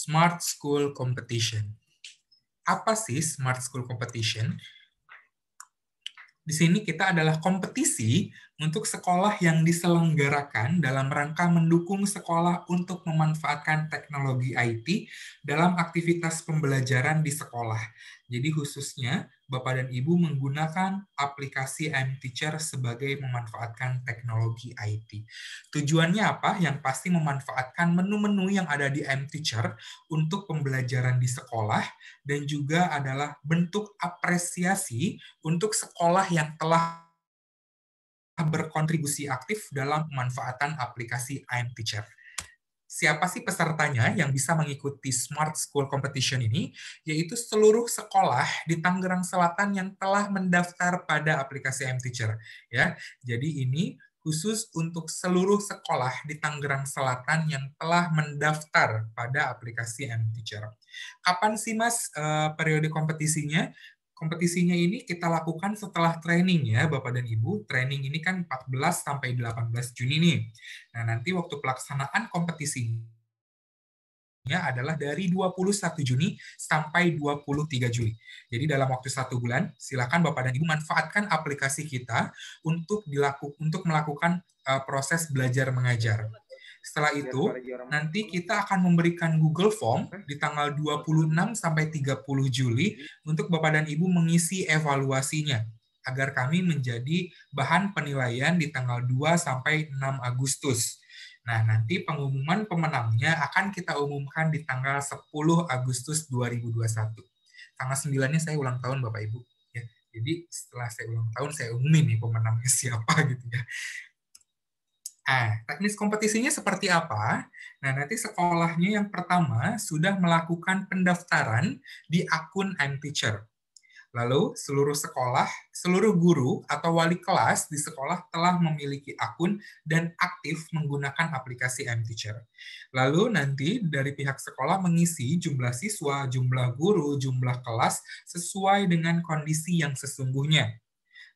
Smart School Competition. Apa sih Smart School Competition? Di sini kita adalah kompetisi untuk sekolah yang diselenggarakan dalam rangka mendukung sekolah untuk memanfaatkan teknologi IT dalam aktivitas pembelajaran di sekolah. Jadi khususnya Bapak dan Ibu menggunakan aplikasi mTeacher sebagai memanfaatkan teknologi IT. Tujuannya apa? Yang pasti memanfaatkan menu-menu yang ada di mTeacher untuk pembelajaran di sekolah dan juga adalah bentuk apresiasi untuk sekolah yang telah berkontribusi aktif dalam pemanfaatan aplikasi iMteacher. Siapa sih pesertanya yang bisa mengikuti Smart School Competition ini? Yaitu seluruh sekolah di Tangerang Selatan yang telah mendaftar pada aplikasi iMteacher. Ya, jadi ini khusus untuk seluruh sekolah di Tangerang Selatan yang telah mendaftar pada aplikasi iMteacher. Kapan sih Mas periode kompetisinya? Kompetisinya ini kita lakukan setelah training ya Bapak dan Ibu. Training ini kan 14 sampai 18 Juni nih. Nah, nanti waktu pelaksanaan kompetisinya adalah dari 21 Juni sampai 23 Juli. Jadi dalam waktu 1 bulan, silakan Bapak dan Ibu manfaatkan aplikasi kita untuk melakukan proses belajar mengajar. Setelah itu, nanti kita akan memberikan Google Form di tanggal 26 sampai 30 Juli untuk Bapak dan Ibu mengisi evaluasinya agar kami menjadi bahan penilaian di tanggal 2 sampai 6 Agustus. Nah, nanti pengumuman pemenangnya akan kita umumkan di tanggal 10 Agustus 2021. Tanggal 9-nya saya ulang tahun Bapak Ibu. Ya, jadi setelah saya ulang tahun, saya umumin nih pemenangnya siapa gitu ya. Teknis kompetisinya seperti apa? Nah, nanti sekolahnya yang pertama sudah melakukan pendaftaran di akun mTeacher. Lalu, seluruh sekolah, seluruh guru atau wali kelas di sekolah telah memiliki akun dan aktif menggunakan aplikasi mTeacher. Lalu nanti dari pihak sekolah mengisi jumlah siswa, jumlah guru, jumlah kelas sesuai dengan kondisi yang sesungguhnya.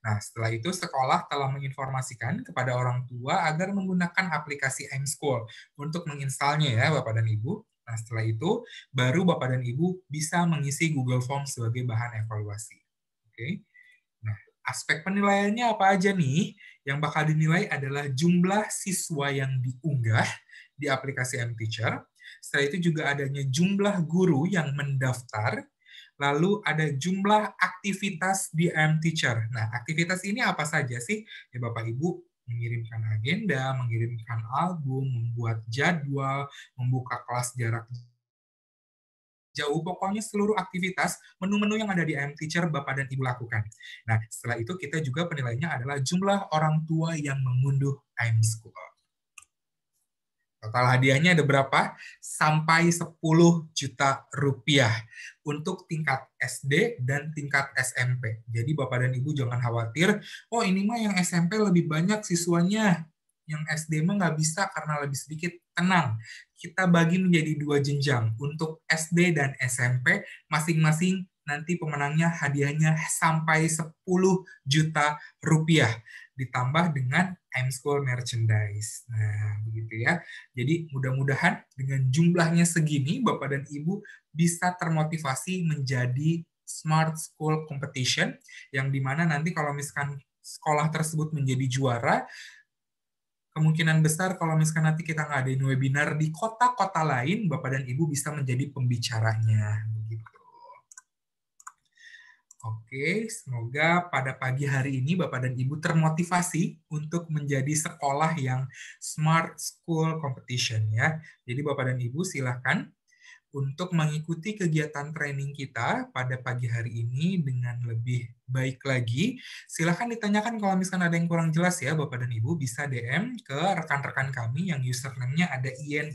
Nah, setelah itu sekolah telah menginformasikan kepada orang tua agar menggunakan aplikasi mSchool untuk menginstalnya ya Bapak dan Ibu. Nah, setelah itu baru Bapak dan Ibu bisa mengisi Google Form sebagai bahan evaluasi. Oke. Nah, aspek penilaiannya apa aja nih? Yang bakal dinilai adalah jumlah siswa yang diunggah di aplikasi mTeacher. Setelah itu juga adanya jumlah guru yang mendaftar. Lalu ada jumlah aktivitas di mTeacher. Nah, aktivitas ini apa saja sih? Ya Bapak Ibu mengirimkan agenda, mengirimkan album, membuat jadwal, membuka kelas jarak jauh, pokoknya seluruh aktivitas, menu-menu yang ada di mTeacher Bapak dan Ibu lakukan. Nah, setelah itu kita juga penilaiannya adalah jumlah orang tua yang mengunduh mSchool. Total hadiahnya ada berapa? Sampai 10 juta rupiah untuk tingkat SD dan tingkat SMP. Jadi Bapak dan Ibu jangan khawatir, oh ini mah yang SMP lebih banyak siswanya, yang SD mah nggak bisa karena lebih sedikit. Tenang, kita bagi menjadi 2 jenjang. Untuk SD dan SMP, masing-masing nanti pemenangnya hadiahnya sampai 10 juta rupiah. Ditambah dengan mSchool merchandise. Nah, begitu ya. Jadi mudah-mudahan dengan jumlahnya segini, Bapak dan Ibu bisa termotivasi menjadi Smart School Competition, yang dimana nanti kalau misalkan sekolah tersebut menjadi juara, kemungkinan besar kalau misalkan nanti kita ngadain webinar di kota-kota lain, Bapak dan Ibu bisa menjadi pembicaranya. Begitu. Oke, semoga pada pagi hari ini Bapak dan Ibu termotivasi untuk menjadi sekolah yang Smart School Competition ya. Jadi Bapak dan Ibu silakan untuk mengikuti kegiatan training kita pada pagi hari ini dengan lebih baik lagi. Silakan ditanyakan kalau misalkan ada yang kurang jelas ya Bapak dan Ibu, bisa DM ke rekan-rekan kami yang username-nya ada IN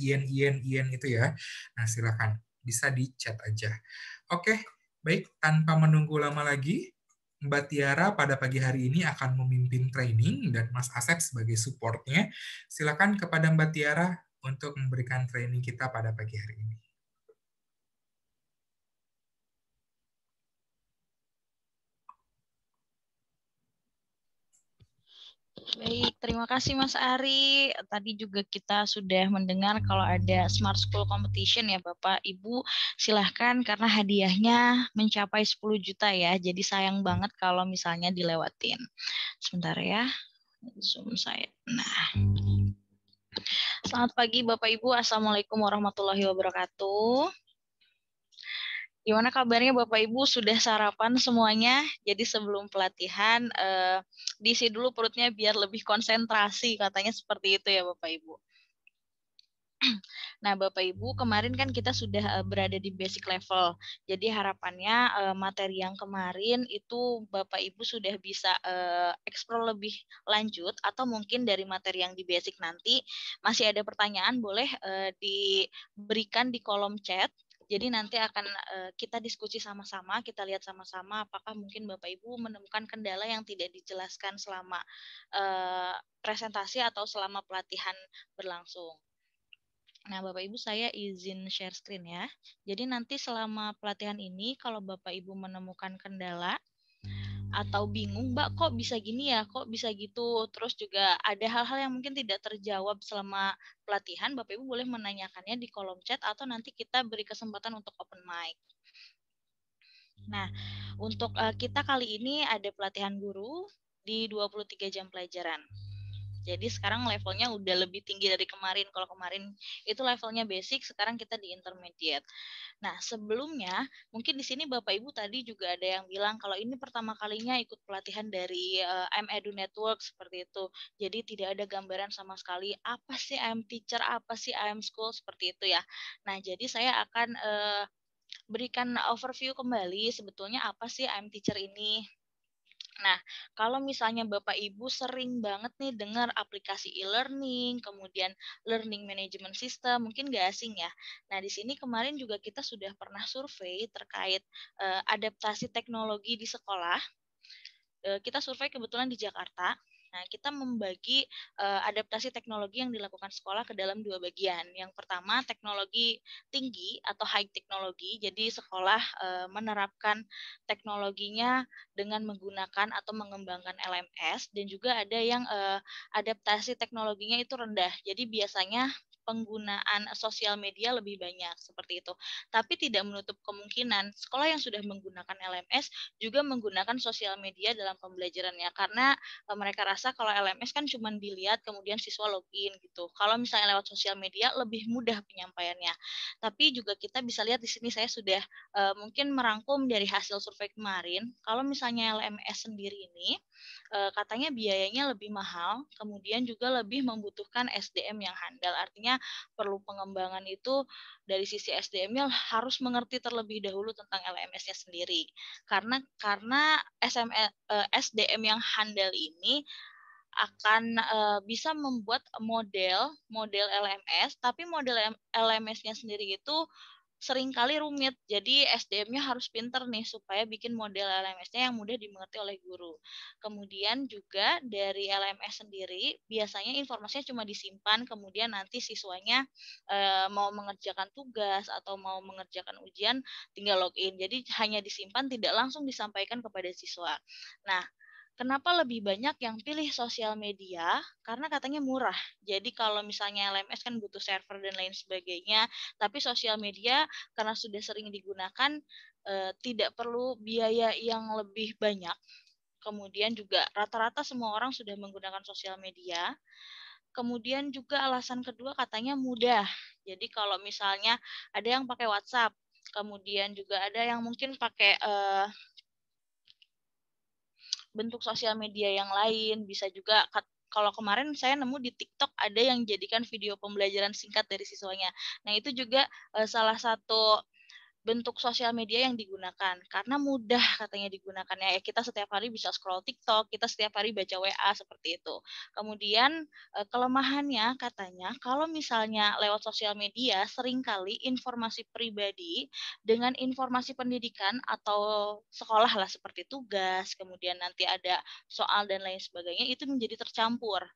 itu ya. Nah, silakan bisa di chat aja. Oke. Baik, tanpa menunggu lama lagi, Mbak Tiara pada pagi hari ini akan memimpin training dan Mas Asep sebagai supportnya. Silakan kepada Mbak Tiara untuk memberikan training kita pada pagi hari ini. Baik, terima kasih Mas Ari. Tadi juga kita sudah mendengar kalau ada Smart School Competition ya Bapak, Ibu. Silahkan karena hadiahnya mencapai 10 juta ya. Jadi sayang banget kalau misalnya dilewatin. Sebentar ya, Zoom saya. Nah, selamat pagi Bapak Ibu. Assalamualaikum warahmatullahi wabarakatuh. Gimana kabarnya Bapak Ibu? Sudah sarapan semuanya? Jadi sebelum pelatihan, diisi dulu perutnya biar lebih konsentrasi. Katanya seperti itu ya Bapak Ibu. Nah, Bapak Ibu, kemarin kan kita sudah berada di basic level. Jadi harapannya materi yang kemarin itu Bapak Ibu sudah bisa eksplor lebih lanjut atau mungkin dari materi yang di basic nanti masih ada pertanyaan boleh diberikan di kolom chat. Jadi nanti akan kita diskusi sama-sama, kita lihat sama-sama apakah mungkin Bapak Ibu menemukan kendala yang tidak dijelaskan selama presentasi atau selama pelatihan berlangsung. Nah, Bapak Ibu saya izin share screen ya. Jadi nanti selama pelatihan ini kalau Bapak Ibu menemukan kendala atau bingung, Mbak kok bisa gini ya, kok bisa gitu. Terus juga ada hal-hal yang mungkin tidak terjawab selama pelatihan, Bapak Ibu boleh menanyakannya di kolom chat atau nanti kita beri kesempatan untuk open mic. Nah, untuk kita kali ini ada pelatihan guru di 23 jam pelajaran. Jadi sekarang levelnya udah lebih tinggi dari kemarin. Kalau kemarin itu levelnya basic, sekarang kita di intermediate. Nah, sebelumnya mungkin di sini Bapak Ibu tadi juga ada yang bilang kalau ini pertama kalinya ikut pelatihan dari I'm Edu Network seperti itu. Jadi tidak ada gambaran sama sekali apa sih I'm Teacher, apa sih I'm School seperti itu ya. Nah, jadi saya akan berikan overview kembali sebetulnya apa sih I'm Teacher ini. Nah, kalau misalnya Bapak Ibu sering banget nih dengar aplikasi e-learning, kemudian learning management system, mungkin nggak asing ya. Nah, di sini kemarin juga kita sudah pernah survei terkait adaptasi teknologi di sekolah. Kita survei kebetulan di Jakarta. Nah, kita membagi adaptasi teknologi yang dilakukan sekolah ke dalam dua bagian. Yang pertama, teknologi tinggi atau high teknologi. Jadi sekolah menerapkan teknologinya dengan menggunakan atau mengembangkan LMS dan juga ada yang adaptasi teknologinya itu rendah. Jadi biasanya penggunaan sosial media lebih banyak seperti itu. Tapi tidak menutup kemungkinan sekolah yang sudah menggunakan LMS juga menggunakan sosial media dalam pembelajarannya karena mereka rasa kalau LMS kan cuma dilihat kemudian siswa login gitu. Kalau misalnya lewat sosial media lebih mudah penyampaiannya. Tapi juga kita bisa lihat di sini saya sudah mungkin merangkum dari hasil survei kemarin. Kalau misalnya LMS sendiri ini katanya biayanya lebih mahal, kemudian juga lebih membutuhkan SDM yang handal. Artinya perlu pengembangan itu dari sisi SDM-nya harus mengerti terlebih dahulu tentang LMS-nya sendiri. Karena SDM yang handal ini akan bisa membuat model LMS, tapi model LMS-nya sendiri itu seringkali rumit. Jadi SDM-nya harus pinter nih supaya bikin model LMS-nya yang mudah dimengerti oleh guru. Kemudian juga dari LMS sendiri biasanya informasinya cuma disimpan, kemudian nanti siswanya mau mengerjakan tugas atau mau mengerjakan ujian tinggal login. Jadi hanya disimpan tidak langsung disampaikan kepada siswa. Nah, kenapa lebih banyak yang pilih sosial media? Karena katanya murah. Jadi kalau misalnya LMS kan butuh server dan lain sebagainya, tapi sosial media karena sudah sering digunakan tidak perlu biaya yang lebih banyak. Kemudian juga rata-rata semua orang sudah menggunakan sosial media. Kemudian juga alasan kedua katanya mudah. Jadi kalau misalnya ada yang pakai WhatsApp, kemudian juga ada yang mungkin pakai bentuk sosial media yang lain, bisa juga kalau kemarin saya nemu di TikTok ada yang jadikan video pembelajaran singkat dari siswanya. Nah, itu juga salah satu bentuk sosial media yang digunakan karena mudah katanya digunakannya ya kita setiap hari bisa scroll TikTok, kita setiap hari baca WA seperti itu. Kemudian kelemahannya katanya kalau misalnya lewat sosial media seringkali informasi pribadi dengan informasi pendidikan atau sekolah lah seperti tugas, kemudian nanti ada soal dan lain sebagainya itu menjadi tercampur.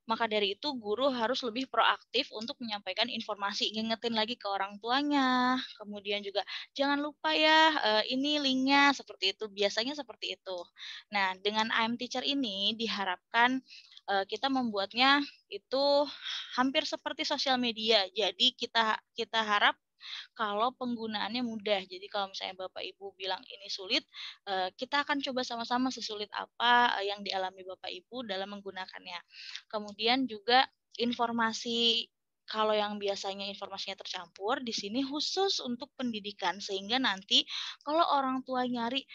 Maka dari itu guru harus lebih proaktif untuk menyampaikan informasi, ngingetin lagi ke orang tuanya, kemudian juga jangan lupa ya ini linknya seperti itu, biasanya seperti itu. Nah dengan I'm Teacher ini diharapkan kita membuatnya itu hampir seperti sosial media. Jadi kita harap kalau penggunaannya mudah. Jadi kalau misalnya Bapak Ibu bilang ini sulit, kita akan coba sama-sama sesulit apa yang dialami Bapak Ibu dalam menggunakannya. Kemudian juga informasi kalau yang biasanya informasinya tercampur, di sini khusus untuk pendidikan. Sehingga nanti kalau orang tua nyari,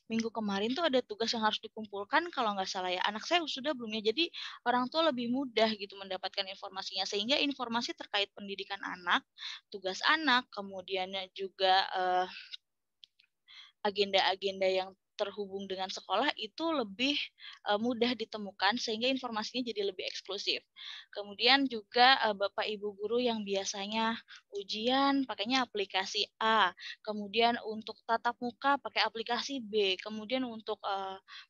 minggu kemarin tuh ada tugas yang harus dikumpulkan, kalau nggak salah ya, anak saya sudah belum ya. Jadi orang tua lebih mudah gitu mendapatkan informasinya. Sehingga informasi terkait pendidikan anak, tugas anak, kemudian juga agenda-agenda yang terhubung dengan sekolah itu lebih mudah ditemukan sehingga informasinya jadi lebih eksklusif. Kemudian juga Bapak Ibu guru yang biasanya ujian pakainya aplikasi A, kemudian untuk tatap muka pakai aplikasi B, kemudian untuk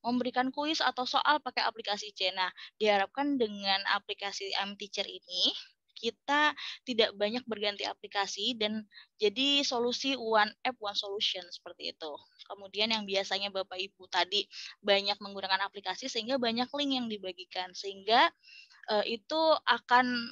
memberikan kuis atau soal pakai aplikasi C. Nah, diharapkan dengan aplikasi mTeacher ini kita tidak banyak berganti aplikasi dan jadi solusi one app, one solution seperti itu. Kemudian yang biasanya Bapak Ibu tadi banyak menggunakan aplikasi sehingga banyak link yang dibagikan. Sehingga itu akan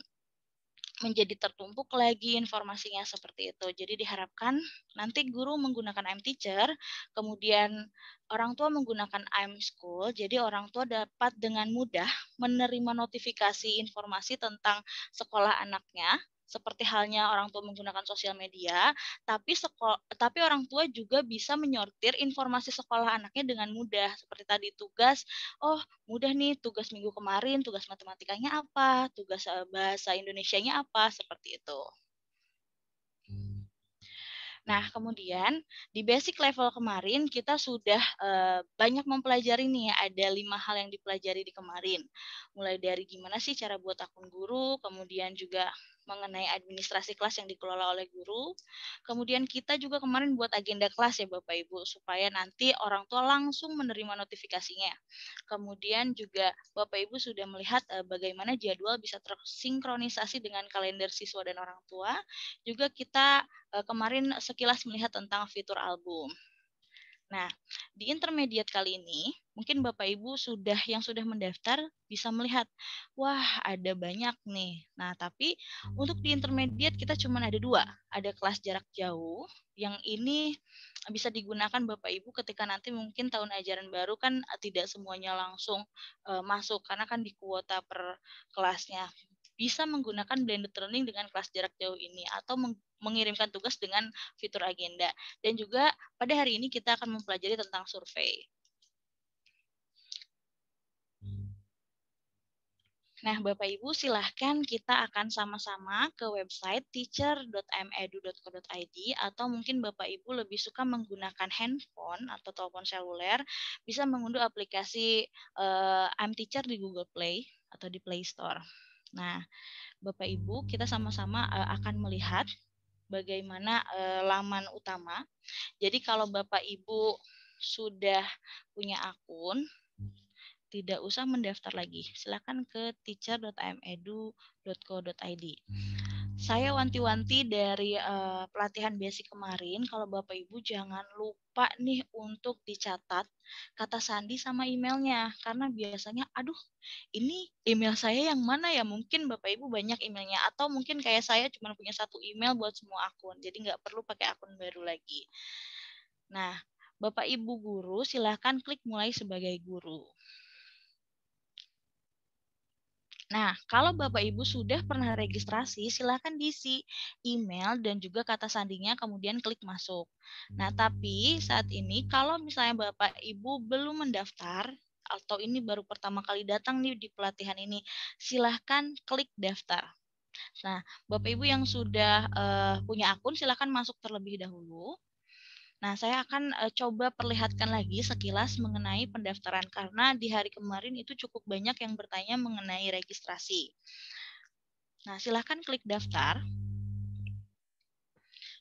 menjadi tertumpuk lagi informasinya seperti itu. Jadi diharapkan nanti guru menggunakan mTeacher, kemudian orang tua menggunakan iMschool, jadi orang tua dapat dengan mudah menerima notifikasi informasi tentang sekolah anaknya, seperti halnya orang tua menggunakan sosial media, tapi orang tua juga bisa menyortir informasi sekolah anaknya dengan mudah. Seperti tadi tugas, mudah nih tugas minggu kemarin, tugas matematikanya apa, tugas bahasa Indonesianya apa, seperti itu. Nah, kemudian di basic level kemarin kita sudah banyak mempelajari nih, ada 5 hal yang dipelajari di kemarin. Mulai dari gimana sih cara buat akun guru, kemudian juga mengenai administrasi kelas yang dikelola oleh guru. Kemudian kita juga kemarin buat agenda kelas ya Bapak Ibu, supaya nanti orang tua langsung menerima notifikasinya. Kemudian juga Bapak Ibu sudah melihat bagaimana jadwal bisa tersinkronisasi dengan kalender siswa dan orang tua. Juga kita kemarin sekilas melihat tentang fitur album. Nah, di intermediate kali ini, mungkin Bapak Ibu yang sudah mendaftar bisa melihat, wah ada banyak nih. Nah, tapi untuk di intermediate kita cuma ada 2. Ada kelas jarak jauh, yang ini bisa digunakan Bapak Ibu ketika nanti mungkin tahun ajaran baru kan tidak semuanya langsung masuk, karena kan di kuota per kelasnya. Bisa menggunakan blended learning dengan kelas jarak jauh ini, atau mengirimkan tugas dengan fitur agenda. Dan juga pada hari ini kita akan mempelajari tentang survei. Nah, Bapak Ibu silahkan kita akan sama-sama ke website teacher.medu.co.id, atau mungkin Bapak Ibu lebih suka menggunakan handphone atau telepon seluler, bisa mengunduh aplikasi mTeacher di Google Play atau di Play Store. Nah, Bapak Ibu kita sama-sama akan melihat bagaimana laman utama. Jadi kalau Bapak Ibu sudah punya akun, tidak usah mendaftar lagi. Silakan ke teacher.medu.co.id. Saya wanti-wanti dari pelatihan basic kemarin, kalau Bapak Ibu jangan lupa nih untuk dicatat kata sandi sama emailnya. Karena biasanya, ini email saya yang mana ya? Mungkin Bapak Ibu banyak emailnya, atau mungkin kayak saya cuma punya 1 email buat semua akun. Jadi nggak perlu pakai akun baru lagi. Nah, Bapak Ibu guru silahkan klik mulai sebagai guru. Nah, kalau Bapak Ibu sudah pernah registrasi, silakan diisi email dan juga kata sandinya, kemudian klik masuk. Nah, tapi saat ini kalau misalnya Bapak Ibu belum mendaftar, atau ini baru pertama kali datang nih di pelatihan ini, silahkan klik daftar. Nah, Bapak Ibu yang sudah punya akun, silahkan masuk terlebih dahulu. Nah, saya akan coba perlihatkan lagi sekilas mengenai pendaftaran, karena di hari kemarin itu cukup banyak yang bertanya mengenai registrasi. Nah, silahkan klik daftar.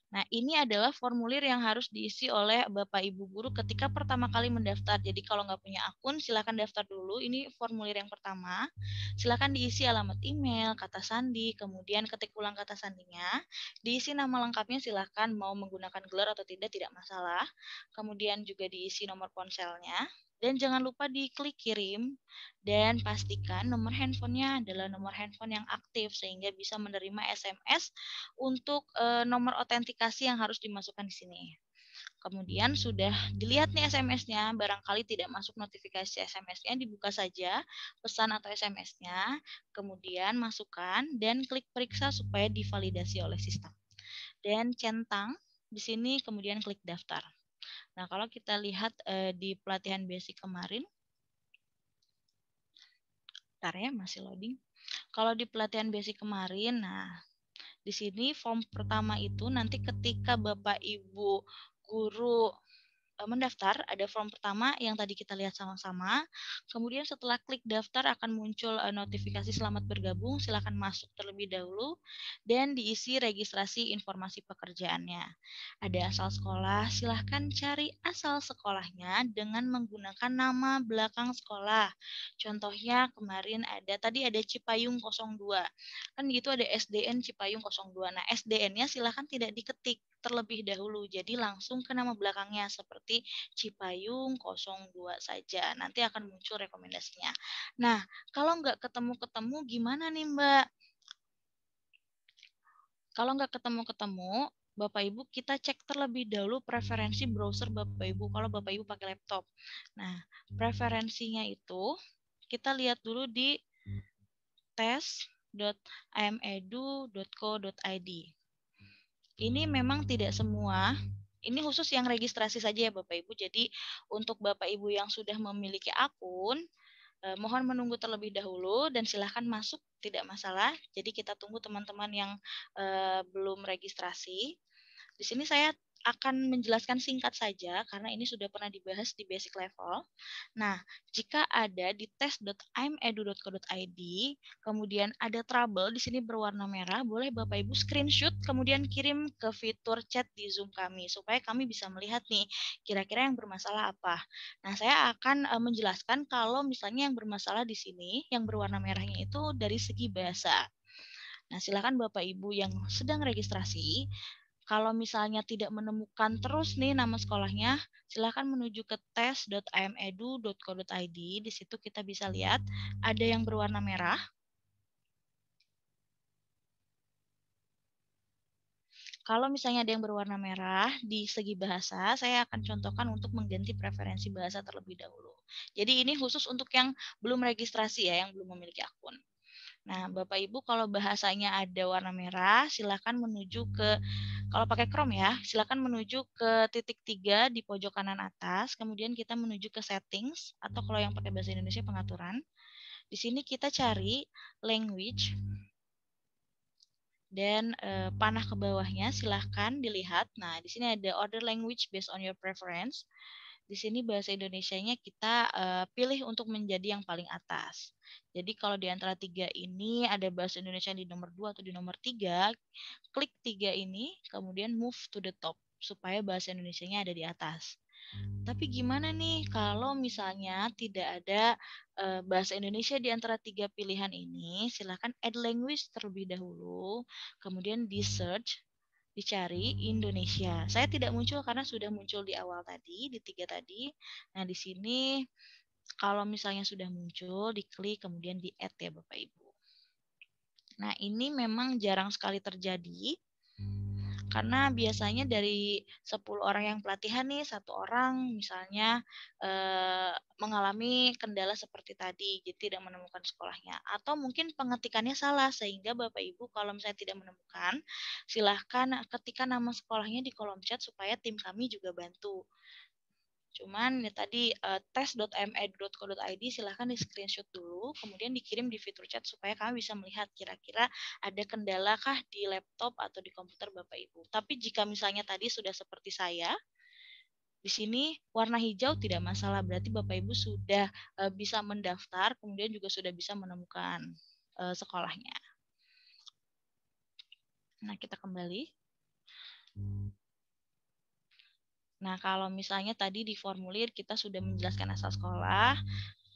Nah, ini adalah formulir yang harus diisi oleh Bapak Ibu guru ketika pertama kali mendaftar. Jadi kalau nggak punya akun, silahkan daftar dulu. Ini formulir yang pertama. Silahkan diisi alamat email, kata sandi, kemudian ketik ulang kata sandinya. Diisi nama lengkapnya, silahkan mau menggunakan gelar atau tidak masalah. Kemudian juga diisi nomor ponselnya. Dan jangan lupa diklik kirim dan pastikan nomor handphonenya adalah nomor handphone yang aktif sehingga bisa menerima SMS untuk nomor otentikasi yang harus dimasukkan di sini. Kemudian sudah dilihat nih SMS-nya, barangkali tidak masuk notifikasi SMS-nya, dibuka saja pesan atau SMS-nya, kemudian masukkan dan klik periksa supaya divalidasi oleh sistem. Dan centang di sini kemudian klik daftar. Nah, kalau kita lihat di pelatihan basic kemarin, bentar ya, masih loading. Kalau di pelatihan basic kemarin, nah di sini form pertama itu nanti ketika Bapak Ibu guru mendaftar, ada form pertama yang tadi kita lihat sama-sama. Kemudian setelah klik daftar akan muncul notifikasi selamat bergabung, silakan masuk terlebih dahulu dan diisi registrasi informasi pekerjaannya. Ada asal sekolah, silahkan cari asal sekolahnya dengan menggunakan nama belakang sekolah. Contohnya kemarin tadi ada Cipayung 02. Kan gitu ada SDN Cipayung 02. Nah, SDN-nya silahkan tidak diketik terlebih dahulu. Jadi langsung ke nama belakangnya seperti Cipayung 02 saja. Nanti akan muncul rekomendasinya. Nah, kalau nggak ketemu-ketemu gimana nih Mbak? Kalau nggak ketemu-ketemu, Bapak Ibu kita cek terlebih dahulu preferensi browser Bapak Ibu kalau Bapak Ibu pakai laptop. Nah, preferensinya itu kita lihat dulu di tes.amedu.co.id. Ini memang tidak semua, ini khusus yang registrasi saja ya Bapak Ibu. Jadi untuk Bapak Ibu yang sudah memiliki akun, mohon menunggu terlebih dahulu dan silahkan masuk, tidak masalah. Jadi kita tunggu teman-teman yang belum registrasi. Di sini saya akan menjelaskan singkat saja karena ini sudah pernah dibahas di basic level. Nah, jika ada di tes.amedu.co.id, kemudian ada trouble di sini berwarna merah, boleh Bapak Ibu screenshot kemudian kirim ke fitur chat di Zoom kami supaya kami bisa melihat nih kira-kira yang bermasalah apa. Nah, saya akan menjelaskan kalau misalnya yang bermasalah di sini yang berwarna merahnya itu dari segi bahasa. Nah, silakan Bapak Ibu yang sedang registrasi, kalau misalnya tidak menemukan terus nih nama sekolahnya, silakan menuju ke tes.amedu.co.id. Di situ kita bisa lihat ada yang berwarna merah. Kalau misalnya ada yang berwarna merah di segi bahasa, saya akan contohkan untuk mengganti preferensi bahasa terlebih dahulu. Jadi ini khusus untuk yang belum registrasi ya, yang belum memiliki akun. Nah, Bapak Ibu kalau bahasanya ada warna merah, silakan menuju ke, kalau pakai Chrome ya, silakan menuju ke titik 3 di pojok kanan atas, kemudian kita menuju ke settings, atau kalau yang pakai bahasa Indonesia pengaturan. Di sini kita cari language, dan panah ke bawahnya silahkan dilihat. Nah, di sini ada order language based on your preference. Di sini bahasa Indonesianya kita pilih untuk menjadi yang paling atas. Jadi kalau di antara 3 ini ada bahasa Indonesia di nomor 2 atau di nomor 3, klik 3 ini, kemudian move to the top, supaya bahasa Indonesianya ada di atas. Tapi gimana nih kalau misalnya tidak ada bahasa Indonesia di antara 3 pilihan ini, silakan add language terlebih dahulu, kemudian di search, dicari Indonesia. Saya tidak muncul karena sudah muncul di awal tadi, di 3 tadi. Nah, di sini kalau misalnya sudah muncul, diklik kemudian di add ya Bapak Ibu. Nah, ini memang jarang sekali terjadi. Karena biasanya dari 10 orang yang pelatihan nih, 1 orang misalnya mengalami kendala seperti tadi, jadi tidak menemukan sekolahnya. Atau mungkin pengetikannya salah, sehingga Bapak Ibu kalau misalnya tidak menemukan, silahkan ketikkan nama sekolahnya di kolom chat supaya tim kami juga bantu. Cuman ya tadi tes.amedu.co.id silahkan di screenshot dulu, kemudian dikirim di fitur chat supaya kami bisa melihat kira-kira ada kendala kah di laptop atau di komputer Bapak Ibu. Tapi jika misalnya tadi sudah seperti saya, di sini warna hijau tidak masalah, berarti Bapak Ibu sudah bisa mendaftar, kemudian juga sudah bisa menemukan sekolahnya. Nah, kita kembali. Nah, kalau misalnya tadi di formulir kita sudah menjelaskan asal sekolah,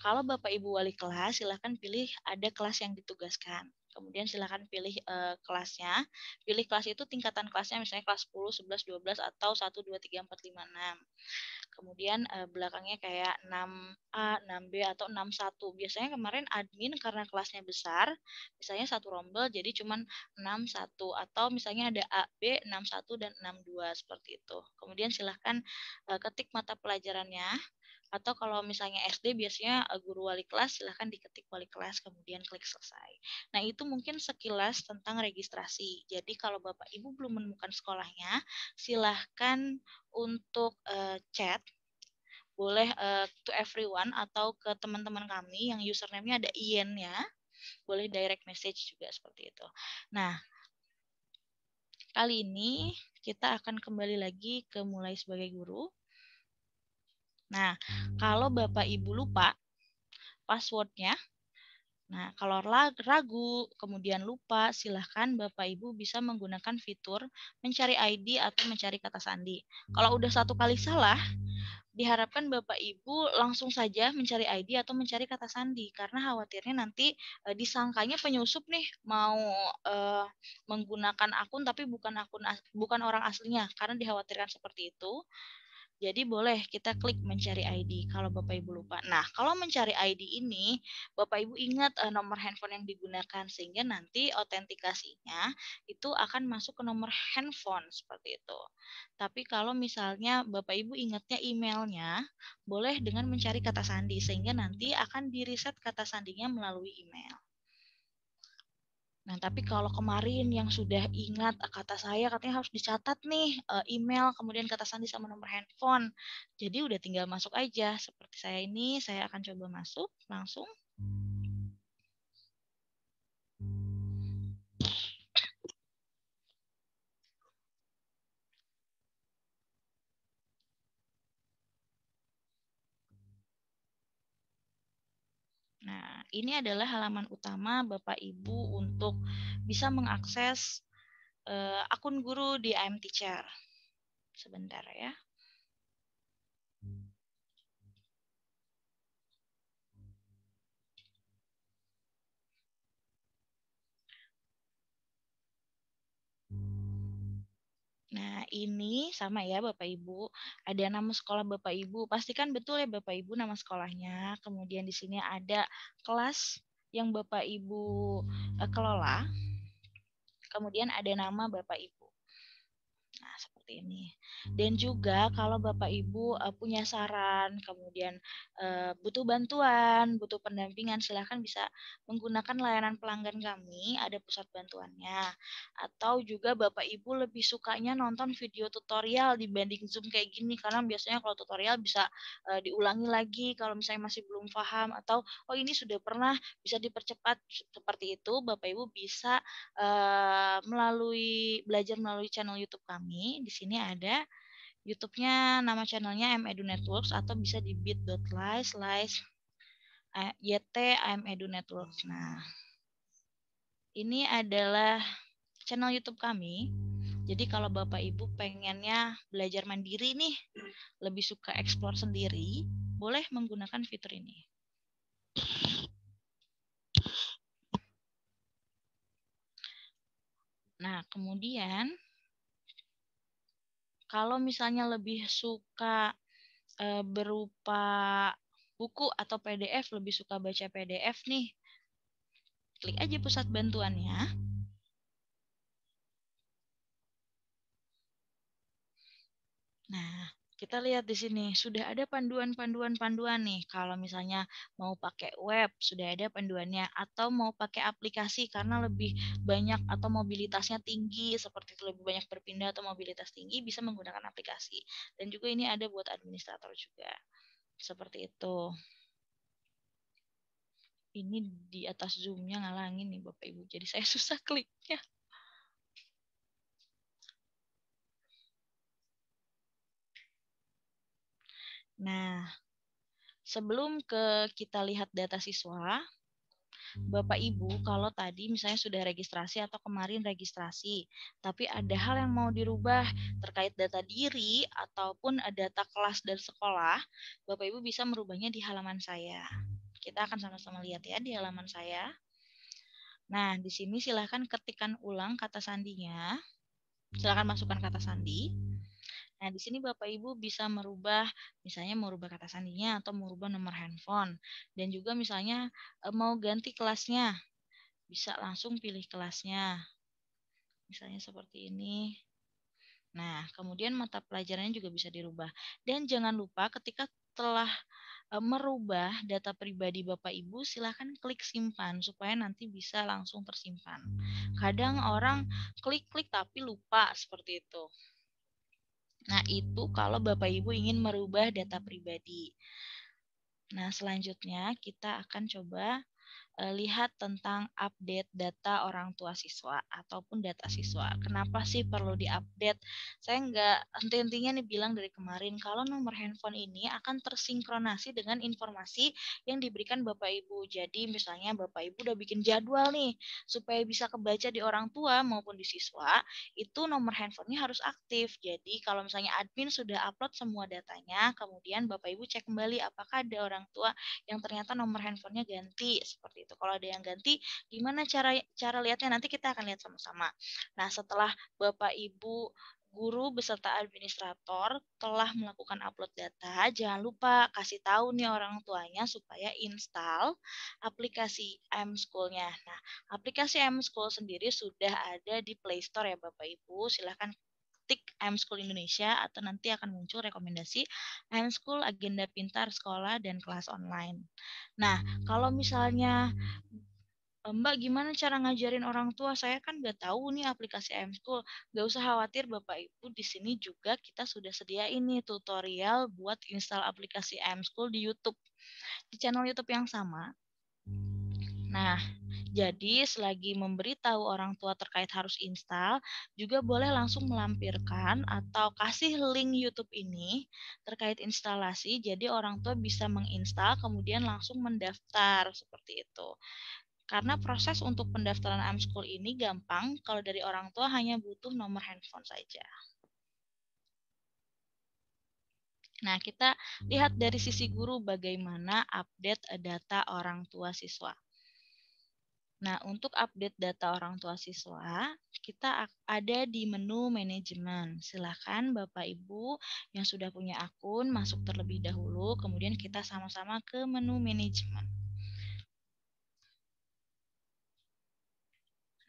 kalau Bapak Ibu wali kelas, silahkan pilih ada kelas yang ditugaskan. Kemudian silakan pilih kelasnya. Pilih kelas itu tingkatan kelasnya, misalnya kelas 10, 11, 12, atau 1, 2, 3, 4, 5, 6. Kemudian belakangnya kayak 6A, 6B, atau 61. Biasanya kemarin admin karena kelasnya besar, misalnya satu rombel jadi cuman 61, atau misalnya ada A, B, 61 dan 62 seperti itu. Kemudian silahkan ketik mata pelajarannya, atau kalau misalnya SD biasanya guru wali kelas, silahkan diketik wali kelas kemudian klik selesai. Nah, itu mungkin sekilas tentang registrasi. Jadi kalau Bapak Ibu belum menemukan sekolahnya, silahkan untuk chat, boleh to everyone atau ke teman-teman kami yang username-nya ada IEN ya. Boleh direct message juga seperti itu. Nah, kali ini kita akan kembali lagi ke mulai sebagai guru. Nah, kalau Bapak Ibu lupa passwordnya, nah kalau ragu, kemudian lupa, silahkan Bapak Ibu bisa menggunakan fitur mencari ID atau mencari kata sandi. Kalau udah satu kali salah, diharapkan Bapak Ibu langsung saja mencari ID atau mencari kata sandi, karena khawatirnya nanti disangkanya penyusup nih mau menggunakan akun tapi bukan orang aslinya, karena dikhawatirkan seperti itu. Jadi boleh kita klik mencari ID kalau Bapak Ibu lupa. Nah, kalau mencari ID ini, Bapak Ibu ingat nomor handphone yang digunakan, sehingga nanti autentikasinya itu akan masuk ke nomor handphone seperti itu. Tapi kalau misalnya Bapak Ibu ingatnya emailnya, boleh dengan mencari kata sandi, sehingga nanti akan di-reset kata sandinya melalui email. Nah, tapi kalau kemarin yang sudah ingat kata saya katanya harus dicatat nih email, kemudian kata sandi sama nomor handphone. Jadi udah tinggal masuk aja. Seperti saya ini, saya akan coba masuk langsung. Nah, ini adalah halaman utama Bapak Ibu untuk bisa mengakses akun guru di IM Teacher. Sebentar ya. Nah, ini sama ya Bapak Ibu. Ada nama sekolah Bapak Ibu. Pastikan betul ya Bapak Ibu nama sekolahnya. Kemudian di sini ada kelas yang Bapak Ibu kelola. Kemudian ada nama Bapak Ibu. Nah, seperti ini. Dan juga kalau Bapak Ibu punya saran, kemudian butuh bantuan, butuh pendampingan, silahkan bisa menggunakan layanan pelanggan kami, ada pusat bantuannya. Atau juga Bapak Ibu lebih sukanya nonton video tutorial dibanding Zoom kayak gini, karena biasanya kalau tutorial bisa diulangi lagi kalau misalnya masih belum paham, atau oh ini sudah pernah, bisa dipercepat seperti itu. Bapak Ibu bisa belajar melalui channel YouTube kami. Di sini ada YouTube-nya, nama channelnya Edu Networks, atau bisa di bit.ly/YT Edu Networks. Nah, ini adalah channel YouTube kami. Jadi kalau Bapak Ibu pengennya belajar mandiri nih, lebih suka explore sendiri, boleh menggunakan fitur ini. Nah, kemudian kalau misalnya lebih suka berupa buku atau PDF, lebih suka baca PDF nih, klik aja pusat bantuannya. Nah, kita lihat di sini sudah ada panduan nih. Kalau misalnya mau pakai web, sudah ada panduannya, atau mau pakai aplikasi karena lebih banyak atau mobilitasnya tinggi, seperti itu lebih banyak berpindah atau mobilitas tinggi, bisa menggunakan aplikasi. Dan juga ini ada buat administrator juga. Seperti itu. Ini di atas Zoom-nya ngalangin nih Bapak Ibu. Jadi saya susah kliknya. Nah, sebelum kita lihat data siswa, Bapak Ibu, kalau tadi misalnya sudah registrasi atau kemarin registrasi, tapi ada hal yang mau dirubah terkait data diri ataupun data kelas dan sekolah, Bapak Ibu bisa merubahnya di halaman saya. Kita akan sama-sama lihat ya di halaman saya. Nah, di sini silahkan ketikkan ulang kata sandinya. Silahkan masukkan kata sandi. Nah, di sini Bapak Ibu bisa merubah, misalnya merubah kata sandinya atau merubah nomor handphone. Dan juga misalnya mau ganti kelasnya, bisa langsung pilih kelasnya. Misalnya seperti ini. Nah, kemudian mata pelajarannya juga bisa dirubah. Dan jangan lupa ketika telah merubah data pribadi Bapak Ibu, silahkan klik simpan supaya nanti bisa langsung tersimpan. Kadang orang klik-klik tapi lupa seperti itu. Nah, itu kalau Bapak Ibu ingin merubah data pribadi. Nah, selanjutnya kita akan coba lihat tentang update data orang tua siswa ataupun data siswa. Kenapa sih perlu diupdate? Saya nggak henti-hentinya nih bilang dari kemarin kalau nomor handphone ini akan tersinkronasi dengan informasi yang diberikan Bapak Ibu. Jadi misalnya Bapak Ibu udah bikin jadwal nih supaya bisa kebaca di orang tua maupun di siswa, itu nomor handphonenya harus aktif. Jadi kalau misalnya admin sudah upload semua datanya, kemudian Bapak Ibu cek kembali apakah ada orang tua yang ternyata nomor handphonenya ganti seperti itu. Kalau ada yang ganti, gimana cara lihatnya? Nanti kita akan lihat sama-sama. Nah, setelah Bapak Ibu guru beserta administrator telah melakukan upload data, jangan lupa kasih tahu nih orang tuanya supaya install aplikasi mSchool-nya. Nah, aplikasi mSchool sendiri sudah ada di Play Store ya Bapak Ibu. Silahkan ketik mSchool Indonesia atau nanti akan muncul rekomendasi mSchool Agenda Pintar Sekolah dan Kelas Online. Nah, kalau misalnya Mbak, gimana cara ngajarin orang tua? Saya kan nggak tahu nih aplikasi mSchool. Nggak usah khawatir Bapak Ibu, di sini juga kita sudah sediain nih tutorial buat install aplikasi mSchool di YouTube. Di channel YouTube yang sama. Nah, jadi selagi memberitahu orang tua terkait harus install, juga boleh langsung melampirkan atau kasih link YouTube ini terkait instalasi. Jadi orang tua bisa menginstal kemudian langsung mendaftar seperti itu. Karena proses untuk pendaftaran mSchool ini gampang, kalau dari orang tua hanya butuh nomor handphone saja. Nah, kita lihat dari sisi guru bagaimana update data orang tua siswa. Nah, untuk update data orang tua siswa, kita ada di menu manajemen. Silakan Bapak Ibu yang sudah punya akun masuk terlebih dahulu, kemudian kita sama-sama ke menu manajemen.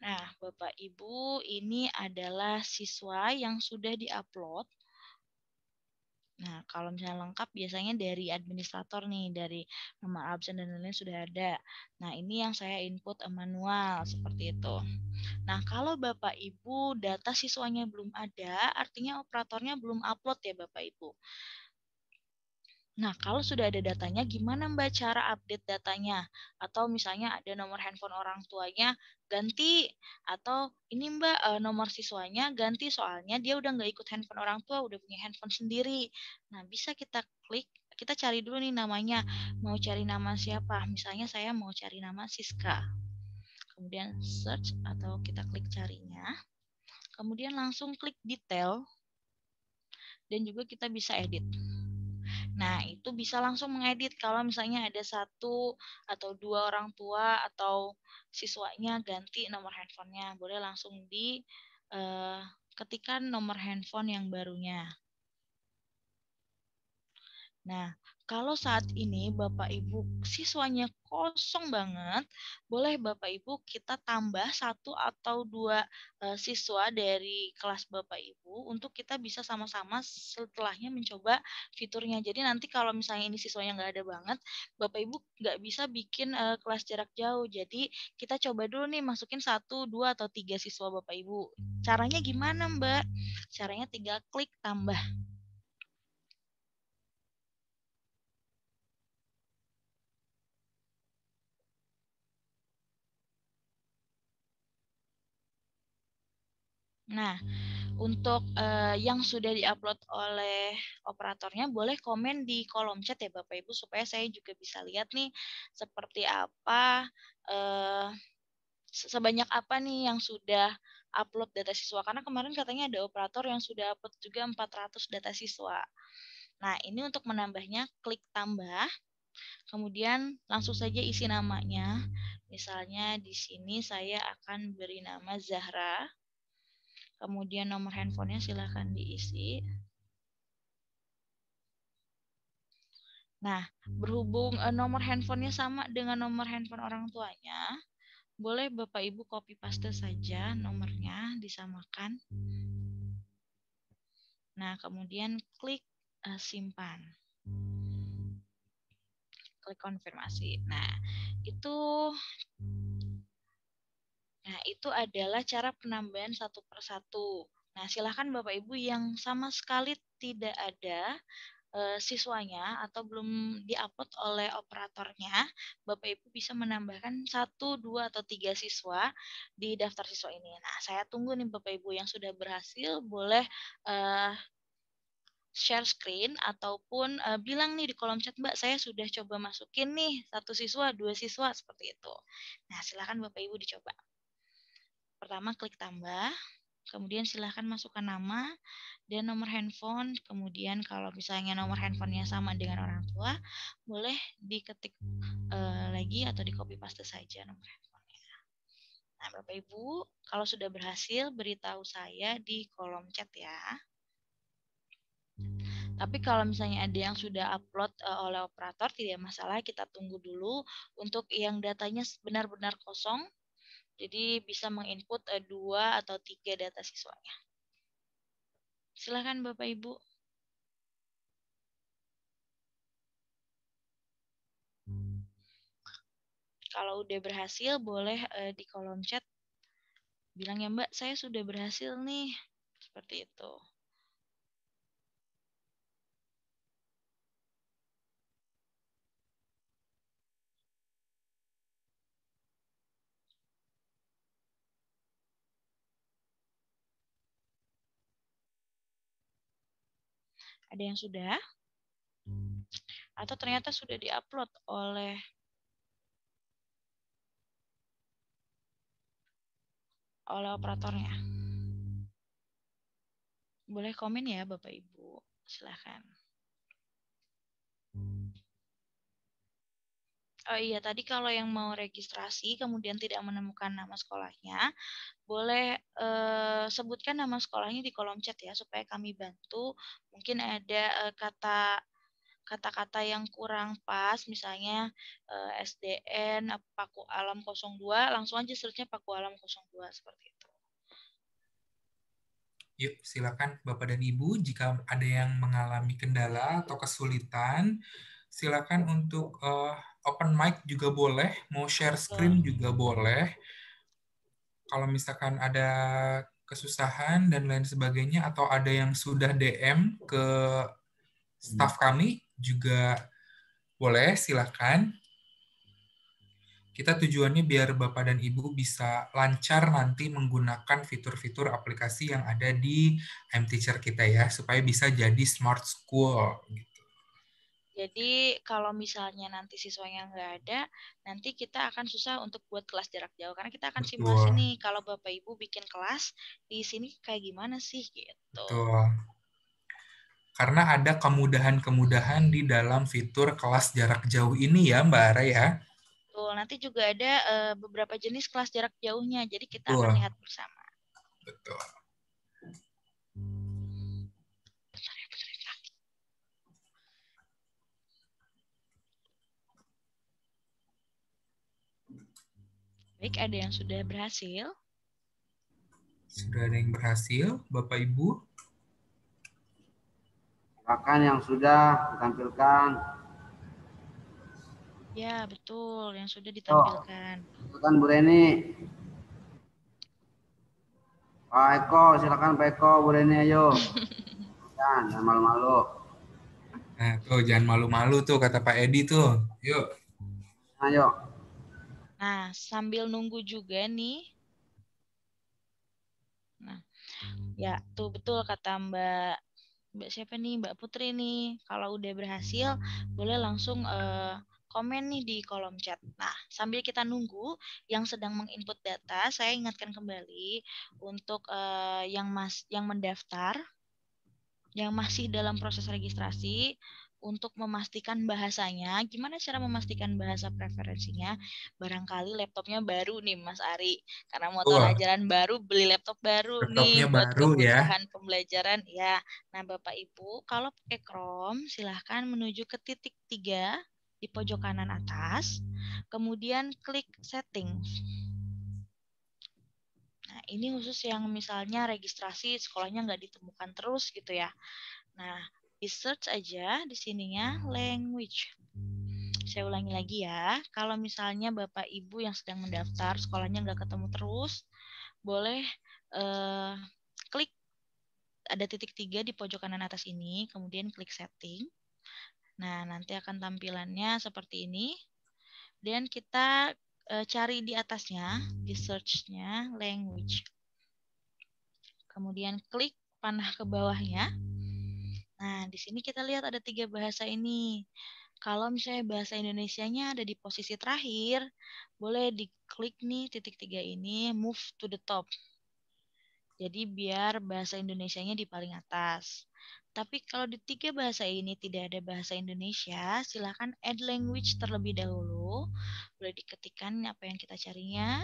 Nah, Bapak Ibu, ini adalah siswa yang sudah diupload. Nah, kalau misalnya lengkap biasanya dari administrator nih, dari nomor absen dan lain-lain sudah ada. Nah, ini yang saya input manual seperti itu. Nah, kalau Bapak Ibu data siswanya belum ada, artinya operatornya belum upload ya Bapak Ibu. Nah, kalau sudah ada datanya, gimana Mbak cara update datanya? Atau misalnya ada nomor handphone orang tuanya ganti, atau ini Mbak nomor siswanya ganti soalnya dia udah nggak ikut handphone orang tua, udah punya handphone sendiri. Nah, bisa kita klik, kita cari dulu nih namanya, mau cari nama siapa? Misalnya saya mau cari nama Siska. Kemudian search atau kita klik carinya. Kemudian langsung klik detail dan juga kita bisa edit. Nah, itu bisa langsung mengedit kalau misalnya ada satu atau dua orang tua atau siswanya ganti nomor handphonenya. Boleh langsung ketikkan nomor handphone yang barunya. Nah, kalau saat ini Bapak Ibu siswanya kosong banget, boleh Bapak Ibu kita tambah satu atau dua siswa dari kelas Bapak Ibu untuk kita bisa sama-sama setelahnya mencoba fiturnya. Jadi nanti kalau misalnya ini siswanya nggak ada banget, Bapak Ibu nggak bisa bikin kelas jarak jauh. Jadi kita coba dulu nih masukin satu, dua, atau tiga siswa Bapak Ibu. Caranya gimana Mbak? Caranya tinggal klik tambah. Nah, untuk yang sudah diupload oleh operatornya boleh komen di kolom chat ya Bapak Ibu supaya saya juga bisa lihat nih seperti apa sebanyak apa nih yang sudah upload data siswa karena kemarin katanya ada operator yang sudah upload juga 400 data siswa. Nah, ini untuk menambahnya klik tambah, kemudian langsung saja isi namanya Misalnya di sini saya akan beri nama Zahra. Kemudian nomor handphonenya silahkan diisi. Nah, berhubung nomor handphonenya sama dengan nomor handphone orang tuanya, boleh Bapak Ibu copy paste saja nomornya, disamakan. Nah, kemudian klik simpan. Klik konfirmasi. Itu adalah cara penambahan satu persatu. Nah, silakan Bapak Ibu yang sama sekali tidak ada siswanya atau belum diupload oleh operatornya, Bapak Ibu bisa menambahkan 1, 2, atau 3 siswa di daftar siswa ini. Nah, saya tunggu nih Bapak Ibu yang sudah berhasil boleh share screen ataupun bilang nih di kolom chat, Mbak, saya sudah coba masukin nih 1 siswa, 2 siswa, seperti itu. Nah, silakan Bapak Ibu dicoba. Pertama klik tambah, kemudian silahkan masukkan nama dan nomor handphone. Kemudian kalau misalnya nomor handphonenya sama dengan orang tua, boleh diketik lagi atau di copy paste saja nomor handphonenya. Nah, Bapak Ibu, kalau sudah berhasil beritahu saya di kolom chat ya. Tapi kalau misalnya ada yang sudah upload oleh operator, tidak masalah, kita tunggu dulu untuk yang datanya benar-benar kosong. Jadi bisa menginput 2 atau 3 data siswanya. Silakan Bapak Ibu. Kalau udah berhasil, boleh di kolom chat bilang ya Mbak, saya sudah berhasil nih. Seperti itu. Ada yang sudah? Atau ternyata sudah diupload oleh operatornya? Boleh komen ya Bapak Ibu. Silahkan. Oh iya, tadi kalau yang mau registrasi kemudian tidak menemukan nama sekolahnya, boleh sebutkan nama sekolahnya di kolom chat ya, supaya kami bantu. Mungkin ada kata-kata yang kurang pas, misalnya SDN Paku Alam 02, langsung aja search-nya Paku Alam 02, seperti itu. Yuk, silakan Bapak dan Ibu, jika ada yang mengalami kendala atau kesulitan, silakan untuk open mic juga boleh, mau share screen juga boleh. Kalau misalkan ada kesusahan dan lain sebagainya, atau ada yang sudah DM ke staf kami juga boleh, silakan. Kita tujuannya biar Bapak dan Ibu bisa lancar nanti menggunakan fitur-fitur aplikasi yang ada di iMteacher kita ya, supaya bisa jadi smart school. Jadi kalau misalnya nanti siswanya nggak ada, nanti kita akan susah untuk buat kelas jarak jauh. Karena kita akan simulasi Betul. nih, kalau Bapak Ibu bikin kelas, di sini kayak gimana sih gitu. Betul. Karena ada kemudahan-kemudahan di dalam fitur kelas jarak jauh ini ya Mbak Ara ya. Betul, nanti juga ada beberapa jenis kelas jarak jauhnya, jadi kita Betul. akan lihat bersama. Betul. Baik, ada yang sudah berhasil? Sudah ada yang berhasil, Bapak Ibu? Silakan yang sudah ditampilkan. Ya, betul, yang sudah ditampilkan. Silakan Bu Reni. Pak Eko, silakan Pak Eko, Bu Reni, ayo. Jangan malu-malu. Nah, tuh jangan malu-malu tuh kata Pak Edi tuh. Yuk. Ayo. Nah, sambil nunggu juga nih. Nah, ya tuh betul kata Mbak siapa nih? Mbak Putri nih. Kalau udah berhasil, boleh langsung komen nih di kolom chat. Nah, sambil kita nunggu yang sedang menginput data, saya ingatkan kembali untuk yang mendaftar, yang masih dalam proses registrasi, untuk memastikan bahasanya, gimana cara memastikan bahasa preferensinya? Barangkali laptopnya baru nih Mas Ari. Karena mau tahun Wah, ajaran baru, beli laptop baru laptopnya nih buat baru ya. kebutuhan pembelajaran. Ya, nah Bapak Ibu, kalau pakai Chrome, silahkan menuju ke titik 3 di pojok kanan atas, kemudian klik settings. Nah, ini khusus yang misalnya registrasi sekolahnya nggak ditemukan terus gitu ya. Nah, di search aja di sininya language. Saya ulangi lagi ya, kalau misalnya Bapak Ibu yang sedang mendaftar sekolahnya nggak ketemu terus, boleh klik ada titik 3 di pojok kanan atas ini, kemudian klik setting. Nah, nanti akan tampilannya seperti ini. Dan kita cari di atasnya, di search-nya language. Kemudian klik panah ke bawahnya. Nah, di sini kita lihat ada 3 bahasa ini. Kalau misalnya bahasa Indonesianya ada di posisi terakhir, boleh diklik nih titik 3 ini, move to the top. Jadi biar bahasa Indonesianya di paling atas. Tapi kalau di 3 bahasa ini tidak ada bahasa Indonesia, silakan add language terlebih dahulu. Boleh diketikkan apa yang kita carinya.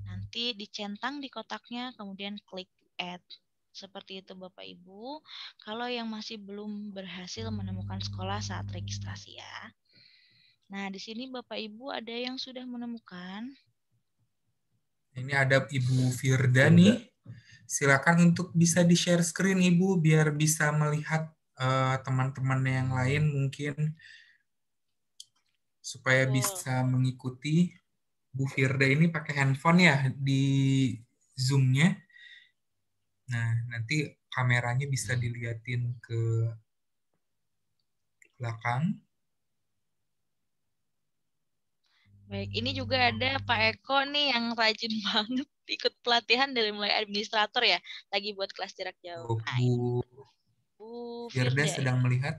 Nanti dicentang di kotaknya, kemudian klik add. Seperti itu Bapak Ibu, kalau yang masih belum berhasil menemukan sekolah saat registrasi ya. Nah, di sini Bapak Ibu ada yang sudah menemukan. Ini ada Ibu Firda nih. Silakan untuk bisa di-share screen Ibu biar bisa melihat teman-teman yang lain mungkin supaya bisa mengikuti. Bu Firda ini pakai handphone ya di Zoom-nya. Nah, nanti kameranya bisa dilihatin ke belakang. Baik, ini juga ada Pak Eko nih yang rajin banget ikut pelatihan dari mulai administrator ya, lagi buat kelas jarak jauh. Nah, ini Bu Firda Firda sedang melihat.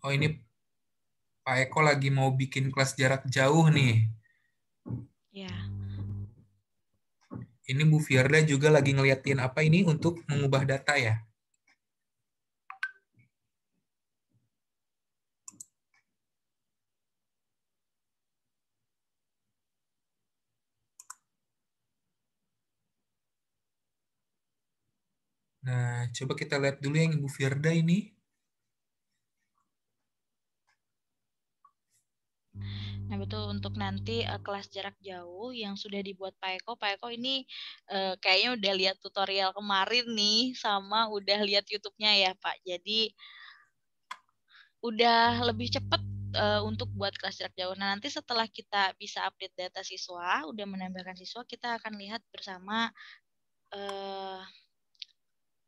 Oh, ini Pak Eko lagi mau bikin kelas jarak jauh nih. ya. Ini Bu Firda juga lagi ngeliatin apa ini untuk mengubah data ya. Nah, coba kita lihat dulu yang Ibu Firda ini. Nah, betul untuk nanti kelas jarak jauh yang sudah dibuat Pak Eko. Pak Eko ini kayaknya udah lihat tutorial kemarin nih sama udah lihat YouTube-nya ya, Pak. Jadi udah lebih cepat untuk buat kelas jarak jauh. Nah, nanti setelah kita bisa update data siswa, udah menambahkan siswa, kita akan lihat bersama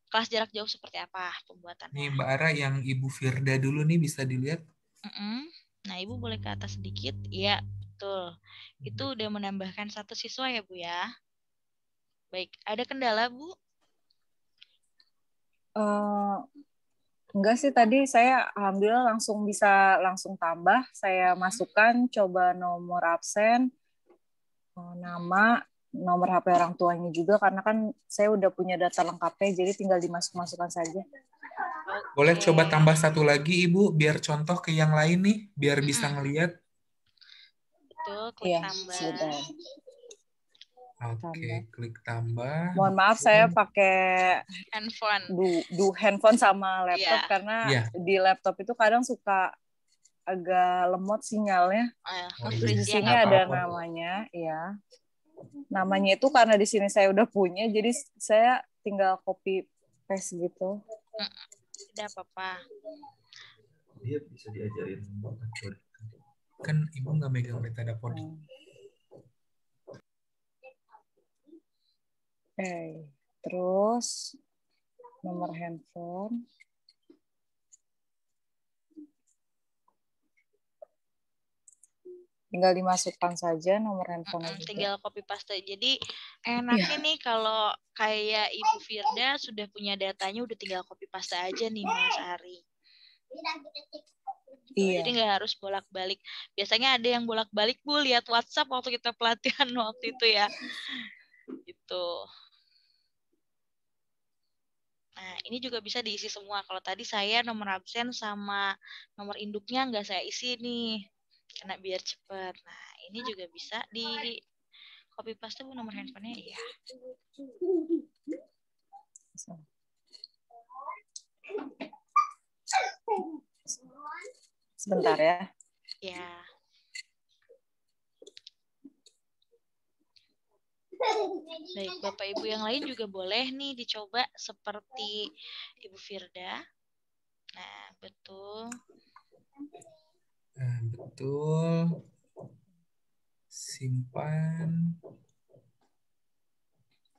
kelas jarak jauh seperti apa pembuatannya. Nih Mbak Ara yang Ibu Firda dulu nih bisa dilihat. Nah, Ibu boleh ke atas sedikit. Iya, betul. Itu udah menambahkan 1 siswa ya, Bu ya. Baik, ada kendala, Bu? Enggak sih, tadi saya alhamdulillah bisa langsung tambah. Saya masukkan coba nomor absen, nama, nomor HP orang tuanya juga, karena kan saya udah punya data lengkapnya, jadi tinggal dimasuk-masukkan saja. Boleh coba tambah 1 lagi Ibu, biar contoh ke yang lain nih, biar bisa ngelihat. Betul, klik Iya, tambah. sudah. Oke, klik tambah. Mohon maaf, saya pakai handphone. Handphone sama laptop, karena di laptop itu kadang suka agak lemot sinyalnya. Di sini ada namanya, ya. Namanya itu karena di sini saya udah punya, jadi saya tinggal copy paste gitu. Tidak apa-apa. Dia bisa diajarin. Kan Ibu nggak megang metadata. Terus nomor handphone. Tinggal dimasukkan saja nomor handphone. Tinggal copy paste. Jadi enaknya nih kalau kayak Ibu Firda sudah punya datanya, udah tinggal copy paste aja nih Mas Ari. Iya. Jadi nggak harus bolak-balik. Biasanya ada yang bolak-balik, Bu, lihat WhatsApp waktu kita pelatihan waktu itu ya. Gitu. Nah, ini juga bisa diisi semua. Kalau tadi saya nomor absen sama nomor induknya nggak saya isi nih, karena biar cepat. Nah, ini juga bisa di copy paste Bu nomor handphonenya ya. Sebentar ya. Ya. Baik, Bapak Ibu yang lain juga boleh nih dicoba seperti Ibu Firda. Nah, betul. Betul. Simpan.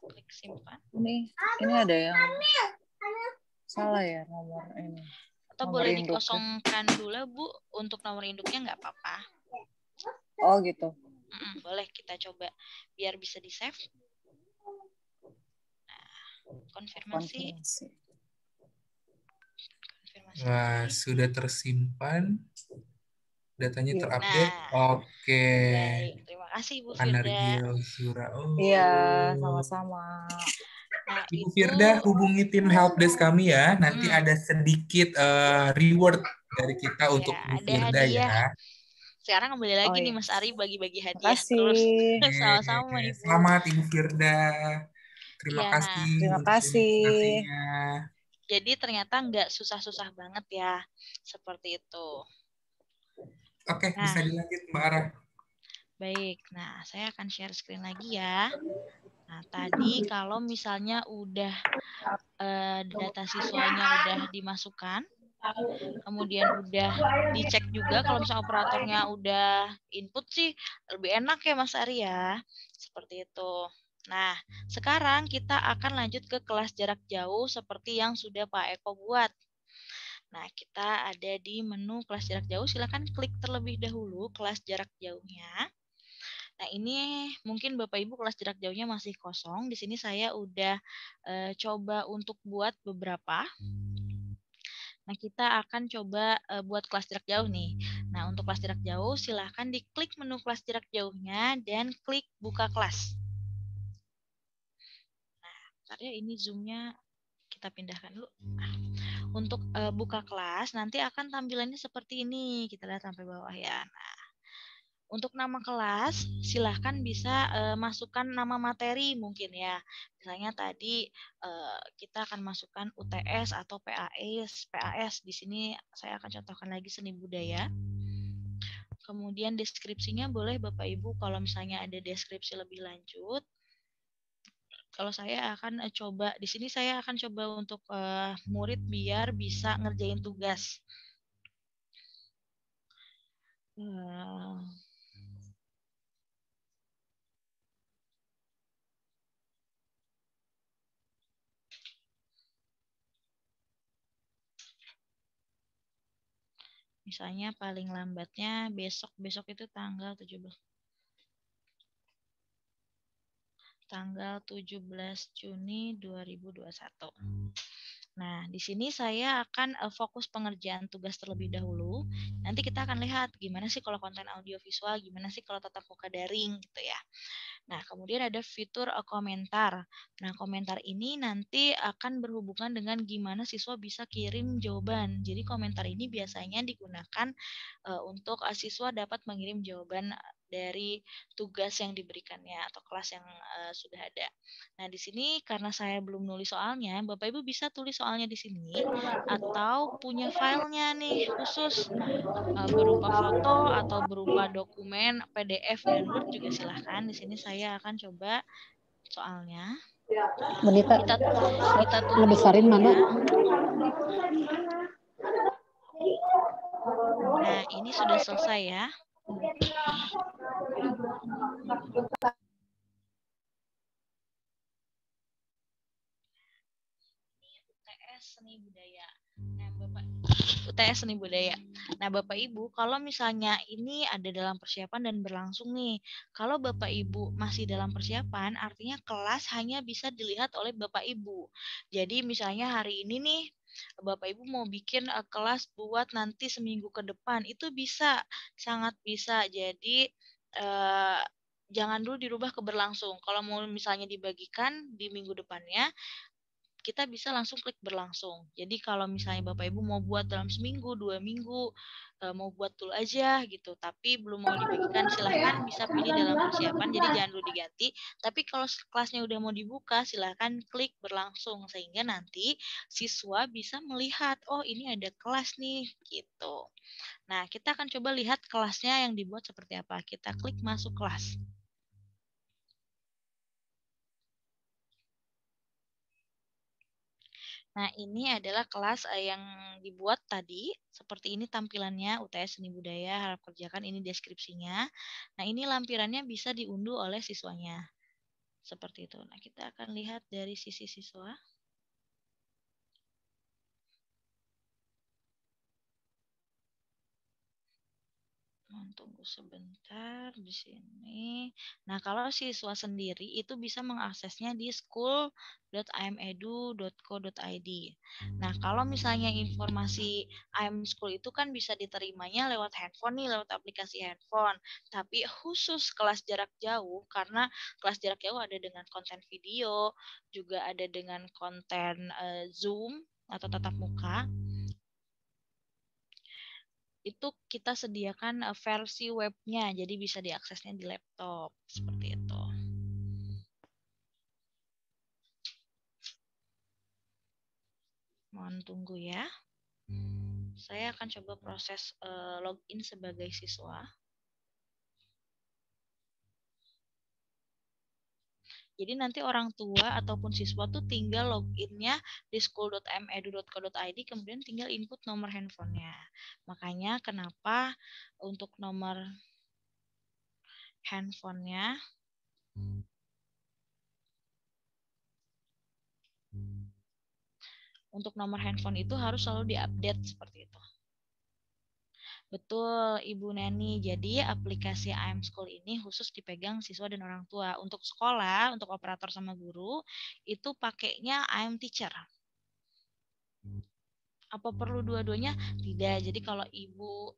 Klik simpan. Ini ada yang salah ya nomor ini. Atau nomor boleh induknya dikosongkan dulu Bu, untuk nomor induknya nggak apa-apa. Oh gitu. Boleh kita coba biar bisa di save. Nah, konfirmasi. Wah, sudah tersimpan. Datanya terupdate. Oke. Baik, terima kasih Ibu Firda. Iya, sama-sama. Nah, Ibu Firda hubungi tim helpdesk kami ya. Nanti ada sedikit reward dari kita untuk Ibu Firda ya. Sekarang kembali lagi nih Mas Ari bagi-bagi hadiah terus. Sama-sama Ibu. Selamat Ibu Firda. Terima kasih. Terima kasih. Jadi ternyata nggak susah-susah banget ya. Seperti itu. Oke, bisa dilanjut Mbak Ara. Baik, nah saya akan share screen lagi ya. Nah tadi kalau misalnya udah data siswanya udah dimasukkan, kemudian udah dicek juga kalau misalnya operatornya udah input sih lebih enak ya Mas Ari ya. Seperti itu. Nah, sekarang kita akan lanjut ke kelas jarak jauh seperti yang sudah Pak Eko buat. Nah, kita ada di menu kelas jarak jauh. Silakan klik terlebih dahulu kelas jarak jauhnya. Nah, ini mungkin Bapak Ibu kelas jarak jauhnya masih kosong. Di sini saya udah coba untuk buat beberapa. Nah, kita akan coba buat kelas jarak jauh nih. Nah, untuk kelas jarak jauh silahkan diklik menu kelas jarak jauhnya dan klik buka kelas. Nah, bentar ya ini zoom-nya kita pindahkan dulu. Nah, untuk buka kelas nanti akan tampilannya seperti ini. Kita lihat sampai bawah ya. Nah, untuk nama kelas, silahkan bisa masukkan nama materi mungkin ya. Misalnya tadi kita akan masukkan UTS atau PAS. Di sini saya akan contohkan lagi seni budaya. Kemudian deskripsinya boleh Bapak Ibu kalau misalnya ada deskripsi lebih lanjut. Kalau saya akan coba, di sini saya akan coba untuk murid biar bisa ngerjain tugas. Misalnya paling lambatnya besok itu tanggal 17 Juni 2021. Nah, di sini saya akan fokus pengerjaan tugas terlebih dahulu. Nanti kita akan lihat gimana sih kalau konten audiovisual, gimana sih kalau tatap muka daring gitu ya. Nah, kemudian ada fitur komentar. Nah, komentar ini nanti akan berhubungan dengan gimana siswa bisa kirim jawaban. Jadi, komentar ini biasanya digunakan untuk siswa dapat mengirim jawaban dari tugas yang diberikannya atau kelas yang sudah ada. Nah, di sini karena saya belum nulis soalnya, Bapak Ibu bisa tulis soalnya di sini atau punya filenya nih khusus berupa foto atau berupa dokumen PDF dan Word juga silahkan. Di sini saya akan coba soalnya. Kita tunggu besarin mana? Nah, ini sudah selesai ya. Seni budaya. Nah, UTS Seni Budaya. Nah, Bapak Ibu, kalau misalnya ini ada dalam persiapan dan berlangsung nih, kalau Bapak Ibu masih dalam persiapan, artinya kelas hanya bisa dilihat oleh Bapak Ibu. Jadi misalnya hari ini nih, Bapak Ibu mau bikin kelas buat nanti seminggu ke depan, itu bisa, sangat bisa. Jadi jangan dulu dirubah ke berlangsung. Kalau mau misalnya dibagikan di minggu depannya, kita bisa langsung klik berlangsung. Jadi kalau misalnya Bapak Ibu mau buat dalam seminggu, 2 minggu, mau buat dulu aja gitu, tapi belum mau dibagikan, silahkan bisa pilih dalam persiapan, jadi jangan dulu diganti. Tapi kalau kelasnya udah mau dibuka, silahkan klik berlangsung, sehingga nanti siswa bisa melihat, oh ini ada kelas nih, gitu. Nah, kita akan coba lihat kelasnya yang dibuat seperti apa. Kita klik masuk kelas. Nah, ini adalah kelas yang dibuat tadi. Seperti ini tampilannya, UTS Seni Budaya, harap kerjakan, ini deskripsinya. Nah, ini lampirannya bisa diunduh oleh siswanya. Seperti itu. Nah, kita akan lihat dari sisi siswa. Tunggu sebentar di sini. Nah, kalau siswa sendiri itu bisa mengaksesnya di school.imedu.co.id. Nah, kalau misalnya informasi IM School itu kan bisa diterimanya lewat handphone nih, lewat aplikasi handphone. Tapi khusus kelas jarak jauh, karena kelas jarak jauh ada dengan konten video, juga ada dengan konten Zoom atau tatap muka. Itu kita sediakan versi webnya, jadi bisa diaksesnya di laptop, seperti itu. Mohon tunggu ya. Saya akan coba proses login sebagai siswa. Jadi nanti orang tua ataupun siswa tuh tinggal loginnya di school.imedu.co.id, kemudian tinggal input nomor handphonenya. Makanya kenapa untuk nomor handphonenya itu harus selalu diupdate seperti itu. Betul, Ibu Neni. Jadi aplikasi IM School ini khusus dipegang siswa dan orang tua. Untuk sekolah, untuk operator sama guru, itu pakainya IM Teacher. Apa perlu dua-duanya? Tidak. Jadi kalau Ibu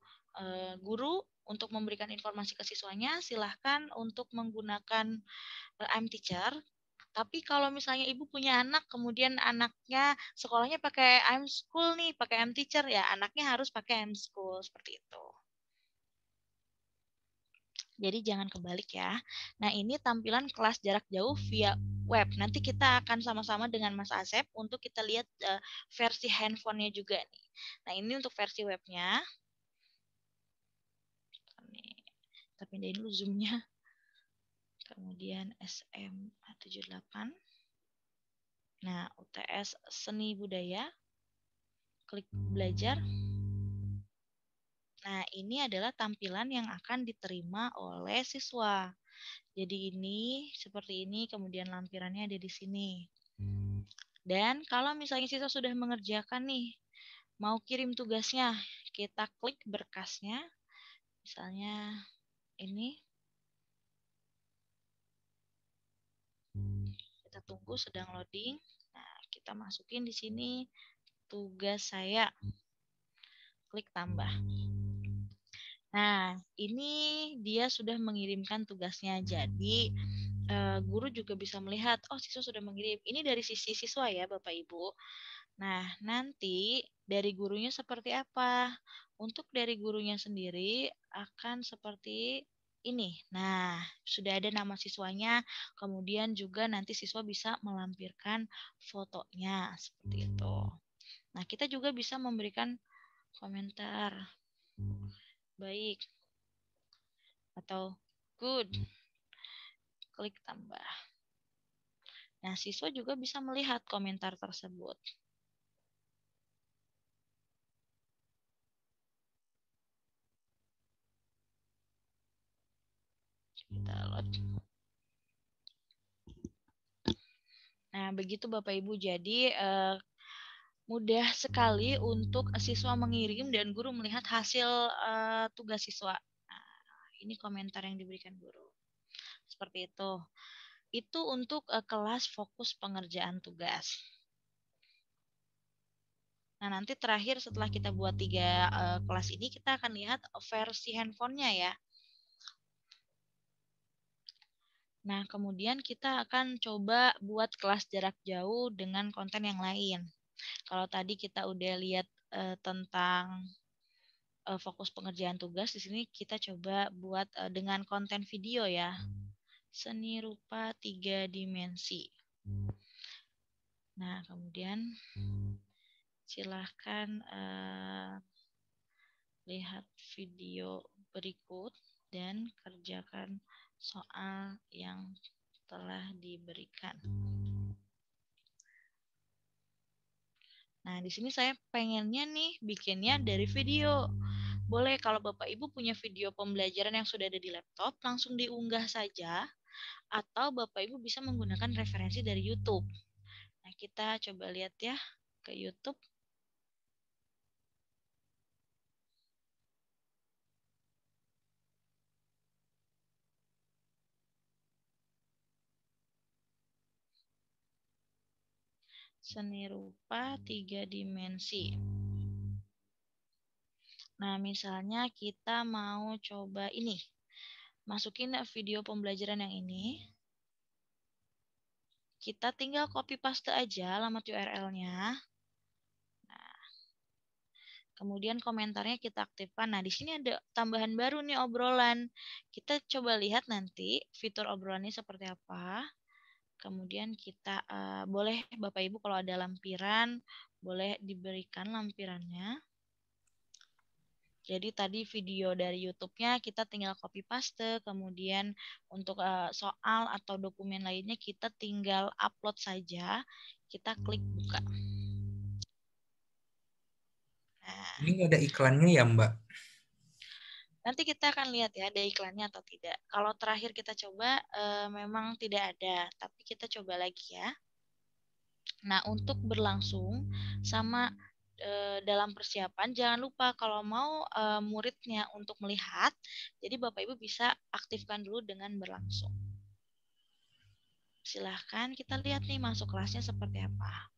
guru untuk memberikan informasi ke siswanya, silahkan untuk menggunakan IM Teacher. Tapi kalau misalnya ibu punya anak, kemudian anaknya sekolahnya pakai IM School nih, pakai IM Teacher, ya anaknya harus pakai IM School, seperti itu. Jadi jangan kebalik ya. Nah, ini tampilan kelas jarak jauh via web. Nanti kita akan sama-sama dengan Mas Asep untuk kita lihat versi handphonenya juga nih. Nah, ini untuk versi webnya. Kita pindahin dulu zoomnya. Kemudian SMA78. Nah, UTS Seni Budaya. Klik belajar. Nah, ini adalah tampilan yang akan diterima oleh siswa. Jadi ini, seperti ini, kemudian lampirannya ada di sini. Dan kalau misalnya siswa sudah mengerjakan nih, mau kirim tugasnya, kita klik berkasnya. Misalnya ini. Kita tunggu sedang loading. Nah, kita masukin di sini tugas saya. Klik tambah. Nah, ini dia sudah mengirimkan tugasnya. Jadi, guru juga bisa melihat, oh siswa sudah mengirim. Ini dari sisi siswa ya, Bapak Ibu. Nah, nanti dari gurunya seperti apa? Untuk dari gurunya sendiri akan seperti ini. Nah, sudah ada nama siswanya, kemudian juga nanti siswa bisa melampirkan fotonya, seperti itu. Nah, kita juga bisa memberikan komentar baik atau good. Klik tambah. Nah, siswa juga bisa melihat komentar tersebut. Kita load. Nah, begitu Bapak Ibu. Jadi mudah sekali untuk siswa mengirim dan guru melihat hasil tugas siswa. Nah, ini komentar yang diberikan guru. Seperti itu. Itu untuk kelas fokus pengerjaan tugas. Nah, nanti terakhir setelah kita buat 3 kelas ini, kita akan lihat versi handphonenya ya. Nah, kemudian kita akan coba buat kelas jarak jauh dengan konten yang lain. Kalau tadi kita udah lihat tentang fokus pengerjaan tugas, di sini kita coba buat dengan konten video ya. Seni rupa 3 dimensi. Nah, kemudian silahkan lihat video berikut dan kerjakan soal yang telah diberikan. Nah, di sini saya pengennya nih bikinnya dari video. Boleh kalau Bapak Ibu punya video pembelajaran yang sudah ada di laptop, langsung diunggah saja. Atau Bapak Ibu bisa menggunakan referensi dari YouTube. Nah, kita coba lihat ya ke YouTube. Seni rupa 3 dimensi. Nah, misalnya kita mau coba ini. Masukin video pembelajaran yang ini. Kita tinggal copy paste aja alamat URL-nya. Nah, kemudian komentarnya kita aktifkan. Nah, di sini ada tambahan baru nih obrolan. Kita coba lihat nanti fitur obrolannya seperti apa. Kemudian kita boleh Bapak Ibu kalau ada lampiran, boleh diberikan lampirannya. Jadi tadi video dari YouTube-nya kita tinggal copy paste, kemudian untuk soal atau dokumen lainnya kita tinggal upload saja, kita klik buka. Nah, ini nggak ada iklannya ya, Mbak? Nanti kita akan lihat ya ada iklannya atau tidak. Kalau terakhir kita coba memang tidak ada, tapi kita coba lagi ya. Nah, untuk berlangsung sama dalam persiapan, jangan lupa kalau mau muridnya untuk melihat, jadi Bapak Ibu bisa aktifkan dulu dengan berlangsung. Silahkan kita lihat nih masuk kelasnya seperti apa.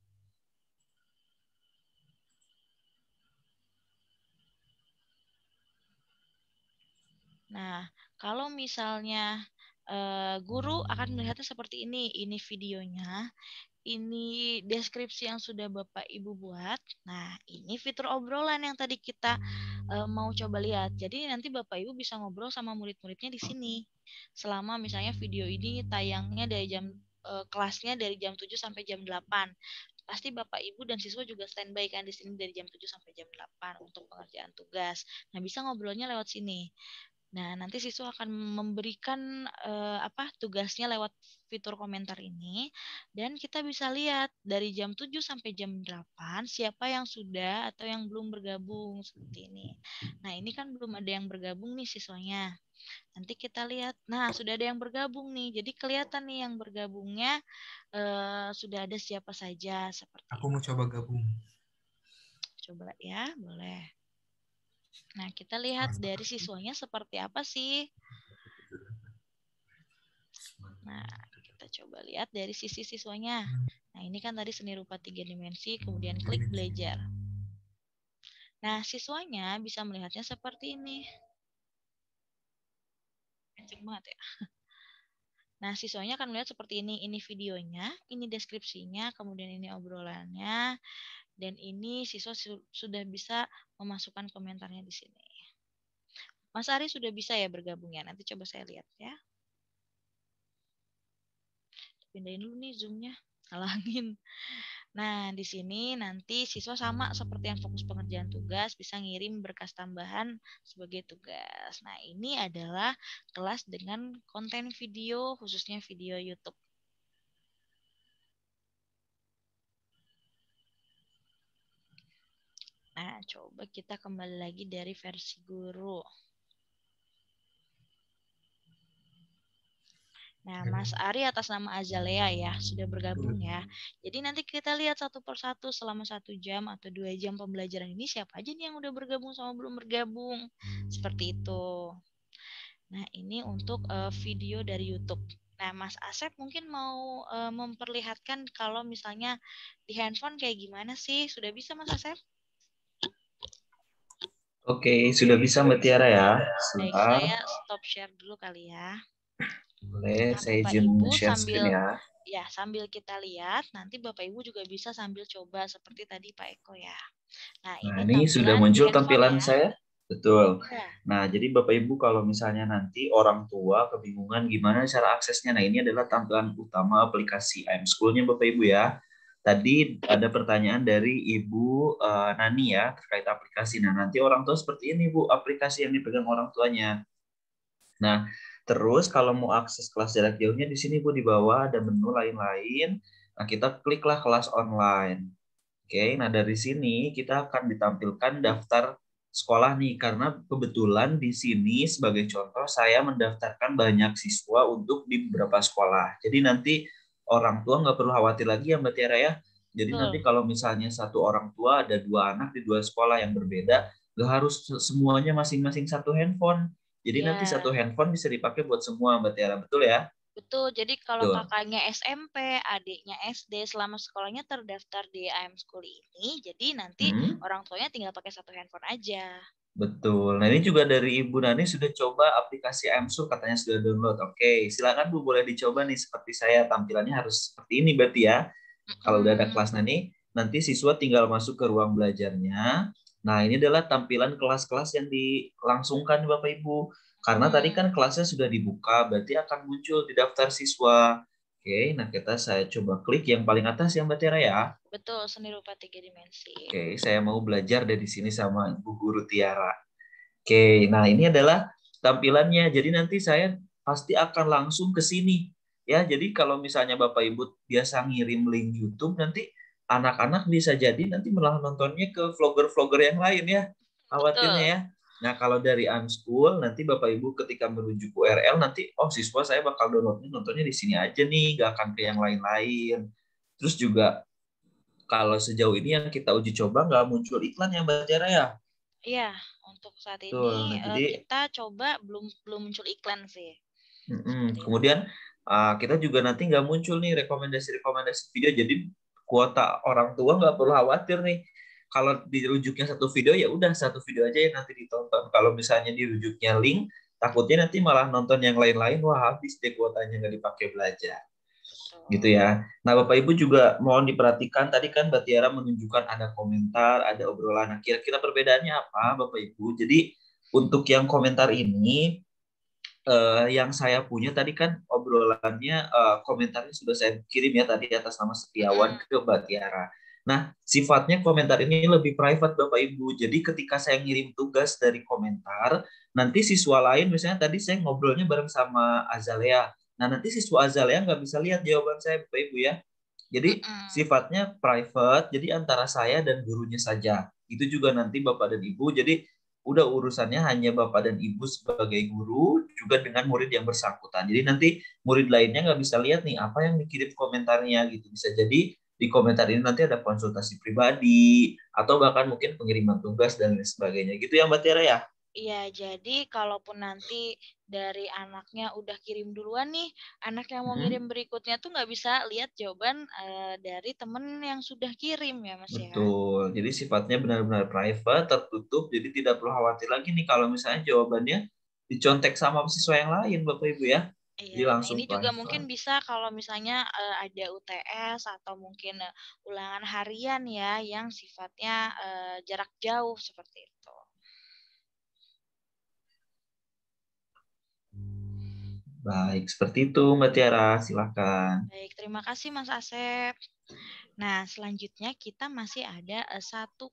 Nah, kalau misalnya guru akan melihatnya seperti ini videonya. Ini deskripsi yang sudah Bapak Ibu buat. Nah, ini fitur obrolan yang tadi kita mau coba lihat. Jadi nanti Bapak Ibu bisa ngobrol sama murid-muridnya di sini. Selama misalnya video ini tayangnya dari jam kelasnya dari jam 7 sampai jam 8. Pasti Bapak Ibu dan siswa juga standby kan di sini dari jam 7 sampai jam 8 untuk pengerjaan tugas. Nah, bisa ngobrolnya lewat sini. Nah, nanti siswa akan memberikan tugasnya lewat fitur komentar ini dan kita bisa lihat dari jam 7 sampai jam 8 siapa yang sudah atau yang belum bergabung seperti ini. Nah, ini kan belum ada yang bergabung nih siswanya. Nanti kita lihat. Nah, sudah ada yang bergabung nih. Jadi kelihatan nih yang bergabungnya sudah ada siapa saja seperti Aku mau coba gabung. Coba ya, boleh. Nah, kita lihat dari siswanya seperti apa sih. Nah, kita coba lihat dari sisi siswanya. Nah, ini kan tadi seni rupa 3 dimensi, kemudian klik belajar. Nah, siswanya bisa melihatnya seperti ini. Kenceng banget ya. Nah, siswanya akan melihat seperti ini. Ini videonya, ini deskripsinya, kemudian ini obrolannya, dan ini siswa sudah bisa memasukkan komentarnya di sini. Mas Ari sudah bisa ya bergabungnya. Nanti coba saya lihat ya. Pindahin dulu nih zoomnya, halangin. Nah, di sini nanti siswa sama seperti yang fokus pengerjaan tugas bisa ngirim berkas tambahan sebagai tugas. Nah, ini adalah kelas dengan konten video, khususnya video YouTube. Nah, coba kita kembali lagi dari versi guru. Nah, Mas Ari atas nama Azalea ya, sudah bergabung ya. Jadi nanti kita lihat satu persatu selama 1 jam atau 2 jam pembelajaran ini siapa aja nih yang udah bergabung sama belum bergabung. Seperti itu. Nah, ini untuk video dari YouTube. Nah, Mas Asep mungkin mau memperlihatkan kalau misalnya di handphone kayak gimana sih? Sudah bisa Mas Asep? Oke, sudah bisa Mbak Tiara ya. Baik, saya stop share dulu kali ya. Boleh, Nah, saya Bapak izin Ibu share screen ya. sambil kita lihat, nanti Bapak Ibu juga bisa sambil coba seperti tadi Pak Eko ya. Nah, Ini sudah muncul tampilan ya. saya. Betul. Ya. Nah, jadi Bapak Ibu kalau misalnya nanti orang tua kebingungan gimana cara aksesnya. Nah, ini adalah tampilan utama aplikasi iAmSchool-nya Bapak Ibu ya. Tadi ada pertanyaan dari Ibu Nani ya terkait aplikasi. Nah, nanti orang tua seperti ini Bu, aplikasi yang dipegang orang tuanya. Nah, terus kalau mau akses kelas jarak jauhnya di sini Bu, di bawah ada menu lain-lain. Nah, kita kliklah kelas online. Oke, nah dari sini kita akan ditampilkan daftar sekolah nih, karena kebetulan di sini sebagai contoh saya mendaftarkan banyak siswa untuk di beberapa sekolah. Jadi nanti orang tua nggak perlu khawatir lagi ya Mbak Tiara ya. Jadi nanti kalau misalnya satu orang tua ada 2 anak di 2 sekolah yang berbeda, nggak harus semuanya masing-masing satu handphone. Jadi nanti satu handphone bisa dipakai buat semua Mbak Tiara, betul ya? Betul, jadi kalau kakaknya SMP, adiknya SD, selama sekolahnya terdaftar di iAmSchool ini, jadi nanti orang tuanya tinggal pakai satu handphone aja. Betul. Nah, ini juga dari Ibu Nani sudah coba aplikasi iAmSchool, katanya sudah download. Oke, silakan Bu, boleh dicoba nih seperti saya, tampilannya harus seperti ini berarti ya. Kalau udah ada kelas nanti siswa tinggal masuk ke ruang belajarnya. Nah, ini adalah tampilan kelas-kelas yang dilangsungkan Bapak Ibu. Karena tadi kan kelasnya sudah dibuka, berarti akan muncul di daftar siswa. Oke, nah saya coba klik yang paling atas ya Mbak Tiara ya. Betul, seni rupa 3 dimensi. Oke, saya mau belajar dari sini sama Bu Guru Tiara. Oke, nah ini adalah tampilannya. Jadi nanti saya pasti akan langsung ke sini. Ya, jadi kalau misalnya Bapak Ibu biasa ngirim link YouTube, nanti anak-anak bisa jadi nanti malah nontonnya ke vlogger-vlogger yang lain ya. Khawatirnya ya. Nah, kalau dari iAmSchool, nanti Bapak Ibu ketika merujuk URL, nanti, siswa saya bakal downloadnya nontonnya di sini aja nih, nggak akan ke yang lain-lain. Terus juga, kalau sejauh ini yang kita uji coba nggak muncul iklan ya Mbak Tiara ya? Iya, untuk saat ini kita coba belum muncul iklan sih. Kemudian kita juga nanti nggak muncul nih rekomendasi video, jadi kuota orang tua nggak perlu khawatir nih. Kalau dirujuknya satu video ya udah satu video aja yang nanti ditonton. Kalau misalnya dirujuknya link, takutnya nanti malah nonton yang lain-lain, wah habis deh kuotanya nggak dipakai belajar. Gitu ya. Nah Bapak Ibu juga mohon diperhatikan, tadi kan Mbak Tiara menunjukkan ada komentar, ada obrolan. Nah kira-kira perbedaannya apa Bapak Ibu? Jadi untuk yang komentar ini, yang saya punya tadi kan obrolannya, komentarnya sudah saya kirim ya tadi atas nama Setiawan ke Mbak Tiara. Nah, sifatnya komentar ini lebih private Bapak Ibu. Jadi ketika saya ngirim tugas dari komentar, nanti siswa lain, misalnya tadi saya ngobrolnya bareng sama Azalea. Nah, nanti siswa Azalea nggak bisa lihat jawaban saya Bapak Ibu ya. Jadi sifatnya private, jadi antara saya dan gurunya saja. Itu juga nanti Bapak dan Ibu. Jadi udah urusannya hanya Bapak dan Ibu sebagai guru juga dengan murid yang bersangkutan. Jadi nanti murid lainnya nggak bisa lihat nih apa yang dikirim komentarnya gitu. Bisa jadi di komentar ini nanti ada konsultasi pribadi atau bahkan mungkin pengiriman tugas dan lain sebagainya. Gitu ya Mbak Tiara ya? Iya, jadi kalaupun nanti dari anaknya udah kirim duluan nih, anak yang mau ngirim berikutnya tuh nggak bisa lihat jawaban dari temen yang sudah kirim ya Mas ya? Betul, jadi sifatnya benar-benar private, tertutup, jadi tidak perlu khawatir lagi nih kalau misalnya jawabannya dicontek sama siswa yang lain Bapak Ibu ya. Iya, nah ini juga mungkin bisa kalau misalnya ada UTS atau mungkin ulangan harian ya yang sifatnya jarak jauh seperti itu. Baik, seperti itu Mbak Tiara, silakan. Baik, terima kasih Mas Asep. Nah, selanjutnya kita masih ada satu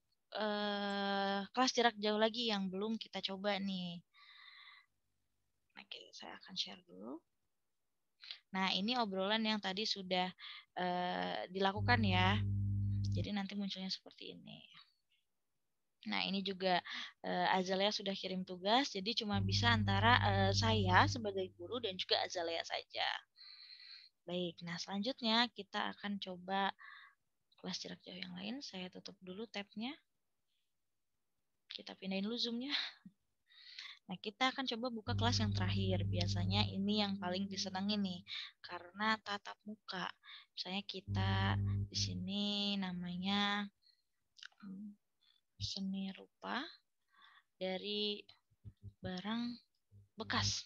kelas jarak jauh lagi yang belum kita coba nih. Oke, saya akan share dulu. Nah, ini obrolan yang tadi sudah dilakukan ya. Jadi nanti munculnya seperti ini. Nah, ini juga Azalea sudah kirim tugas, jadi cuma bisa antara saya sebagai guru dan juga Azalea saja. Baik, nah selanjutnya kita akan coba kelas jarak jauh yang lain. Saya tutup dulu tab-nya. Kita pindahin dulu zoom-nya. Nah, kita akan coba buka kelas yang terakhir. Biasanya ini yang paling disenangi nih, karena tatap muka. Misalnya kita di sini namanya seni rupa dari barang bekas.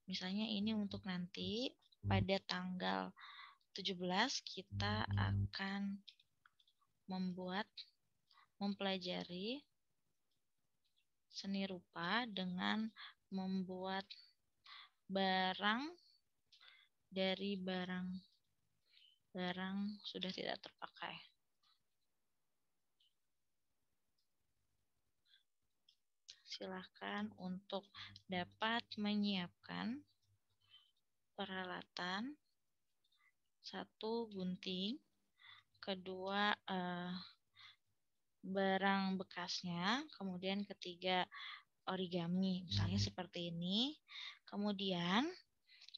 Misalnya ini untuk nanti pada tanggal 17 kita akan mempelajari seni rupa dengan membuat barang dari barang sudah tidak terpakai. Silakan untuk dapat menyiapkan peralatan, 1 gunting, kedua barang bekasnya, kemudian ketiga origami, misalnya seperti ini. Kemudian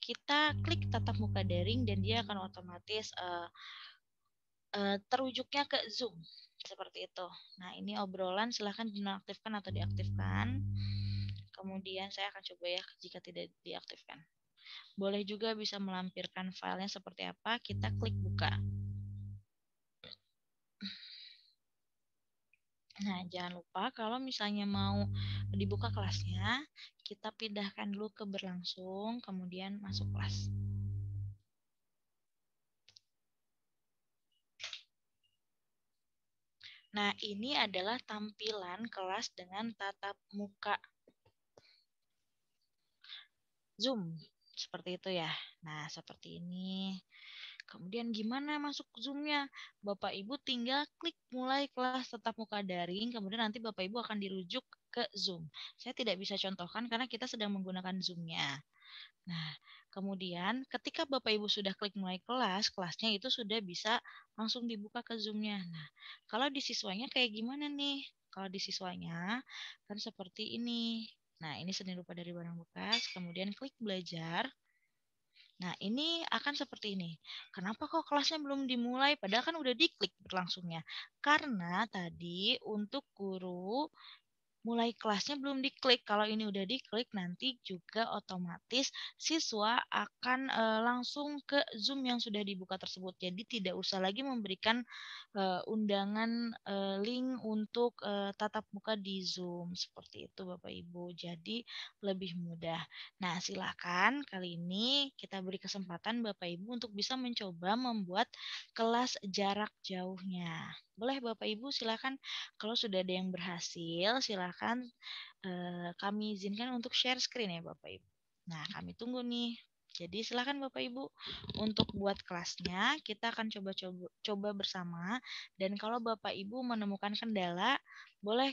kita klik tatap muka daring dan dia akan otomatis terujuknya ke Zoom seperti itu. Nah, ini obrolan silahkan dinonaktifkan atau diaktifkan. Kemudian saya akan coba ya jika tidak diaktifkan. Boleh juga bisa melampirkan filenya seperti apa, kita klik buka. Nah, jangan lupa kalau misalnya mau dibuka kelasnya, kita pindahkan dulu ke berlangsung, kemudian masuk kelas. Nah, ini adalah tampilan kelas dengan tatap muka Zoom. Seperti itu ya. Nah, seperti ini. Kemudian gimana masuk Zoom-nya? Bapak Ibu tinggal klik mulai kelas tatap muka daring, kemudian nanti Bapak Ibu akan dirujuk ke Zoom. Saya tidak bisa contohkan karena kita sedang menggunakan Zoom-nya. Nah, kemudian ketika Bapak Ibu sudah klik mulai kelas, kelasnya itu sudah bisa langsung dibuka ke Zoom-nya. Nah, kalau di siswanya kayak gimana nih? Kalau di siswanya kan seperti ini. Nah, ini seni rupa dari barang bekas, kemudian klik belajar. Nah, ini akan seperti ini. Kenapa kok kelasnya belum dimulai? Padahal kan udah diklik berlangsungnya. Karena tadi untuk guru mulai kelasnya belum diklik. Kalau ini udah diklik, nanti juga otomatis siswa akan langsung ke Zoom yang sudah dibuka tersebut. Jadi tidak usah lagi memberikan undangan link untuk tatap muka di Zoom. Seperti itu Bapak Ibu. Jadi lebih mudah. Nah, silakan kali ini kita beri kesempatan Bapak Ibu untuk bisa mencoba membuat kelas jarak jauhnya. Boleh Bapak Ibu silakan, kalau sudah ada yang berhasil silakan kami izinkan untuk share screen ya Bapak Ibu. Nah, kami tunggu nih. Jadi silakan Bapak Ibu untuk buat kelasnya, kita akan coba bersama, dan kalau Bapak Ibu menemukan kendala boleh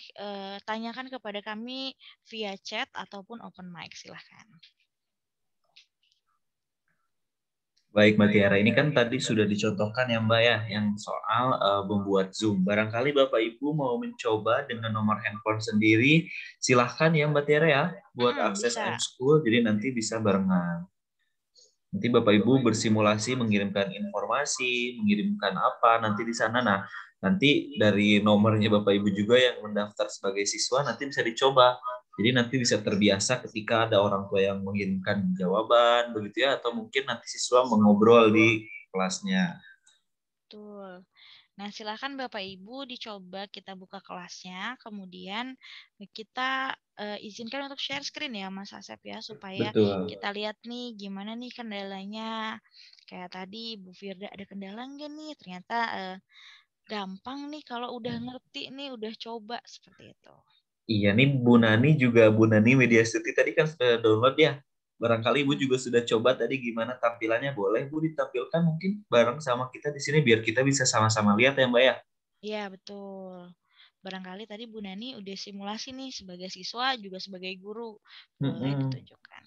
tanyakan kepada kami via chat ataupun open mic, silahkan. Baik Mbak Tiara, ini kan tadi sudah dicontohkan ya Mbak ya, yang soal membuat Zoom. Barangkali Bapak Ibu mau mencoba dengan nomor handphone sendiri, silahkan ya Mbak Tiara ya, buat akses M-School, jadi nanti bisa barengan. Nanti Bapak Ibu bersimulasi mengirimkan informasi, mengirimkan apa nanti di sana. Nah, nanti dari nomornya Bapak Ibu juga yang mendaftar sebagai siswa nanti bisa dicoba. Jadi nanti bisa terbiasa ketika ada orang tua yang mengirimkan jawaban, begitu ya, atau mungkin nanti siswa mengobrol di kelasnya. Betul. Nah, silakan Bapak Ibu dicoba kita buka kelasnya, kemudian kita izinkan untuk share screen ya Mas Asep ya, supaya kita lihat nih gimana nih kendalanya. Kayak tadi Bu Firda ada kendala nggak nih? Ternyata gampang nih kalau udah ngerti nih, udah coba seperti itu. Iya nih Bu Nani Media Stuti tadi kan sudah download ya. Barangkali Ibu juga sudah coba tadi gimana tampilannya. Boleh Bu ditampilkan mungkin bareng sama kita di sini biar kita bisa sama-sama lihat ya Mbak ya. Iya betul. Barangkali tadi Bu Nani udah simulasi nih sebagai siswa juga sebagai guru. Boleh ditunjukkan.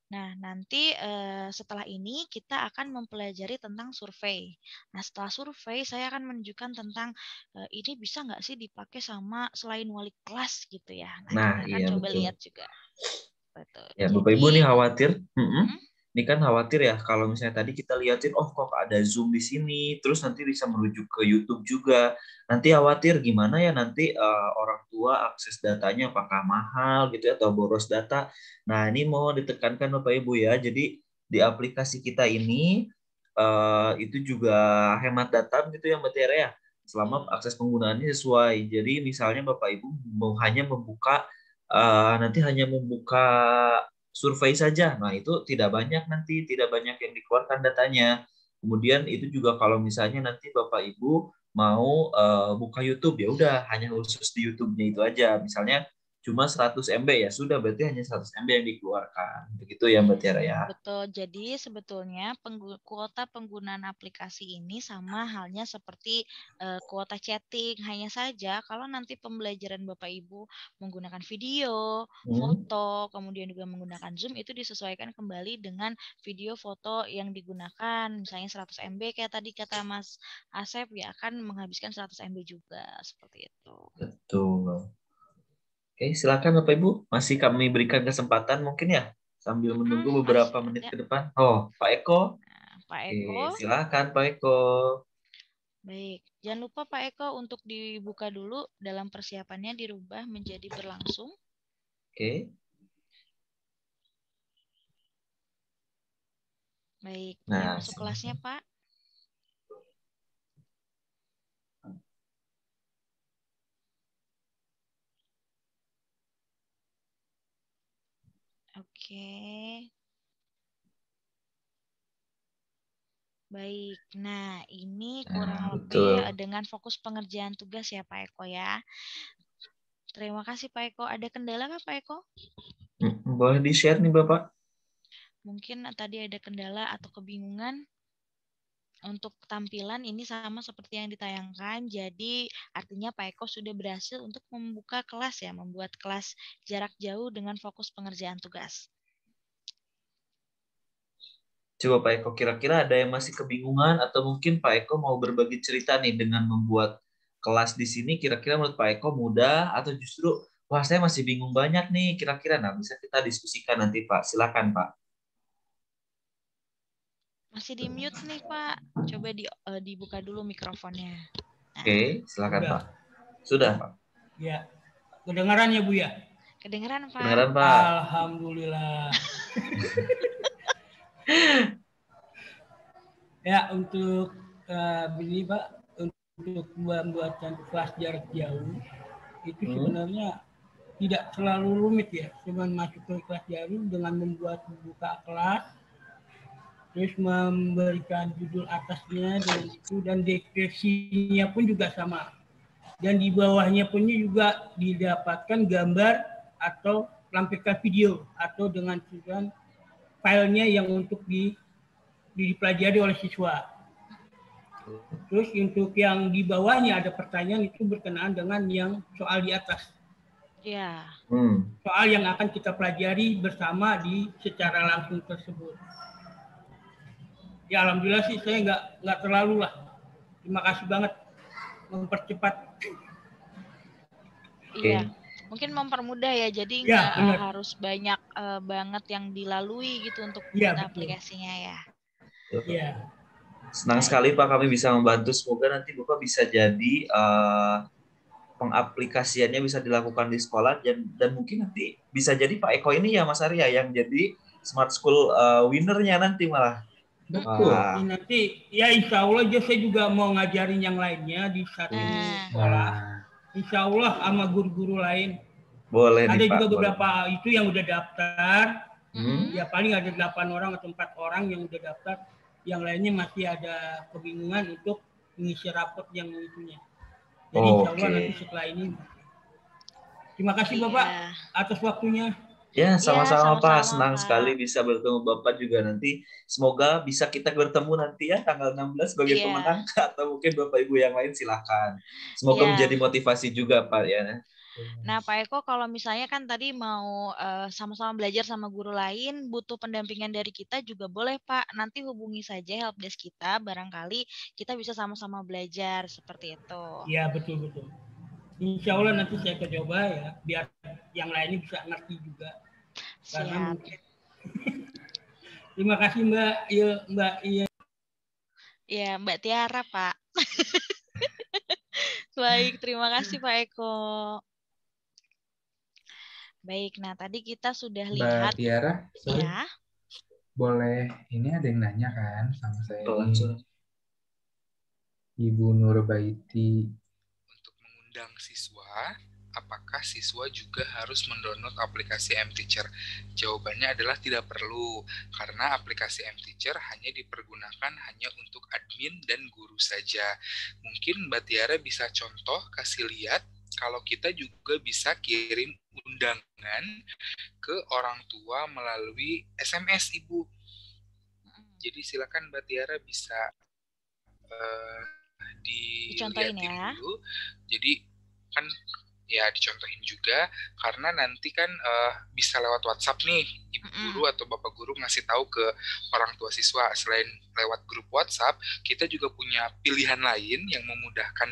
Nah, nanti setelah ini kita akan mempelajari tentang survei. Nah, setelah survei saya akan menunjukkan tentang ini bisa nggak sih dipakai sama selain wali kelas gitu ya. Nah, kita akan coba lihat juga. Betul. Ya, Bapak Ibu nih khawatir. Ini kan khawatir ya kalau misalnya tadi kita liatin, oh kok ada Zoom di sini, terus nanti bisa merujuk ke YouTube juga. Nanti khawatir gimana ya nanti orang tua akses datanya apakah mahal gitu ya, atau boros data. Nah, ini mau ditekankan Bapak Ibu ya. Jadi di aplikasi kita ini itu juga hemat data gitu ya Mbak Tiara ya. Selama akses penggunaannya sesuai. Jadi misalnya Bapak Ibu mau hanya membuka nanti hanya membuka survei saja. Nah, itu tidak banyak yang dikeluarkan datanya. Kemudian itu juga kalau misalnya nanti Bapak Ibu mau buka YouTube, ya udah hanya khusus di YouTube-nya itu aja. Misalnya cuma 100 MB, ya sudah, berarti hanya 100 MB yang dikeluarkan. Begitu ya Mbak Tiara ya. Betul. Jadi sebetulnya kuota penggunaan aplikasi ini sama halnya seperti kuota chatting. Hanya saja kalau nanti pembelajaran Bapak Ibu menggunakan video, foto, kemudian juga menggunakan Zoom, itu disesuaikan kembali dengan video foto yang digunakan. Misalnya 100 MB kayak tadi kata Mas Asep, ya akan menghabiskan 100 MB juga, seperti itu. Betul. Oke, silakan Bapak Ibu. Masih kami berikan kesempatan mungkin ya, sambil menunggu beberapa menit ke depan. Oh, Pak Eko. Pak Eko. Oke, silakan Pak Eko. Baik, jangan lupa Pak Eko untuk dibuka dulu, dalam persiapannya dirubah menjadi berlangsung. Oke. Baik, boleh masuk kelasnya Pak. Oke. Baik, nah ini kurang lebih dengan fokus pengerjaan tugas ya Pak Eko ya. Terima kasih Pak Eko. Ada kendala nggak Pak Eko? Boleh di-share nih Bapak. Mungkin tadi ada kendala atau kebingungan. Untuk tampilan ini sama seperti yang ditayangkan, jadi artinya Pak Eko sudah berhasil untuk membuka kelas ya, membuat kelas jarak jauh dengan fokus pengerjaan tugas. Coba Pak Eko, kira-kira ada yang masih kebingungan atau mungkin Pak Eko mau berbagi cerita nih dengan membuat kelas di sini, kira-kira menurut Pak Eko mudah atau justru wah saya masih bingung banyak nih kira-kira. Nah, bisa kita diskusikan nanti Pak. Silakan Pak. Masih di mute nih Pak. Coba dibuka dulu mikrofonnya. Nah. Oke, silakan Pak. Sudah Pak. Ya, kedengaran ya Bu ya? Kedengaran Pak. Kedengaran Pak. Alhamdulillah. Ya, untuk ini Pak, untuk pembuatan kelas jarak jauh itu sebenarnya tidak terlalu rumit ya. Cuma masuk ke kelas jauh dengan membuka kelas, terus memberikan judul atasnya dan deskripsinya pun juga sama. Dan di bawahnya pun juga didapatkan gambar atau lampiran video atau dengan tujuan filenya yang untuk dipelajari oleh siswa. Terus untuk yang di bawahnya ada pertanyaan itu berkenaan dengan yang soal di atas. Ya. Soal yang akan kita pelajari bersama secara langsung tersebut. Ya alhamdulillah sih saya nggak terlalu lah. Terima kasih banget mempercepat. Iya. Mungkin mempermudah ya, jadi nggak harus banyak banget yang dilalui gitu untuk buat aplikasinya ya. Iya. Senang sekali Pak kami bisa membantu. Semoga nanti Bapak bisa jadi pengaplikasiannya bisa dilakukan di sekolah dan mungkin nanti bisa jadi Pak Eko ini ya Mas Arya yang jadi Smart School winner-nya nanti malah. Betul. Nanti ya insya Allah saya juga mau ngajarin yang lainnya di satu sekolah. Insya Allah sama guru-guru lain. Boleh ada nih, juga Pak, beberapa boleh. Itu yang udah daftar. Ya paling ada 8 orang atau 4 orang yang udah daftar. Yang lainnya masih ada kebingungan untuk mengisi rapot yang itunya. Jadi insya Allah nanti setelah ini. Terima kasih Bapak atas waktunya. Ya, sama-sama Pak. Senang sekali bisa bertemu Bapak juga nanti. Semoga bisa kita bertemu nanti ya tanggal 16 sebagai pemenang atau mungkin Bapak Ibu yang lain silahkan. Semoga menjadi motivasi juga Pak ya. Nah Pak Eko, kalau misalnya kan tadi mau sama-sama belajar sama guru lain, butuh pendampingan dari kita juga boleh Pak. Nanti hubungi saja helpdesk kita, barangkali kita bisa sama-sama belajar seperti itu. Iya betul-betul. Insya Allah nanti saya coba ya, biar yang lainnya bisa ngerti juga. Siap. Terima kasih Mbak. Iya Mbak Tiara Pak. Baik, terima kasih Pak Eko. Baik, nah tadi kita sudah lihat. Mbak Tiara, ya. Boleh, ini ada yang nanya kan sama saya ini. Ibu Nurbaiti, untuk mengundang siswa apakah siswa juga harus mendownload aplikasi mTeacher? Jawabannya adalah tidak perlu, karena aplikasi mTeacher hanya dipergunakan hanya untuk admin dan guru saja. Mungkin Mbak Tiara bisa contoh, kasih lihat, kalau kita juga bisa kirim undangan ke orang tua melalui SMS, Ibu. Jadi silakan Mbak Tiara bisa dilihatin ya dulu. Jadi kan ya dicontohin juga, karena nanti kan bisa lewat WhatsApp nih, ibu guru atau bapak guru ngasih tahu ke orang tua siswa. Selain lewat grup WhatsApp, kita juga punya pilihan lain yang memudahkan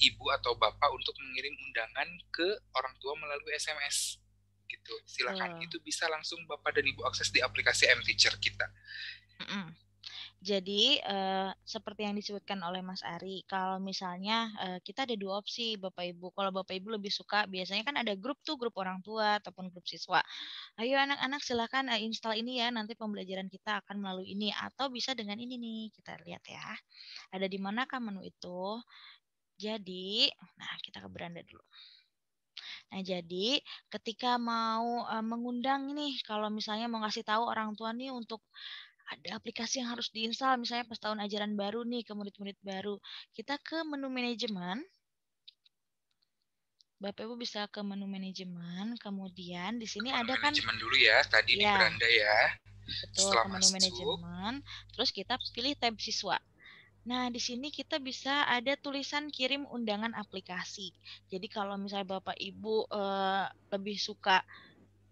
ibu atau bapak untuk mengirim undangan ke orang tua melalui SMS gitu. Silakan, itu bisa langsung bapak dan ibu akses di aplikasi mTeacher kita. Jadi seperti yang disebutkan oleh Mas Ari, kalau misalnya kita ada dua opsi Bapak Ibu. Kalau Bapak Ibu lebih suka, biasanya kan ada grup tuh, grup orang tua ataupun grup siswa. Ayo anak-anak silakan install ini ya, nanti pembelajaran kita akan melalui ini. Atau bisa dengan ini nih, kita lihat ya. Ada di manakah menu itu? Jadi, nah kita ke beranda dulu. Nah, jadi ketika mau mengundang nih, kalau misalnya mau ngasih tahu orang tua nih untuk ada aplikasi yang harus diinstal, misalnya pas tahun ajaran baru nih, ke murid-murid baru. Kita ke menu manajemen. Bapak Ibu bisa ke menu manajemen, kemudian di sini ada kan manajemen dulu ya, tadi di beranda ya. Betul, ke menu manajemen, terus kita pilih tab siswa. Nah, di sini kita bisa ada tulisan kirim undangan aplikasi. Jadi kalau misalnya Bapak Ibu lebih suka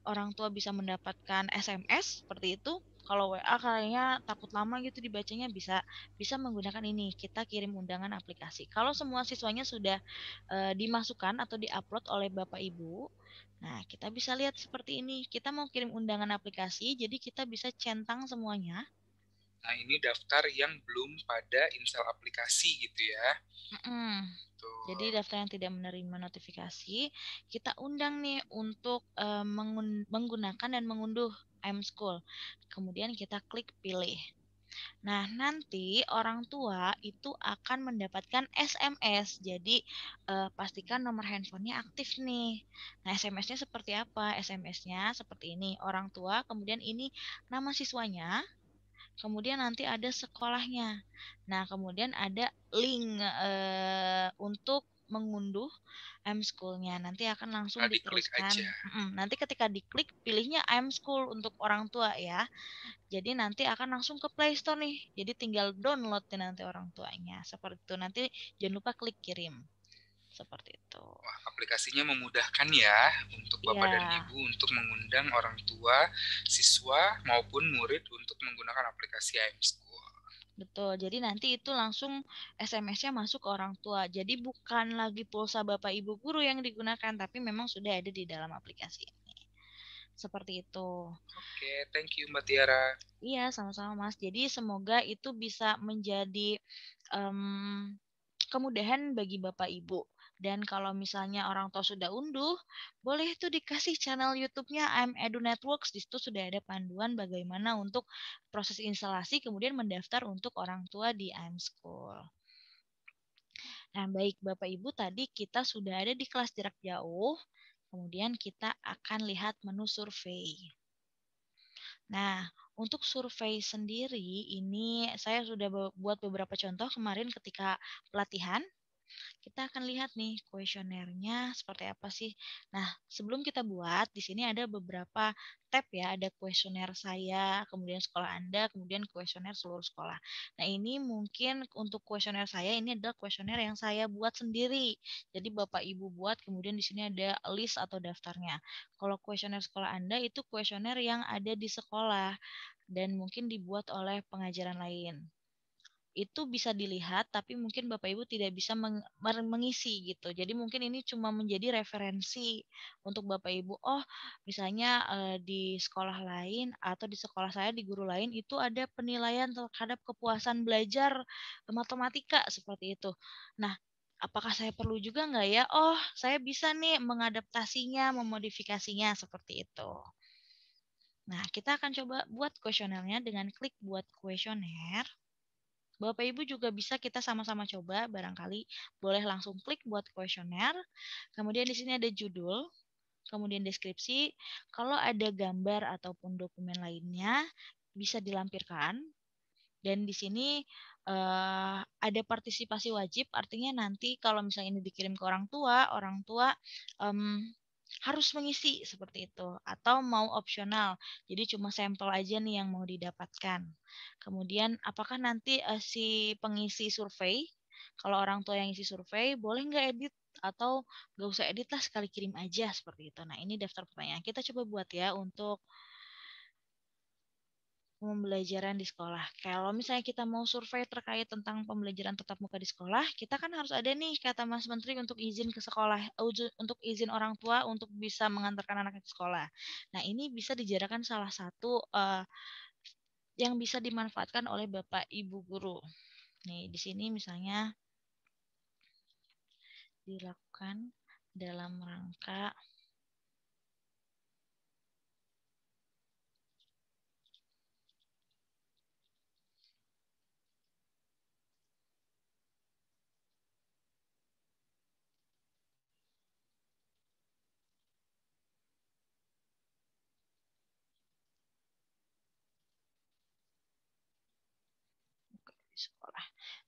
orang tua bisa mendapatkan SMS seperti itu. Kalau WA kayaknya takut lama gitu dibacanya, bisa menggunakan ini. Kita kirim undangan aplikasi. Kalau semua siswanya sudah dimasukkan atau diupload oleh Bapak Ibu, nah kita bisa lihat seperti ini. Kita mau kirim undangan aplikasi, jadi kita bisa centang semuanya. Nah, ini daftar yang belum pada install aplikasi gitu ya. Jadi daftar yang tidak menerima notifikasi, kita undang nih untuk menggunakan dan mengunduh iMSchool. Kemudian kita klik pilih. Nah, nanti orang tua itu akan mendapatkan SMS. Jadi pastikan nomor handphonenya aktif nih. Nah, SMS-nya seperti apa? SMS-nya seperti ini. Orang tua, kemudian ini nama siswanya. Kemudian nanti ada sekolahnya. Nah, kemudian ada link untuk mengunduh iMSchool-nya. Nanti akan langsung dituliskan. Nanti ketika diklik, pilihnya iMSchool untuk orang tua ya. Jadi nanti akan langsung ke Play Store nih. Jadi tinggal download nanti orang tuanya. Seperti itu. Nanti jangan lupa klik kirim. Seperti itu. Wah, aplikasinya memudahkan ya untuk Bapak dan Ibu untuk mengundang orang tua, siswa maupun murid untuk menggunakan aplikasi iMSchool. Betul, jadi nanti itu langsung SMS-nya masuk ke orang tua. Jadi bukan lagi pulsa Bapak Ibu guru yang digunakan, tapi memang sudah ada di dalam aplikasi ini. Seperti itu. Oke, thank you Mbak Tiara. Iya, sama-sama Mas. Jadi semoga itu bisa menjadi kemudahan bagi Bapak Ibu. Dan kalau misalnya orang tua sudah unduh, boleh itu dikasih channel YouTube-nya I'm Edu Networks. Di situ sudah ada panduan bagaimana untuk proses instalasi, kemudian mendaftar untuk orang tua di iMSchool. Nah, baik Bapak Ibu, tadi kita sudah ada di kelas jarak jauh. Kemudian kita akan lihat menu survei. Nah, untuk survei sendiri ini saya sudah buat beberapa contoh kemarin ketika pelatihan. Kita akan lihat nih kuesionernya seperti apa sih. Nah, sebelum kita buat, di sini ada beberapa tab ya. Ada kuesioner saya, kemudian sekolah Anda, kemudian kuesioner seluruh sekolah. Nah, ini mungkin untuk kuesioner saya, ini adalah kuesioner yang saya buat sendiri. Jadi Bapak Ibu buat, kemudian di sini ada list atau daftarnya. Kalau kuesioner sekolah Anda itu kuesioner yang ada di sekolah dan mungkin dibuat oleh pengajaran lain. Itu bisa dilihat, tapi mungkin Bapak Ibu tidak bisa mengisi gitu. Jadi mungkin ini cuma menjadi referensi untuk Bapak Ibu. Oh, misalnya di sekolah lain atau di sekolah saya di guru lain itu ada penilaian terhadap kepuasan belajar matematika seperti itu. Nah, apakah saya perlu juga nggak ya? Oh, saya bisa nih mengadaptasinya, memodifikasinya seperti itu. Nah, kita akan coba buat kuesionernya dengan klik buat kuesioner. Bapak Ibu juga bisa kita sama-sama coba, barangkali boleh langsung klik buat kuesioner. Kemudian di sini ada judul, kemudian deskripsi. Kalau ada gambar ataupun dokumen lainnya bisa dilampirkan. Dan di sini ada partisipasi wajib, artinya nanti kalau misalnya ini dikirim ke orang tua harus mengisi seperti itu, atau mau opsional, jadi cuma sampel aja nih yang mau didapatkan. Kemudian apakah nanti si pengisi survei, kalau orang tua yang isi survei boleh nggak edit atau nggak usah edit lah, sekali kirim aja seperti itu. Nah ini daftar pertanyaan kita coba buat ya untuk pembelajaran di sekolah. Kalau misalnya kita mau survei terkait tentang pembelajaran tatap muka di sekolah, kita kan harus ada nih kata Mas Menteri untuk izin ke sekolah, untuk izin orang tua untuk bisa mengantarkan anaknya ke sekolah. Nah ini bisa dijadikan salah satu yang bisa dimanfaatkan oleh Bapak Ibu guru. Nih di sini misalnya dilakukan dalam rangka sekolah.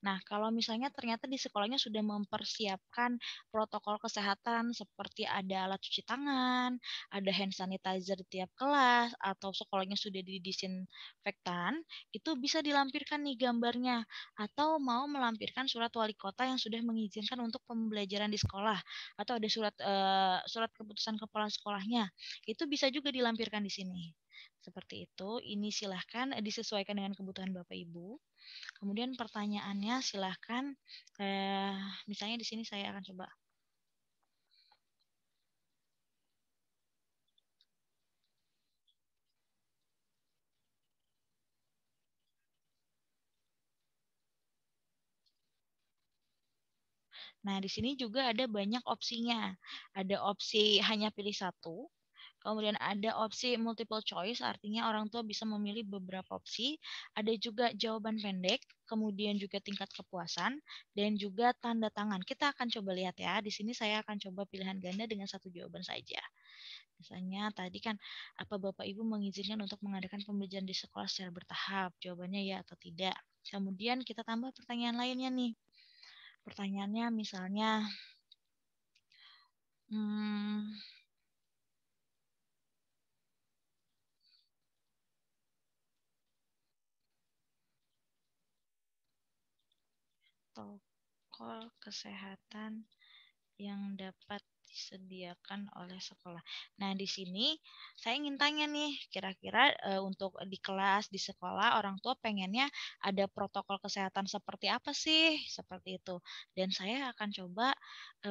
Nah, kalau misalnya ternyata di sekolahnya sudah mempersiapkan protokol kesehatan seperti ada alat cuci tangan, ada hand sanitizer di tiap kelas, atau sekolahnya sudah didisinfektan, itu bisa dilampirkan nih gambarnya. Atau mau melampirkan surat wali kota yang sudah mengizinkan untuk pembelajaran di sekolah, atau ada surat keputusan kepala sekolahnya, itu bisa juga dilampirkan di sini. Seperti itu, ini silahkan disesuaikan dengan kebutuhan Bapak Ibu. Kemudian pertanyaannya silahkan, misalnya di sini saya akan coba. Nah, di sini juga ada banyak opsinya. Ada opsi hanya pilih satu, kemudian ada opsi multiple choice, artinya orang tua bisa memilih beberapa opsi. Ada juga jawaban pendek, kemudian juga tingkat kepuasan, dan juga tanda tangan. Kita akan coba lihat ya. Di sini saya akan coba pilihan ganda dengan satu jawaban saja. Misalnya tadi kan, apa Bapak Ibu mengizinkan untuk mengadakan pembelajaran di sekolah secara bertahap? Jawabannya ya atau tidak. Kemudian kita tambah pertanyaan lainnya nih. Pertanyaannya misalnya, protokol kesehatan yang dapat disediakan oleh sekolah. Nah, di sini saya ingin tanya nih, kira-kira untuk di kelas, di sekolah, orang tua pengennya ada protokol kesehatan seperti apa sih? Seperti itu. Dan saya akan coba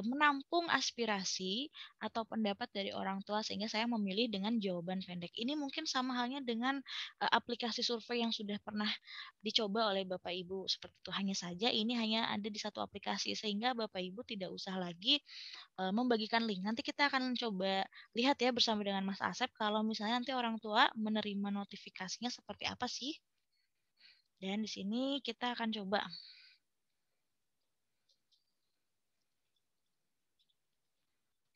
menampung aspirasi atau pendapat dari orang tua sehingga saya memilih dengan jawaban pendek. Ini mungkin sama halnya dengan aplikasi survei yang sudah pernah dicoba oleh Bapak Ibu. Seperti itu. Hanya saja ini hanya ada di satu aplikasi sehingga Bapak Ibu tidak usah lagi membagikan link. Nanti kita akan coba lihat ya bersama dengan Mas Asep kalau misalnya nanti orang tua menerima notifikasinya seperti apa sih. Dan di sini kita akan coba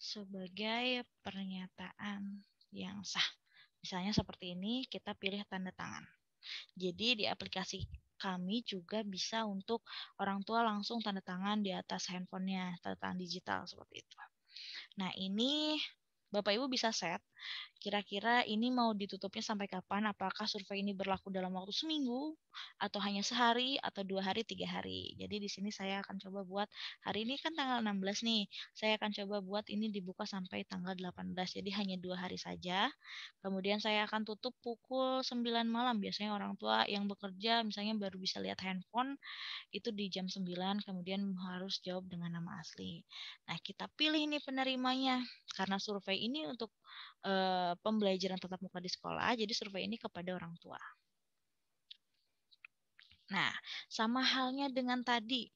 sebagai pernyataan yang sah. Misalnya seperti ini, kita pilih tanda tangan. Jadi di aplikasi kami juga bisa untuk orang tua langsung tanda tangan di atas handphonenya, tanda tangan digital seperti itu. Nah, ini Bapak Ibu bisa set kira-kira ini mau ditutupnya sampai kapan? Apakah survei ini berlaku dalam waktu seminggu atau hanya sehari atau 2 hari, 3 hari? Jadi di sini saya akan coba buat hari ini kan tanggal 16 nih. Saya akan coba buat ini dibuka sampai tanggal 18. Jadi hanya 2 hari saja. Kemudian saya akan tutup pukul 9 malam. Biasanya orang tua yang bekerja misalnya baru bisa lihat handphone itu di jam 9, kemudian harus jawab dengan nama asli. Nah, kita pilih nih penerimanya. Karena survei ini untuk pembelajaran tatap muka di sekolah, jadi survei ini kepada orang tua. Nah, sama halnya dengan tadi,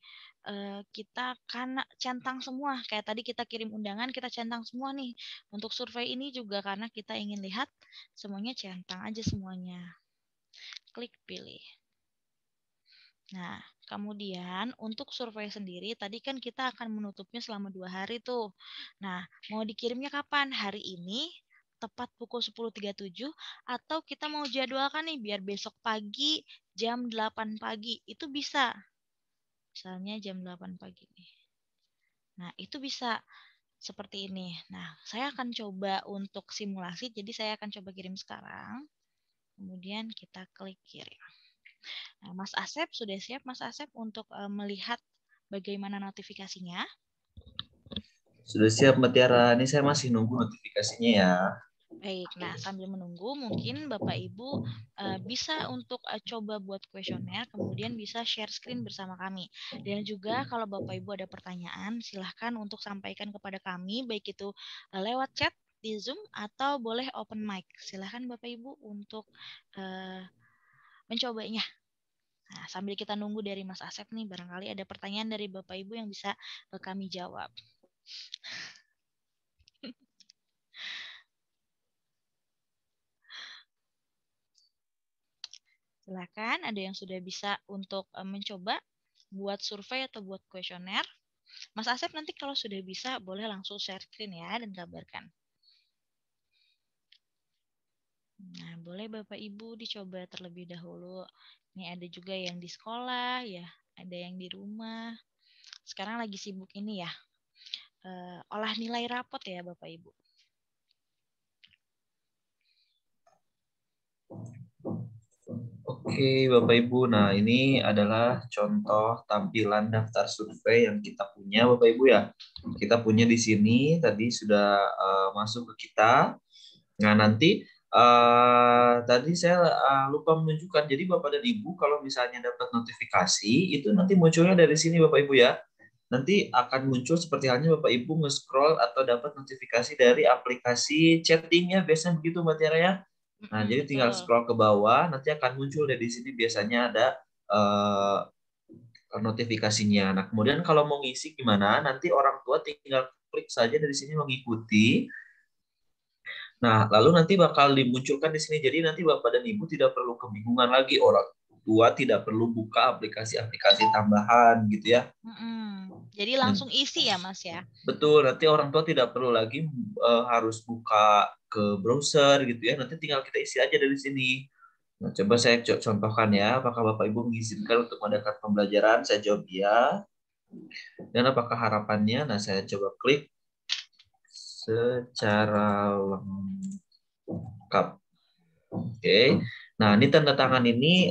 kita akan centang semua. Kayak tadi kita kirim undangan, kita centang semua nih. Untuk survei ini juga karena kita ingin lihat semuanya, centang aja semuanya. Klik pilih. Nah, kemudian untuk survei sendiri, tadi kan kita akan menutupnya selama 2 hari tuh. Nah, mau dikirimnya kapan? Hari ini, tepat pukul 10.37, atau kita mau jadwalkan nih biar besok pagi jam 8 pagi. Itu bisa. Misalnya jam 8 pagi nih. Nah, itu bisa seperti ini. Nah, saya akan coba untuk simulasi, jadi saya akan coba kirim sekarang. Kemudian kita klik kirim. Nah, Mas Asep, sudah siap Mas Asep untuk melihat bagaimana notifikasinya? Sudah siap Mbak Tiara, ini saya masih nunggu notifikasinya ya. Baik, nah sambil menunggu mungkin Bapak Ibu bisa untuk coba buat kuesioner, kemudian bisa share screen bersama kami. Dan juga kalau Bapak Ibu ada pertanyaan, silahkan untuk sampaikan kepada kami, baik itu lewat chat di Zoom atau boleh open mic. Silahkan Bapak Ibu untuk mencobanya. Nah, sambil kita nunggu dari Mas Asep nih, barangkali ada pertanyaan dari Bapak Ibu yang bisa kami jawab. Silakan, ada yang sudah bisa untuk mencoba buat survei atau buat kuesioner. Mas Asep nanti kalau sudah bisa, boleh langsung share screen ya dan kabarkan. Nah, boleh Bapak Ibu dicoba terlebih dahulu. Ini ada juga yang di sekolah, ya, ada yang di rumah. Sekarang lagi sibuk ini ya, olah nilai rapot ya Bapak Ibu. Oke Bapak Ibu, nah ini adalah contoh tampilan daftar survei yang kita punya Bapak Ibu ya. Kita punya di sini, tadi sudah masuk ke kita. Nah nanti tadi saya lupa menunjukkan, jadi Bapak dan Ibu kalau misalnya dapat notifikasi, itu nanti munculnya dari sini Bapak Ibu ya. Nanti akan muncul seperti halnya Bapak Ibu nge-scroll atau dapat notifikasi dari aplikasi chattingnya, biasanya begitu Mbak Tiara ya. Nah, jadi tinggal scroll ke bawah, nanti akan muncul dari sini biasanya ada notifikasinya. Nah, kemudian kalau mau ngisi gimana, nanti orang tua tinggal klik saja dari sini mengikuti. Nah, lalu nanti bakal dimunculkan di sini. Jadi nanti Bapak dan Ibu tidak perlu kebingungan lagi, orang tua tidak perlu buka aplikasi-aplikasi tambahan gitu ya. Jadi langsung isi ya Mas ya? Betul, nanti orang tua tidak perlu lagi harus buka ke browser gitu ya. Nanti tinggal kita isi aja dari sini. Nah, coba saya contohkan ya, apakah Bapak Ibu mengizinkan untuk mengadakan pembelajaran? Saya jawab iya. Dan apakah harapannya? Nah, saya coba klik secara lengkap. Oke. Nah, ini tanda tangan ini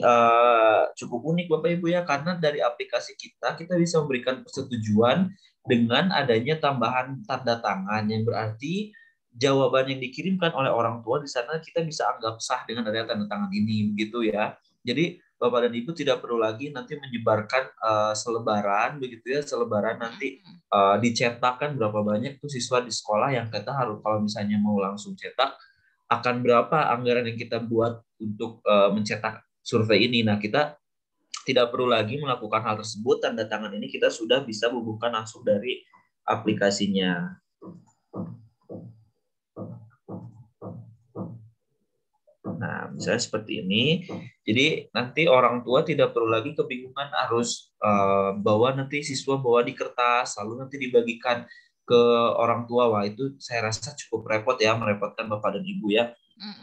cukup unik Bapak Ibu ya, karena dari aplikasi kita bisa memberikan persetujuan dengan adanya tambahan tanda tangan, yang berarti jawaban yang dikirimkan oleh orang tua di sana kita bisa anggap sah dengan adanya tanda tangan ini, begitu ya. Jadi Bapak dan Ibu tidak perlu lagi nanti menyebarkan selebaran, begitu ya, selebaran nanti dicetakkan berapa banyak tuh siswa di sekolah yang kita harus, kalau misalnya mau langsung cetak, akan berapa anggaran yang kita buat untuk mencetak survei ini. Nah, kita tidak perlu lagi melakukan hal tersebut. Tanda tangan ini kita sudah bisa bubuhkan langsung dari aplikasinya. Nah, misalnya seperti ini. Jadi nanti orang tua tidak perlu lagi kebingungan harus bawa nanti siswa bawa di kertas, lalu nanti dibagikan ke orang tua. Wah, itu saya rasa cukup repot ya, merepotkan Bapak dan Ibu ya.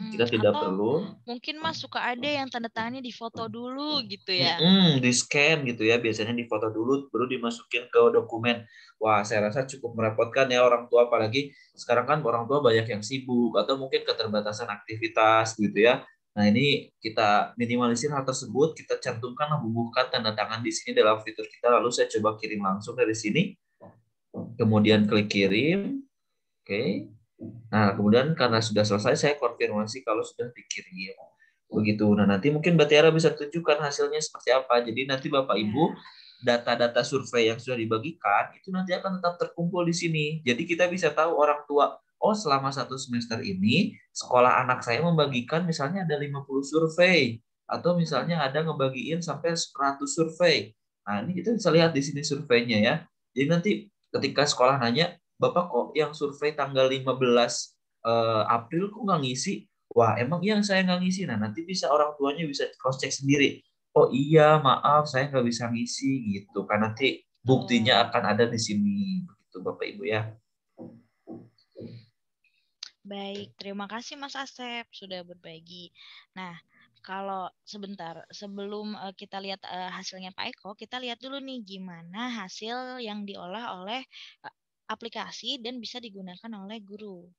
Kita tidak perlu. Mungkin Mas suka ada yang tanda tangannya difoto dulu gitu ya. Di scan gitu ya, biasanya difoto dulu baru dimasukin ke dokumen. Wah, saya rasa cukup merepotkan ya orang tua, apalagi sekarang kan orang tua banyak yang sibuk atau mungkin keterbatasan aktivitas gitu ya. Nah, ini kita minimalisir hal tersebut, kita cantumkan, bubuhkan tanda tangan di sini dalam fitur kita, lalu saya coba kirim langsung dari sini. Kemudian klik kirim. Oke. Nah, kemudian karena sudah selesai, saya konfirmasi kalau sudah dikirim. Begitu. Nah, nanti mungkin Mbak Tiara bisa tunjukkan hasilnya seperti apa. Jadi nanti Bapak Ibu, data-data survei yang sudah dibagikan, itu nanti akan tetap terkumpul di sini. Jadi kita bisa tahu orang tua, oh selama 1 semester ini, sekolah anak saya membagikan misalnya ada 50 survei. Atau misalnya ada ngebagiin sampai 100 survei. Nah, ini kita bisa lihat di sini surveinya ya. Jadi nanti ketika sekolah nanya, Bapak kok yang survei tanggal 15 April kok nggak ngisi? Wah, emang yang saya nggak ngisi? Nah, nanti bisa orang tuanya bisa cross-check sendiri. oh iya maaf saya nggak bisa ngisi gitu kan, nanti buktinya akan ada di sini begitu Bapak Ibu ya. Baik, terima kasih Mas Asep sudah berbagi. Nah, kalau sebentar sebelum kita lihat hasilnya Pak Eko, kita lihat dulu nih gimana hasil yang diolah oleh aplikasi dan bisa digunakan oleh guru.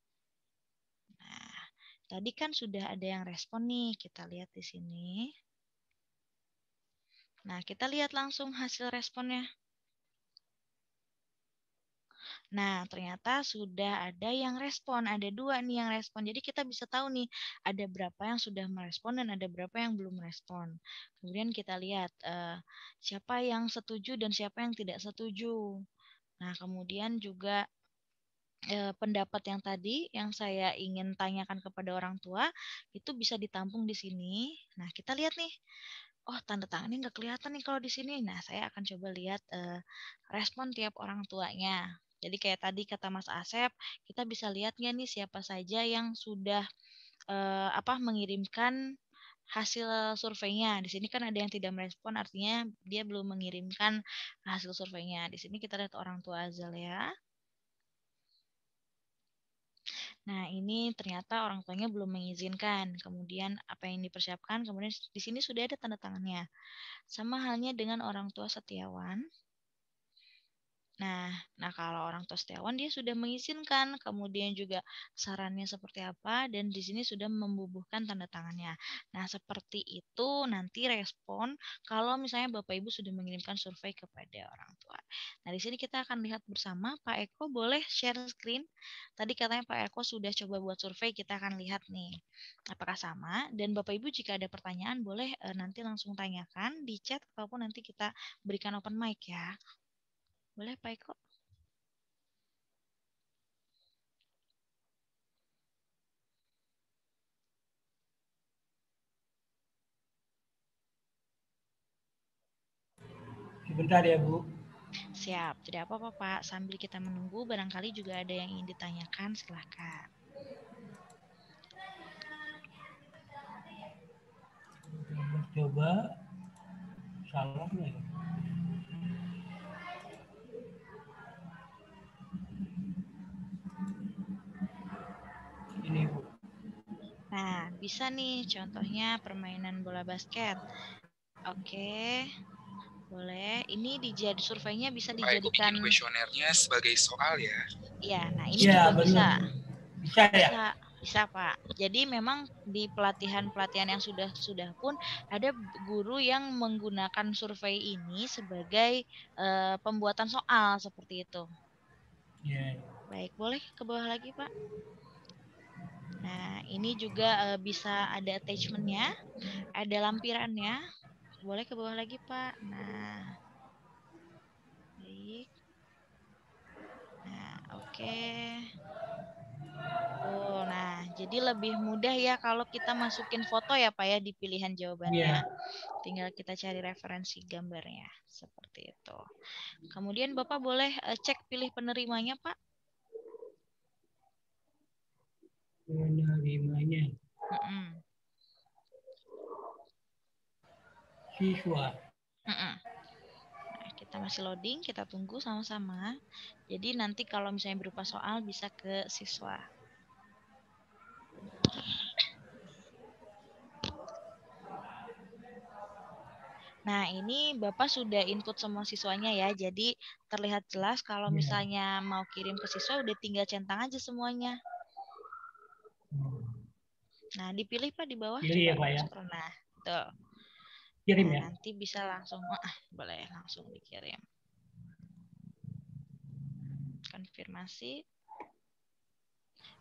Nah, tadi kan sudah ada yang respon nih, kita lihat di sini. Nah, kita lihat langsung hasil responnya. Nah, ternyata sudah ada yang respon, ada 2 nih yang respon. Jadi kita bisa tahu nih, ada berapa yang sudah merespon dan ada berapa yang belum merespon. Kemudian kita lihat siapa yang setuju dan siapa yang tidak setuju. Nah, kemudian juga pendapat yang tadi yang saya ingin tanyakan kepada orang tua, itu bisa ditampung di sini. Nah, kita lihat nih, oh tanda tangannya nggak kelihatan nih kalau di sini. Nah, saya akan coba lihat respon tiap orang tuanya. Jadi kayak tadi kata Mas Asep, kita bisa lihat nggak nih siapa saja yang sudah mengirimkan hasil surveinya. Di sini kan ada yang tidak merespon, artinya dia belum mengirimkan hasil surveinya. Di sini kita lihat orang tua Azal ya. Nah, ini ternyata orang tuanya belum mengizinkan. Kemudian apa yang dipersiapkan, kemudian di sini sudah ada tanda tangannya. Sama halnya dengan orang tua Setiawan. Nah, kalau orang tua Setiawan dia sudah mengizinkan, kemudian juga sarannya seperti apa, dan di sini sudah membubuhkan tanda tangannya. Nah, seperti itu nanti respon kalau misalnya Bapak Ibu sudah mengirimkan survei kepada orang tua. Nah, di sini kita akan lihat bersama, Pak Eko boleh share screen. Tadi katanya Pak Eko sudah coba buat survei, kita akan lihat nih apakah sama. Dan Bapak Ibu jika ada pertanyaan boleh nanti langsung tanyakan di chat ataupun nanti kita berikan open mic ya. Boleh Pak Eko? Sebentar ya Bu. Siap, tidak apa-apa Pak. Sambil kita menunggu, barangkali juga ada yang ingin ditanyakan, silahkan. Coba salah nggak ya? Ini Bu. Nah, bisa nih contohnya permainan bola basket. Oke, boleh. Ini surveinya bisa dijadikan bikin kuesionernya sebagai soal ya. Iya, nah ini juga bener. bisa. Bisa ya? Bisa Pak. Jadi memang di pelatihan-pelatihan yang sudah pun ada guru yang menggunakan survei ini sebagai pembuatan soal seperti itu. Iya. Baik, boleh ke bawah lagi Pak. Nah, ini juga bisa ada attachment-nya, ada lampirannya. Boleh ke bawah lagi, Pak. Nah, baik. Nah, oke. Nah, jadi lebih mudah ya kalau kita masukin foto ya, Pak ya, di pilihan jawabannya. Tinggal kita cari referensi gambarnya, seperti itu. Kemudian Bapak boleh cek pilih penerimanya, Pak. Penerimanya. Siswa. Nah, kita masih loading, kita tunggu sama-sama. Jadi nanti kalau misalnya berupa soal bisa ke siswa. Nah, ini Bapak sudah input semua siswanya ya. Jadi terlihat jelas kalau misalnya mau kirim ke siswa udah tinggal centang aja semuanya. Nah, dipilih Pak di bawah. Pilih coba ya Pak ya. Nah, tuh. Kirim ya. Nanti bisa langsung boleh langsung dikirim. Konfirmasi.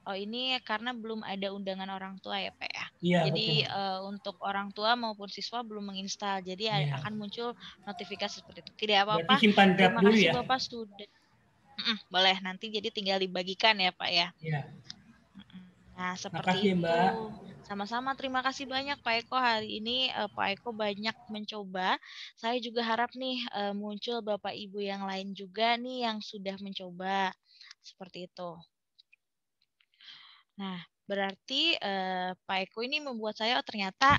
Oh, ini karena belum ada undangan orang tua ya Pak ya. Iya, jadi untuk orang tua maupun siswa belum menginstal. Jadi akan muncul notifikasi seperti itu. Tidak apa-apa. Terima kasih ya. Bapak sudah. Boleh nanti jadi tinggal dibagikan ya Pak ya. Iya. Nah, seperti itu. Mbak. Sama-sama, terima kasih banyak Pak Eko. Hari ini Pak Eko banyak mencoba. Saya juga harap nih muncul Bapak Ibu yang lain juga nih yang sudah mencoba. Seperti itu. Nah, Berarti Pak Eko ini membuat saya ternyata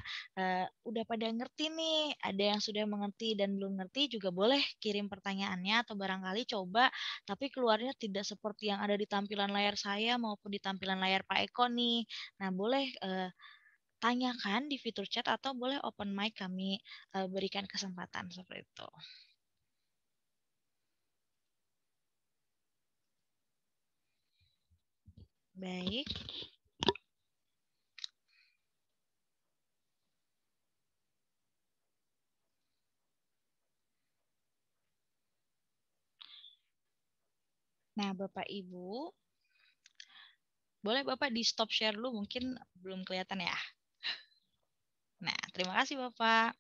udah pada ngerti nih. Ada yang sudah mengerti dan belum ngerti juga boleh kirim pertanyaannya atau barangkali coba tapi keluarnya tidak seperti yang ada di tampilan layar saya maupun di tampilan layar Pak Eko nih. Nah, boleh tanyakan di fitur chat atau boleh open mic, kami berikan kesempatan seperti itu. Baik. Nah, Bapak Ibu, boleh Bapak di stop share dulu, mungkin belum kelihatan ya. Nah, terima kasih Bapak.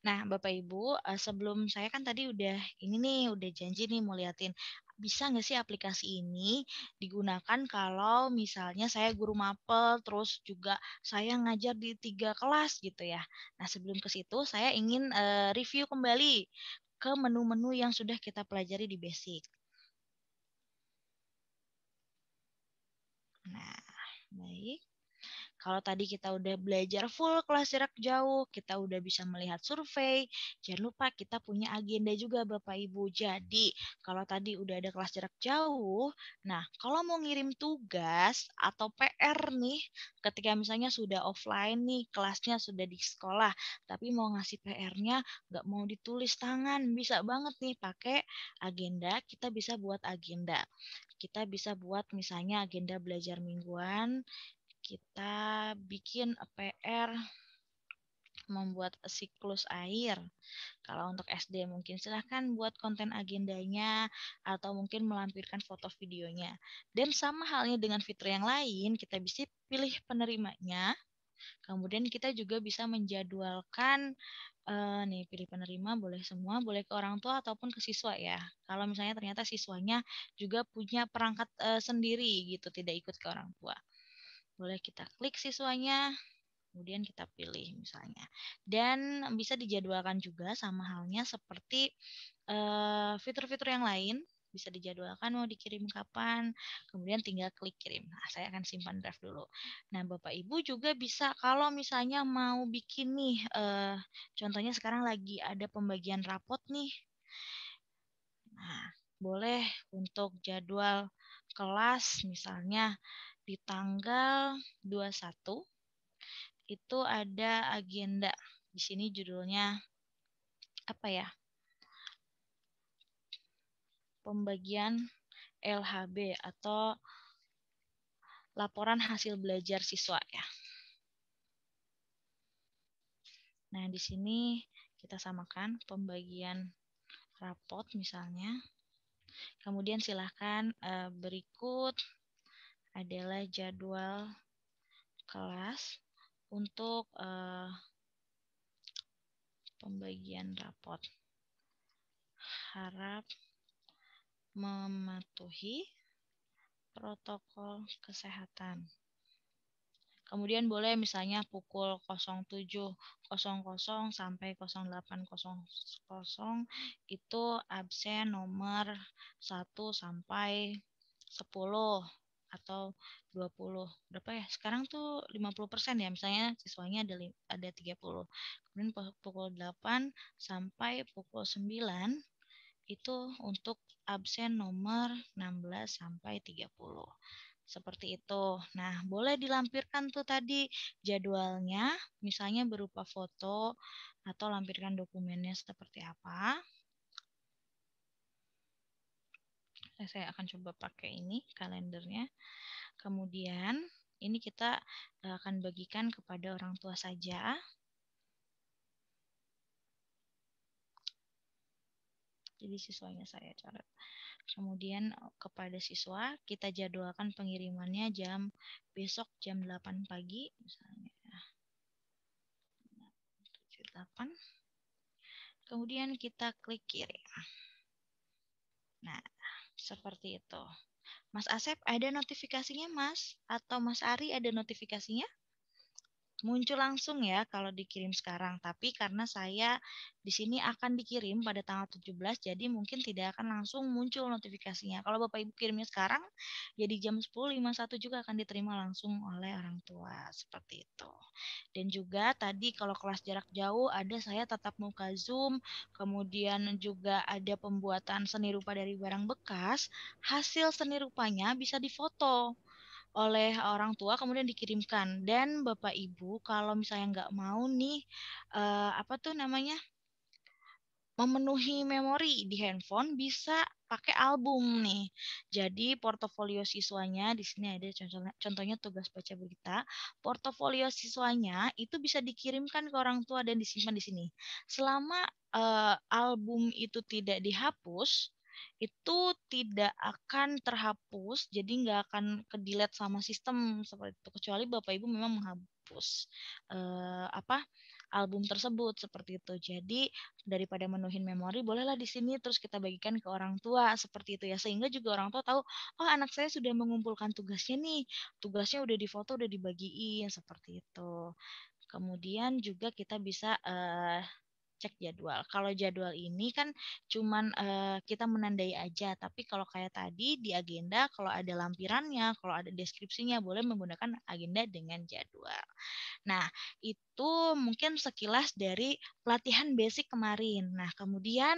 Nah, Bapak Ibu, sebelum saya kan tadi udah janji nih mau liatin bisa nggak sih aplikasi ini digunakan kalau misalnya saya guru mapel, terus juga saya ngajar di 3 kelas gitu ya. Nah, sebelum ke situ saya ingin review kembali ke menu-menu yang sudah kita pelajari di basic. Nah, baik. Kalau tadi kita udah belajar full kelas jarak jauh, kita udah bisa melihat survei, jangan lupa kita punya agenda juga Bapak Ibu. Jadi, kalau tadi udah ada kelas jarak jauh, nah kalau mau ngirim tugas atau PR nih, ketika misalnya sudah offline nih, kelasnya sudah di sekolah, tapi mau ngasih PR-nya nggak mau ditulis tangan, bisa banget nih pakai agenda, kita bisa buat agenda. Kita bisa buat misalnya agenda belajar mingguan, kita bikin PR membuat siklus air. Kalau untuk SD mungkin silahkan buat konten agendanya atau mungkin melampirkan foto videonya. Dan sama halnya dengan fitur yang lain, kita bisa pilih penerimanya. Kemudian kita juga bisa menjadwalkan nih, pilih penerima boleh semua, boleh ke orang tua ataupun ke siswa ya. Kalau misalnya ternyata siswanya juga punya perangkat sendiri gitu, tidak ikut ke orang tua. Boleh kita klik siswanya, kemudian kita pilih misalnya. Dan bisa dijadwalkan juga sama halnya seperti fitur-fitur yang lain. Bisa dijadwalkan mau dikirim kapan, kemudian tinggal klik kirim. Nah, saya akan simpan draft dulu. Nah, Bapak Ibu juga bisa kalau misalnya mau bikin nih, contohnya sekarang lagi ada pembagian rapot nih. Nah, boleh untuk jadwal kelas misalnya di tanggal 21 itu ada agenda. Di sini judulnya apa ya? Pembagian LHB atau laporan hasil belajar siswa ya. Nah, di sini kita samakan pembagian rapot misalnya. Kemudian silahkan berikut adalah jadwal kelas untuk pembagian rapot. Harap mematuhi protokol kesehatan. Kemudian boleh misalnya pukul 07.00 sampai 08.00 itu absen nomor 1 sampai 10 atau 20. Berapa ya? Sekarang tuh 50% ya, misalnya siswanya ada 30. Kemudian pukul 8 sampai pukul 9 itu untuk absen nomor 16 sampai 30. Seperti itu. Nah, boleh dilampirkan tuh tadi jadwalnya, misalnya berupa foto atau lampirkan dokumennya seperti apa. Saya akan coba pakai ini kalendernya. Kemudian ini kita akan bagikan kepada orang tua saja. Jadi siswanya saya coret. Kemudian kepada siswa kita jadwalkan pengirimannya besok jam 8 pagi misalnya. 8. Kemudian kita klik kirim. Nah, seperti itu. Mas Asep ada notifikasinya, Mas? Atau Mas Ari ada notifikasinya? muncul langsung ya kalau dikirim sekarang, tapi karena saya di sini akan dikirim pada tanggal 17, jadi mungkin tidak akan langsung muncul notifikasinya. Kalau Bapak Ibu kirimnya sekarang, jadi jam 10.51 juga akan diterima langsung oleh orang tua, seperti itu. Dan juga tadi kalau kelas jarak jauh ada saya tatap muka Zoom, kemudian juga ada pembuatan seni rupa dari barang bekas, hasil seni rupanya bisa difoto oleh orang tua kemudian dikirimkan. Dan Bapak Ibu kalau misalnya nggak mau nih memenuhi memori di handphone, bisa pakai album nih. Jadi portofolio siswanya di sini ada contohnya tugas baca berita. Portofolio siswanya itu bisa dikirimkan ke orang tua dan disimpan di sini. Selama album itu tidak dihapus, itu tidak akan terhapus, jadi nggak akan ke-delete sama sistem seperti itu, kecuali Bapak Ibu memang menghapus album tersebut seperti itu. Jadi daripada menuhin memori, bolehlah di sini terus kita bagikan ke orang tua seperti itu ya, sehingga juga orang tua tahu, oh anak saya sudah mengumpulkan tugasnya nih, tugasnya udah difoto, udah dibagiin seperti itu. Kemudian juga kita bisa cek jadwal. Kalau jadwal ini kan cuman kita menandai aja, tapi kalau kayak tadi di agenda, kalau ada lampirannya, kalau ada deskripsinya, boleh menggunakan agenda dengan jadwal. Nah, itu mungkin sekilas dari pelatihan basic kemarin. Nah, kemudian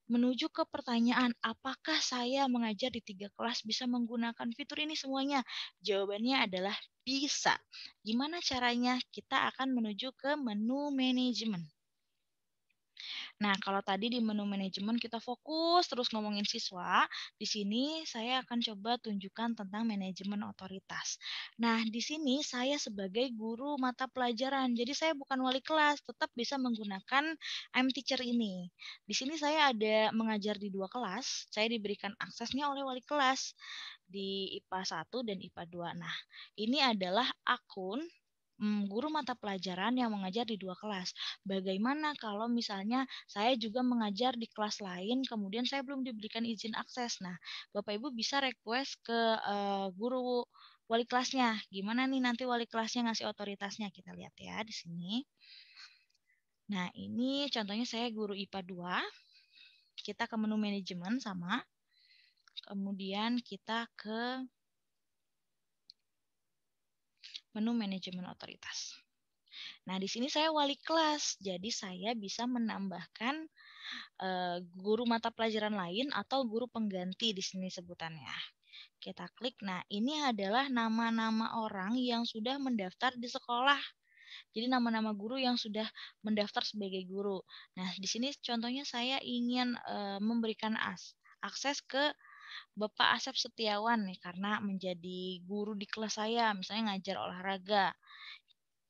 menuju ke pertanyaan, apakah saya mengajar di 3 kelas bisa menggunakan fitur ini semuanya? Jawabannya adalah bisa. Gimana caranya? Kita akan menuju ke menu manajemen. Nah, kalau tadi di menu manajemen kita fokus terus ngomongin siswa, di sini saya akan coba tunjukkan tentang manajemen otoritas. Nah, di sini saya sebagai guru mata pelajaran, jadi saya bukan wali kelas, tetap bisa menggunakan I'm Teacher ini. Di sini saya ada mengajar di 2 kelas, saya diberikan aksesnya oleh wali kelas di IPA 1 dan IPA 2. Nah, ini adalah akun guru mata pelajaran yang mengajar di 2 kelas. Bagaimana kalau misalnya saya juga mengajar di kelas lain, kemudian saya belum diberikan izin akses. Nah, Bapak Ibu bisa request ke guru wali kelasnya. Gimana nih nanti wali kelasnya ngasih otoritasnya? Kita lihat ya di sini. Nah, ini contohnya saya guru IPA 2. Kita ke menu manajemen sama. Kemudian kita ke menu manajemen otoritas. Nah, di sini saya wali kelas, jadi saya bisa menambahkan guru mata pelajaran lain atau guru pengganti di sini sebutannya. Kita klik, nah ini adalah nama-nama orang yang sudah mendaftar di sekolah. Jadi nama-nama guru yang sudah mendaftar sebagai guru. Nah, di sini contohnya saya ingin memberikan akses ke Bapak Asep Setiawan nih, karena menjadi guru di kelas saya, misalnya ngajar olahraga.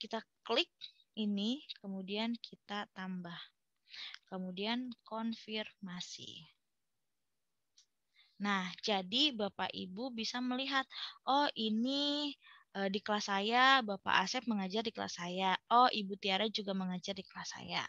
Kita klik ini, kemudian kita tambah. Kemudian konfirmasi. Nah, jadi Bapak Ibu bisa melihat, oh ini di kelas saya, Bapak Asep mengajar di kelas saya. Oh, Ibu Tiara juga mengajar di kelas saya.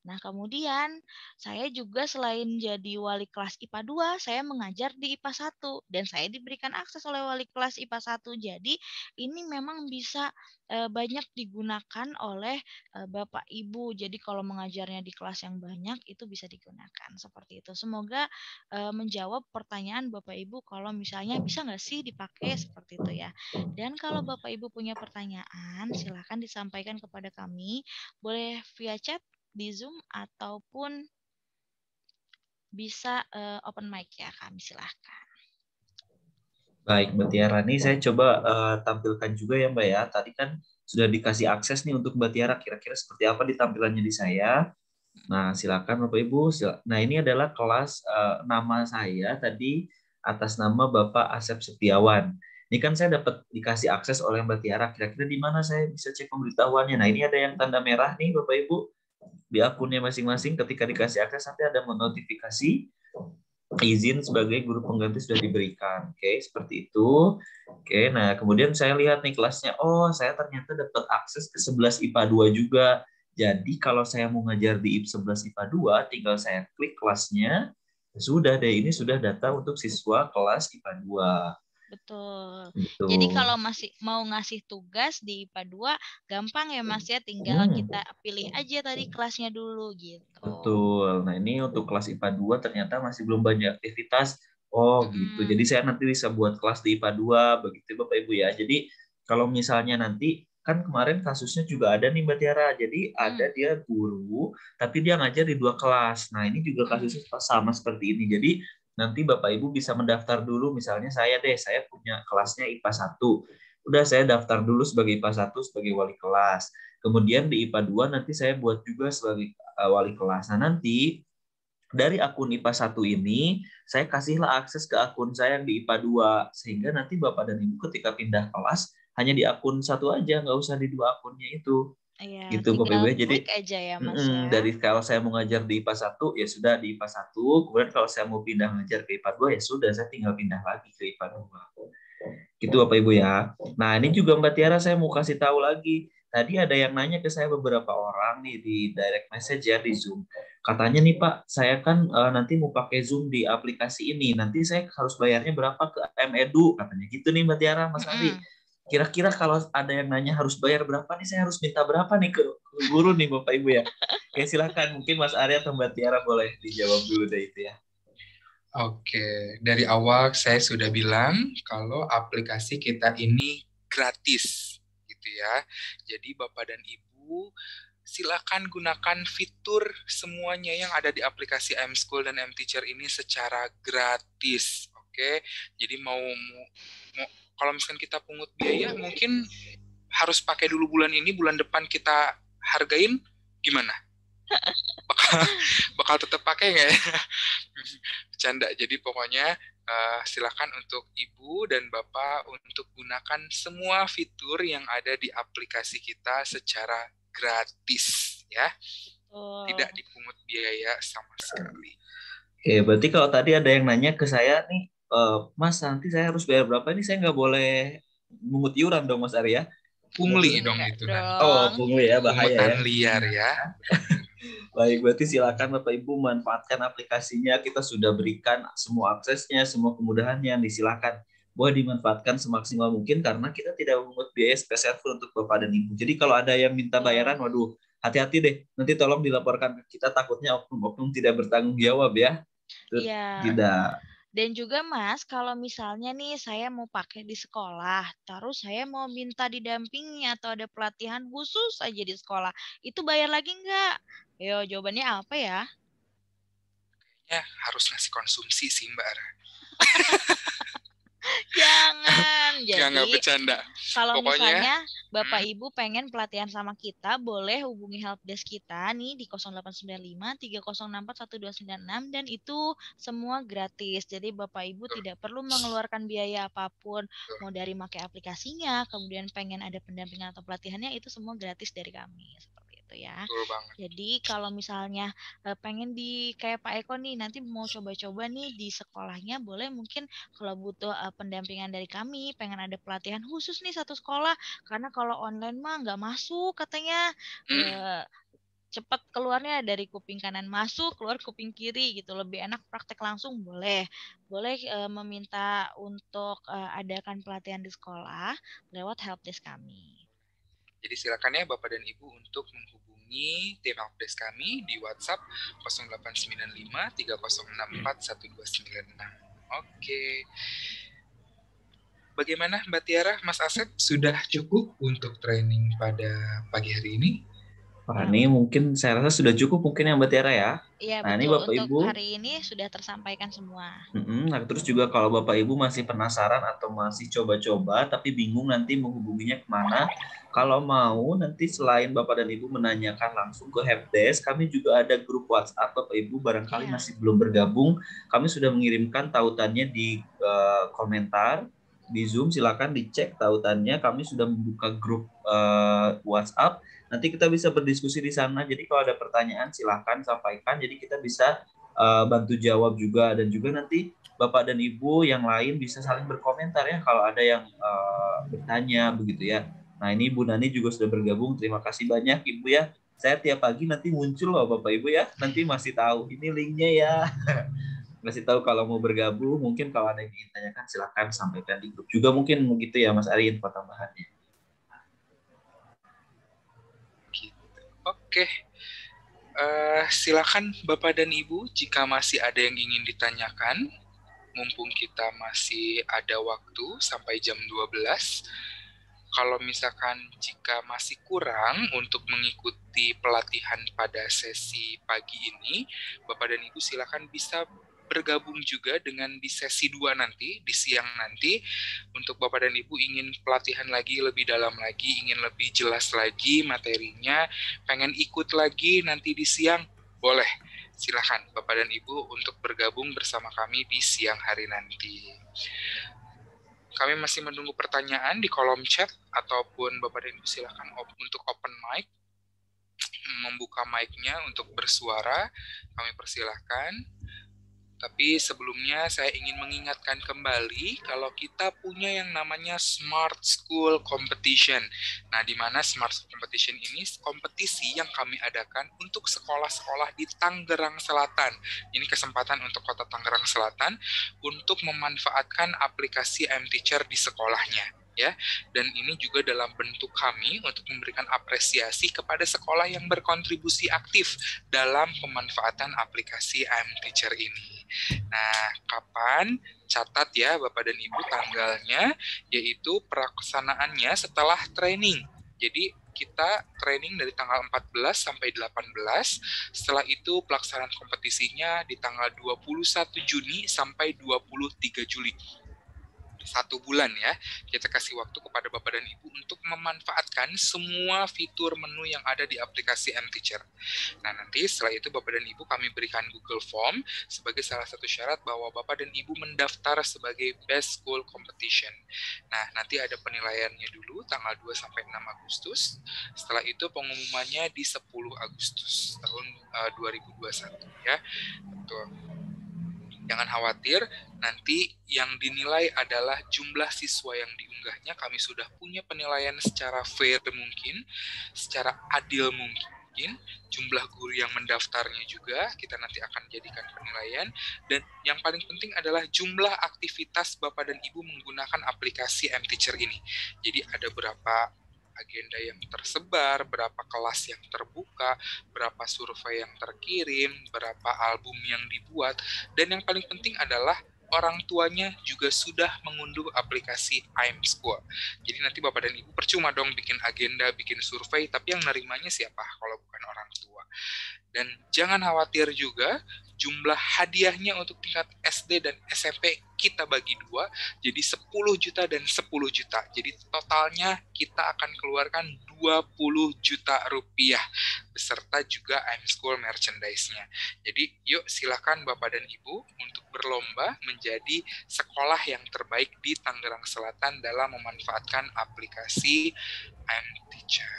Nah, kemudian saya juga selain jadi wali kelas IPA 2, saya mengajar di IPA 1 dan saya diberikan akses oleh wali kelas IPA 1. Jadi, ini memang bisa banyak digunakan oleh Bapak Ibu. Jadi, kalau mengajarnya di kelas yang banyak itu bisa digunakan seperti itu. Semoga menjawab pertanyaan Bapak Ibu kalau misalnya bisa nggak sih dipakai seperti itu ya. Dan kalau Bapak Ibu punya pertanyaan, silakan disampaikan kepada kami. Boleh via chat di Zoom ataupun bisa open mic ya, kami silahkan. Baik, Mbak Tiara, nih saya coba tampilkan juga ya Mbak ya. Tadi kan sudah dikasih akses nih untuk Mbak Tiara, kira-kira seperti apa di tampilannya di saya. Nah, silakan Bapak Ibu. Nah, ini adalah kelas nama saya tadi atas nama Bapak Asep Setiawan. Ini kan saya dapat dikasih akses oleh Mbak Tiara, kira-kira di mana saya bisa cek pemberitahuannya. Nah, ini ada yang tanda merah nih Bapak Ibu. Di akunnya masing-masing ketika dikasih akses nanti ada notifikasi izin sebagai guru pengganti sudah diberikan. Oke, seperti itu. Oke, nah kemudian saya lihat nih kelasnya. Oh, saya ternyata dapat akses ke 11 IPA 2 juga. Jadi kalau saya mau ngajar di 11 IPA 2, tinggal saya klik kelasnya. Sudah deh, ini sudah data untuk siswa kelas IPA 2. Betul. Gitu. Jadi kalau masih mau ngasih tugas di IPA 2 gampang ya Mas ya, tinggal kita pilih aja tadi kelasnya dulu gitu. Betul. Nah, ini untuk kelas IPA 2 ternyata masih belum banyak aktivitas. Oh, gitu. Jadi saya nanti bisa buat kelas di IPA 2 begitu Bapak Ibu ya. Jadi kalau misalnya nanti kan kemarin kasusnya juga ada nih Mbak Tiara. Jadi ada dia guru tapi dia ngajar di 2 kelas. Nah, ini juga kasusnya sama seperti ini. Jadi nanti Bapak Ibu bisa mendaftar dulu, misalnya saya punya kelasnya IPA 1. Udah saya daftar dulu sebagai IPA 1 sebagai wali kelas. Kemudian di IPA 2 nanti saya buat juga sebagai wali kelas. Nah, nanti dari akun IPA 1 ini saya kasihlah akses ke akun saya yang di IPA 2 sehingga nanti Bapak dan Ibu ketika pindah kelas hanya di akun 1 aja, nggak usah di 2 akunnya itu. Iya, gitu Bapak Ibu. Jadi aja ya Mas ya. Dari kalau saya mau ngajar di IPA 1 ya sudah di IPA 1, kemudian kalau saya mau pindah ngajar ke IPA 2 ya sudah saya tinggal pindah lagi ke IPA 2. Gitu Bapak Ibu ya. Nah, ini juga Mbak Tiara saya mau kasih tahu lagi. Tadi ada yang nanya ke saya beberapa orang nih di direct message ya di Zoom. Katanya nih Pak, saya kan nanti mau pakai Zoom di aplikasi ini. Nanti saya harus bayarnya berapa ke M-Edu? Katanya gitu nih Mbak Tiara, Mas Ari. Kira-kira kalau ada yang nanya harus bayar berapa nih, saya harus minta berapa nih ke guru nih Bapak Ibu ya. Oke, silakan mungkin Mas Arya atau Mbak Tiara boleh dijawab dulu deh itu ya. Oke, dari awal saya sudah bilang kalau aplikasi kita ini gratis gitu ya. Jadi Bapak dan Ibu silakan gunakan fitur semuanya yang ada di aplikasi iMschool dan mTeacher ini secara gratis. Oke, jadi mau kalau misalkan kita pungut biaya, mungkin harus pakai dulu bulan ini, bulan depan kita hargain, gimana? Bakal tetap pakai nggak ya? Bercanda. Jadi pokoknya silakan untuk Ibu dan Bapak untuk gunakan semua fitur yang ada di aplikasi kita secara gratis, ya. Tidak dipungut biaya sama sekali. Oke, berarti kalau tadi ada yang nanya ke saya nih, Mas, nanti saya harus bayar berapa? Ini saya nggak boleh mungut iuran dong, Mas Arya? Pungli dong itu nanti. Oh, pungli ya, bahaya Pungutan ya. liar ya. Baik, berarti silakan Bapak Ibu manfaatkan aplikasinya. Kita sudah berikan semua aksesnya, semua kemudahannya, disilakan. Boleh dimanfaatkan semaksimal mungkin karena kita tidak memungut biaya spesial untuk Bapak dan Ibu. Jadi kalau ada yang minta bayaran, waduh, hati-hati deh. Nanti tolong dilaporkan ke kita, takutnya oknum-oknum tidak bertanggung jawab ya. Iya. Tidak. Dan juga Mas, kalau misalnya nih saya mau pakai di sekolah, terus saya mau minta didampingi atau ada pelatihan khusus aja di sekolah, itu bayar lagi nggak? Yo, jawabannya apa ya? Ya, harus ngasih konsumsi sih Mbak Ara. Jangan. Jadi nggak bercanda. Kalau misalnya Bapak Ibu pengen pelatihan sama kita, boleh hubungi helpdesk kita nih di 0895 3064 1296 dan itu semua gratis. Jadi Bapak Ibu tidak perlu mengeluarkan biaya apapun, mau dari pakai aplikasinya, kemudian pengen ada pendampingan atau pelatihannya itu semua gratis dari kami. Ya. Jadi kalau misalnya pengen di kayak Pak Eko nih nanti mau coba-coba nih di sekolahnya boleh mungkin kalau butuh pendampingan dari kami pengen ada pelatihan khusus nih satu sekolah karena kalau online mah nggak masuk katanya cepat keluarnya dari kuping kanan masuk keluar kuping kiri gitu lebih enak praktek langsung boleh meminta untuk adakan pelatihan di sekolah lewat helpdesk kami. Jadi silakan ya Bapak dan Ibu untuk menghubungi tim helpdesk kami di WhatsApp 0895 3064 1296. Oke. Bagaimana Mbak Tiara, Mas Asep, sudah cukup untuk training pada pagi hari ini? Wah, ini mungkin saya rasa sudah cukup mungkin ya Mbak Tiara ya. Iya, nah, betul. Ini Bapak untuk Ibu hari ini sudah tersampaikan semua. Nah, terus juga kalau Bapak Ibu masih penasaran atau masih coba-coba tapi bingung nanti menghubunginya kemana, kalau mau nanti selain Bapak dan Ibu menanyakan langsung ke helpdesk, kami juga ada grup WhatsApp Bapak Ibu barangkali masih belum bergabung, kami sudah mengirimkan tautannya di komentar di Zoom, silakan dicek tautannya. Kami sudah membuka grup WhatsApp. Nanti kita bisa berdiskusi di sana. Jadi kalau ada pertanyaan silahkan sampaikan. Jadi kita bisa bantu jawab juga dan juga nanti Bapak dan Ibu yang lain bisa saling berkomentar ya kalau ada yang bertanya begitu ya. Nah ini Bu Nani juga sudah bergabung. Terima kasih banyak Ibu ya. Saya tiap pagi nanti muncul loh Bapak Ibu ya. Nanti masih tahu ini linknya ya. Kasih tahu kalau mau bergabung. Mungkin kalau ada yang ingin tanyakan silakan sampaikan di grup juga mungkin begitu ya Mas Ari info tambahannya. Oke. Silakan Bapak dan Ibu jika masih ada yang ingin ditanyakan. Mumpung kita masih ada waktu sampai jam 12. Kalau misalkan jika masih kurang untuk mengikuti pelatihan pada sesi pagi ini, Bapak dan Ibu silakan bisa bergabung juga dengan di sesi 2 nanti, di siang nanti. Untuk Bapak dan Ibu ingin pelatihan lagi lebih dalam lagi, ingin lebih jelas lagi materinya, pengen ikut lagi nanti di siang, boleh. Silakan Bapak dan Ibu untuk bergabung bersama kami di siang hari nanti. Kami masih menunggu pertanyaan di kolom chat ataupun Bapak dan Ibu silakan untuk open mic, membuka mic-nya untuk bersuara, kami persilahkan. Tapi sebelumnya saya ingin mengingatkan kembali kalau kita punya yang namanya Smart School Competition. Nah, di mana Smart School Competition ini kompetisi yang kami adakan untuk sekolah-sekolah di Tangerang Selatan. Ini kesempatan untuk Kota Tangerang Selatan untuk memanfaatkan aplikasi iMteacher di sekolahnya. Ya, dan ini juga dalam bentuk kami untuk memberikan apresiasi kepada sekolah yang berkontribusi aktif dalam pemanfaatan aplikasi iMteacher ini. Nah, kapan? Catat ya Bapak dan Ibu tanggalnya, yaitu pelaksanaannya setelah training. Jadi kita training dari tanggal 14 sampai 18, setelah itu pelaksanaan kompetisinya di tanggal 21 Juni sampai 23 Juli. 1 bulan ya, kita kasih waktu kepada Bapak dan Ibu untuk memanfaatkan semua fitur menu yang ada di aplikasi iMteacher. Nah, nanti setelah itu Bapak dan Ibu kami berikan Google Form sebagai salah satu syarat bahwa Bapak dan Ibu mendaftar sebagai Best School Competition. Nah, nanti ada penilaiannya dulu tanggal 2 sampai 6 Agustus. Setelah itu pengumumannya di 10 Agustus tahun 2021 ya. Betul. Jangan khawatir, nanti yang dinilai adalah jumlah siswa yang diunggahnya. Kami sudah punya penilaian secara fair mungkin, secara adil mungkin. Jumlah guru yang mendaftarnya juga kita nanti akan jadikan penilaian. Dan yang paling penting adalah jumlah aktivitas Bapak dan Ibu menggunakan aplikasi iMteacher ini. Jadi ada berapa agenda yang tersebar, berapa kelas yang terbuka, berapa survei yang terkirim, berapa album yang dibuat, dan yang paling penting adalah orang tuanya juga sudah mengunduh aplikasi iMschool. Jadi nanti Bapak dan Ibu percuma dong bikin agenda, bikin survei, tapi yang nerimanya siapa kalau bukan orang tua. Dan jangan khawatir juga, jumlah hadiahnya untuk tingkat SD dan SMP kita bagi 2, jadi 10 juta dan 10 juta. Jadi totalnya kita akan keluarkan 20 juta rupiah, beserta juga iMschool merchandise-nya. Jadi yuk silakan Bapak dan Ibu untuk berlomba menjadi sekolah yang terbaik di Tangerang Selatan dalam memanfaatkan aplikasi iMteacher.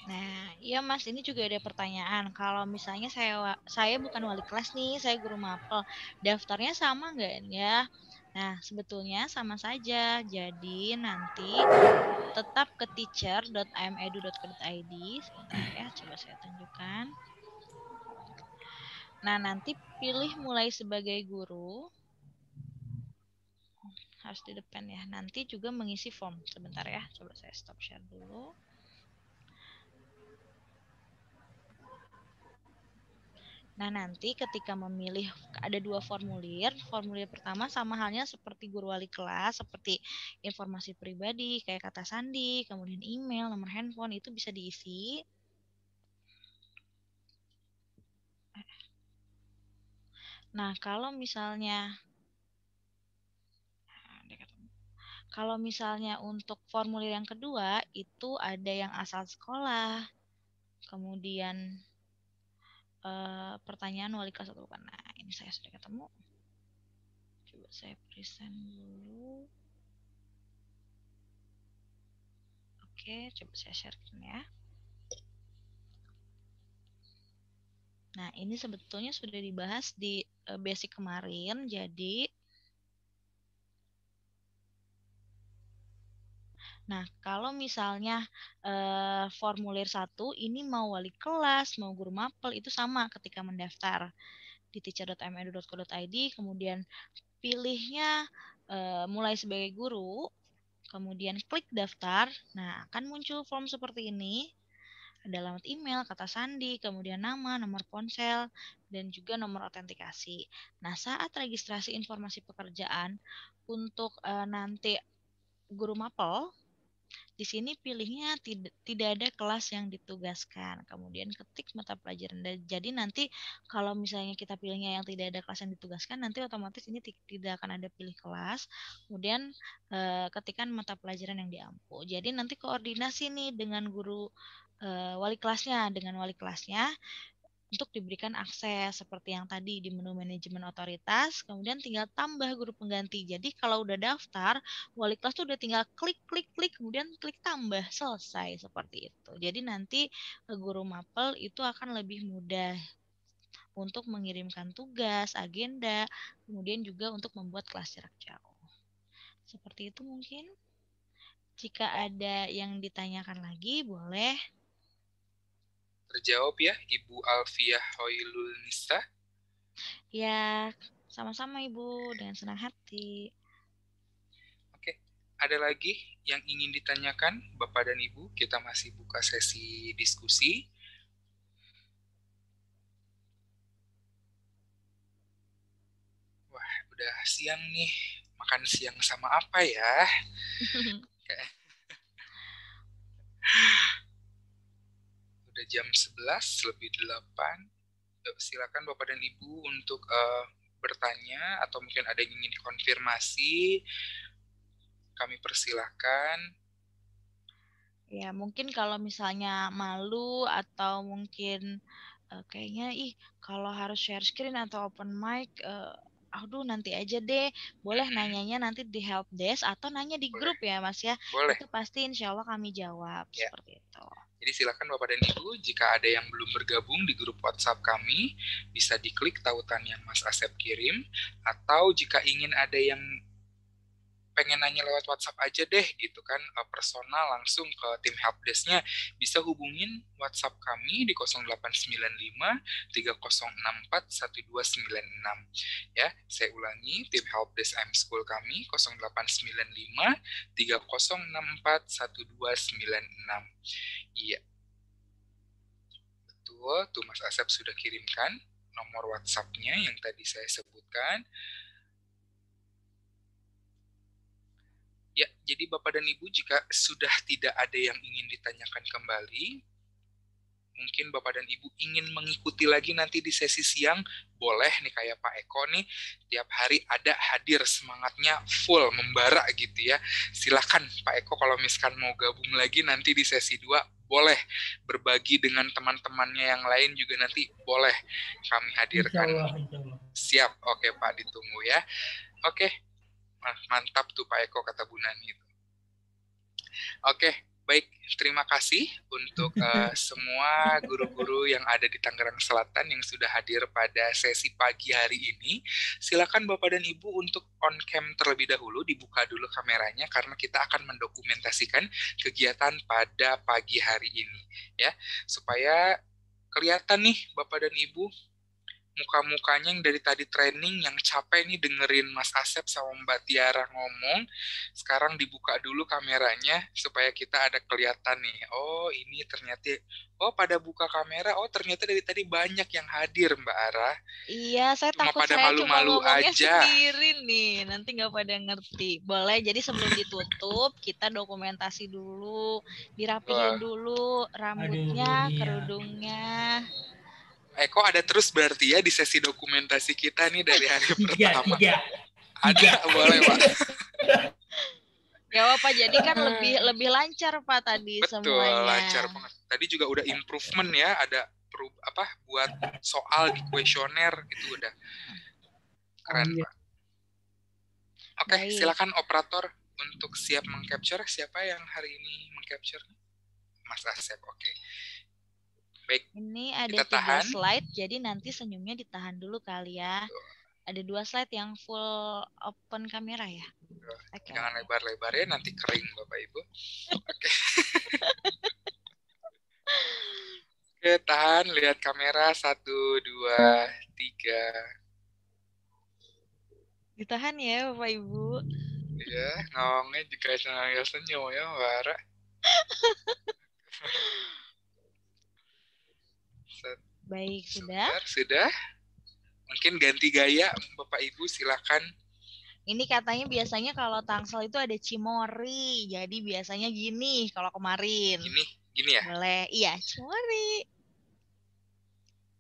Nah, iya Mas, ini juga ada pertanyaan. Kalau misalnya saya bukan wali kelas nih, saya guru mapel, daftarnya sama nggak ya? Nah, sebetulnya sama saja. Jadi nanti tetap ke teacher.imedu.co.id. Sebentar ya, coba saya tunjukkan. Nah, nanti pilih mulai sebagai guru. Harus di depan ya. Nanti juga mengisi form. Sebentar ya, coba saya stop share dulu. Nah, nanti ketika memilih ada 2 formulir. Formulir pertama sama halnya seperti guru wali kelas, seperti informasi pribadi, kayak kata sandi, kemudian email, nomor handphone, itu bisa diisi. Nah, kalau misalnya untuk formulir yang kedua, itu ada yang asal sekolah, kemudian pertanyaan wali kelas atau bukan. Nah, ini saya sudah ketemu. Coba saya present dulu. Oke, coba saya sharekan ya. Nah, ini sebetulnya sudah dibahas di basic kemarin. Jadi, nah, kalau misalnya formulir 1 ini mau wali kelas, mau guru mapel, itu sama ketika mendaftar. di teacher.medu.co.id, kemudian pilihnya mulai sebagai guru, kemudian klik daftar. Nah, akan muncul form seperti ini. Ada alamat email, kata sandi, kemudian nama, nomor ponsel, dan juga nomor autentikasi. Nah, saat registrasi informasi pekerjaan untuk nanti guru mapel, di sini pilihnya tidak ada kelas yang ditugaskan. Kemudian ketik mata pelajaran. Jadi nanti kalau misalnya kita pilihnya yang tidak ada kelas yang ditugaskan, nanti otomatis ini tidak akan ada pilih kelas. Kemudian ketikan mata pelajaran yang diampu. Jadi nanti koordinasi nih dengan guru wali kelasnya, untuk diberikan akses seperti yang tadi di menu manajemen otoritas, kemudian tinggal tambah guru pengganti. Jadi kalau udah daftar, wali kelas tuh udah tinggal klik, kemudian klik tambah, selesai seperti itu. Jadi nanti guru mapel itu akan lebih mudah untuk mengirimkan tugas, agenda, kemudian juga untuk membuat kelas jarak jauh. Seperti itu mungkin. Jika ada yang ditanyakan lagi, boleh. Terjawab ya, Ibu Alfiah Hoylul Nisa? Ya, sama-sama Ibu, dengan senang hati. Oke, ada lagi yang ingin ditanyakan Bapak dan Ibu? Kita masih buka sesi diskusi. Wah, udah siang nih. Makan siang sama apa ya? Oke. Udah jam 11 lebih 8. Silakan Bapak dan Ibu untuk bertanya atau mungkin ada yang ingin dikonfirmasi. Kami persilahkan. Ya, mungkin kalau misalnya malu atau mungkin kayaknya kalau harus share screen atau open mic, aduh nanti aja deh. Boleh nanyanya nanti di help desk atau nanya di grup ya Mas ya. Boleh. Itu pasti insya Allah kami jawab ya. Seperti itu. Jadi silakan Bapak dan Ibu, jika ada yang belum bergabung di grup WhatsApp kami, bisa diklik tautan yang Mas Asep kirim, atau jika ingin ada yang pengen nanya lewat WhatsApp aja deh gitu kan, personal langsung ke tim helpdesk-nya, bisa hubungin WhatsApp kami di 0895 3064 1296. Ya, saya ulangi, tim helpdesk M-School kami 0895 3064 1296. Iya. Betul, tuh Mas Asep sudah kirimkan nomor WhatsApp-nya yang tadi saya sebutkan. Ya, jadi Bapak dan Ibu, jika sudah tidak ada yang ingin ditanyakan kembali, mungkin Bapak dan Ibu ingin mengikuti lagi nanti di sesi siang, boleh nih kayak Pak Eko nih, tiap hari ada hadir, semangatnya full, membara gitu ya. Silakan Pak Eko kalau misalkan mau gabung lagi nanti di sesi 2, boleh berbagi dengan teman-temannya yang lain juga nanti boleh kami hadirkan. Insya Allah. Siap, oke Pak, ditunggu ya. Oke. Mantap tuh Pak Eko, kata Bu Nani itu. Oke, baik. Terima kasih untuk semua guru-guru yang ada di Tangerang Selatan yang sudah hadir pada sesi pagi hari ini. Silakan Bapak dan Ibu untuk on cam terlebih dahulu, dibuka dulu kameranya karena kita akan mendokumentasikan kegiatan pada pagi hari ini ya, supaya kelihatan nih Bapak dan Ibu muka-mukanya yang dari tadi training, yang capek nih dengerin Mas Asep sama Mbak Tiara ngomong. Sekarang dibuka dulu kameranya supaya kita ada kelihatan nih. Oh, ini ternyata, oh pada buka kamera, oh ternyata dari tadi banyak yang hadir Mbak Ara. Iya, saya takut pada saya malu-malu cuma ngomongnya aja sendiri nih, nanti nggak pada ngerti. Boleh, jadi sebelum ditutup, kita dokumentasi dulu, dirapihin dulu rambutnya, kerudungnya. Eko ada terus berarti ya di sesi dokumentasi kita nih dari hari pertama. Ada, boleh Pak. Ya Pak, jadi kan lebih lancar Pak tadi. Betul, semuanya. Lancar banget. Tadi juga udah improvement ya, ada buat soal di kuesioner itu udah keren Pak. Oke, silakan operator untuk siap mengcapture. Siapa yang hari ini mengcapture? Mas Asep, oke. Baik, ini ada 3 slide, jadi nanti senyumnya ditahan dulu kali ya. Ada 2 slide yang full open kamera ya. Okay. Jangan lebar-lebar ya, nanti kering Bapak Ibu. Oke. Oke, tahan, lihat kamera, 1, 2, 3. Ditahan ya Bapak Ibu. Ya, ngomongnya juga senyum ya, Mbak. Baik, sudah. Sudah. Mungkin ganti gaya, Bapak Ibu, silakan. Ini katanya biasanya kalau Tangsel itu ada Cimori. Jadi biasanya gini kalau kemarin. Gini ya? Boleh. Iya, Cimori.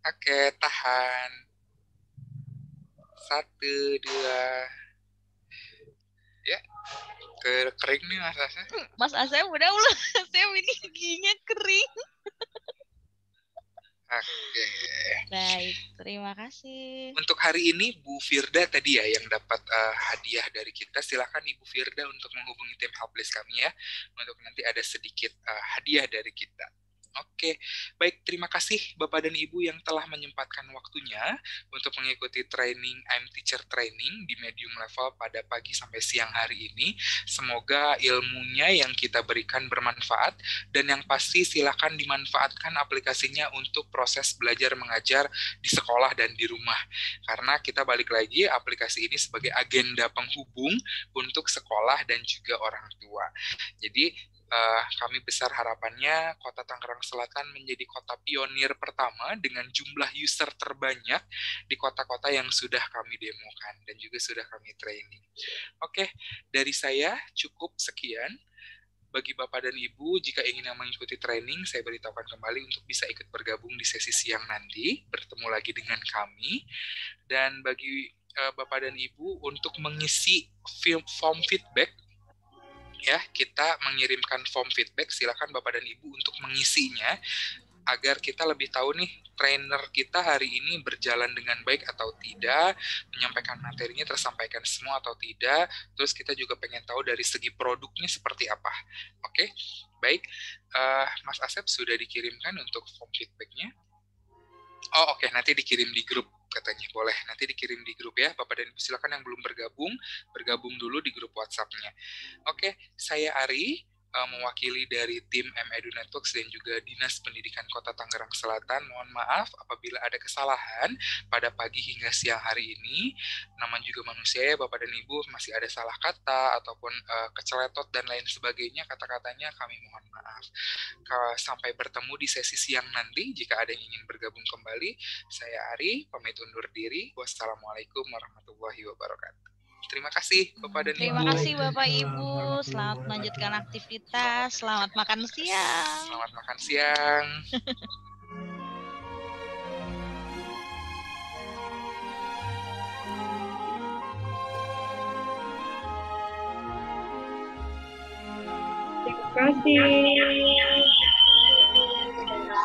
Oke, tahan. 1, 2. Ya. Kering nih Mas Asep. Mas Asep udah belum? Asep ini giginya kering. Oke. Baik, terima kasih. Untuk hari ini Bu Firda tadi ya yang dapat hadiah dari kita. Silakan Ibu Firda untuk menghubungi tim Helpless kami ya. Untuk nanti ada sedikit hadiah dari kita. Oke, baik, terima kasih Bapak dan Ibu yang telah menyempatkan waktunya untuk mengikuti training I'm Teacher Training di medium level pada pagi sampai siang hari ini. Semoga ilmunya yang kita berikan bermanfaat dan yang pasti silakan dimanfaatkan aplikasinya untuk proses belajar mengajar di sekolah dan di rumah. Karena kita balik lagi aplikasi ini sebagai agenda penghubung untuk sekolah dan juga orang tua. Jadi kami besar harapannya Kota Tangerang Selatan menjadi kota pionir pertama dengan jumlah user terbanyak di kota-kota yang sudah kami demokan dan juga sudah kami training. Oke, dari saya cukup sekian. Bagi Bapak dan Ibu, jika ingin mengikuti training, saya beritahukan kembali untuk bisa ikut bergabung di sesi siang nanti, bertemu lagi dengan kami. Dan bagi Bapak dan Ibu, untuk mengisi form feedback, ya, kita mengirimkan form feedback, silakan Bapak dan Ibu untuk mengisinya agar kita lebih tahu nih trainer kita hari ini berjalan dengan baik atau tidak, menyampaikan materinya tersampaikan semua atau tidak, terus kita juga pengen tahu dari segi produknya seperti apa. Oke, baik, Mas Asep sudah dikirimkan untuk form feedbacknya. Oh oke, nanti dikirim di grup katanya. Boleh, nanti dikirim di grup ya. Bapak dan Ibu silakan yang belum bergabung dulu di grup WhatsApp-nya. Oke, saya Ari, mewakili dari tim M-Edu Networks dan juga Dinas Pendidikan Kota Tangerang Selatan. Mohon maaf apabila ada kesalahan pada pagi hingga siang hari ini. Namanya juga manusia ya Bapak dan Ibu, masih ada salah kata ataupun keceletot dan lain sebagainya kata-katanya, kami mohon maaf. Sampai bertemu di sesi siang nanti. Jika ada yang ingin bergabung kembali, saya Ari, pamit undur diri. Wassalamualaikum warahmatullahi wabarakatuh. Terima kasih Bapak dan Ibu. Terima kasih Bapak Ibu. Selamat melanjutkan aktivitas. Selamat makan siang. Selamat makan siang. Terima kasih.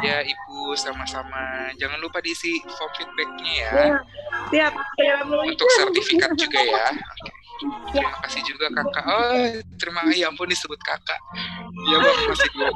Ya Ibu, sama-sama. Jangan lupa diisi form feedback-nya ya. Siap. Untuk sertifikat juga ya. Terima kasih juga kakak. Oh, terima kasih, ya ampun disebut kakak. Ya Bang, masih dulu.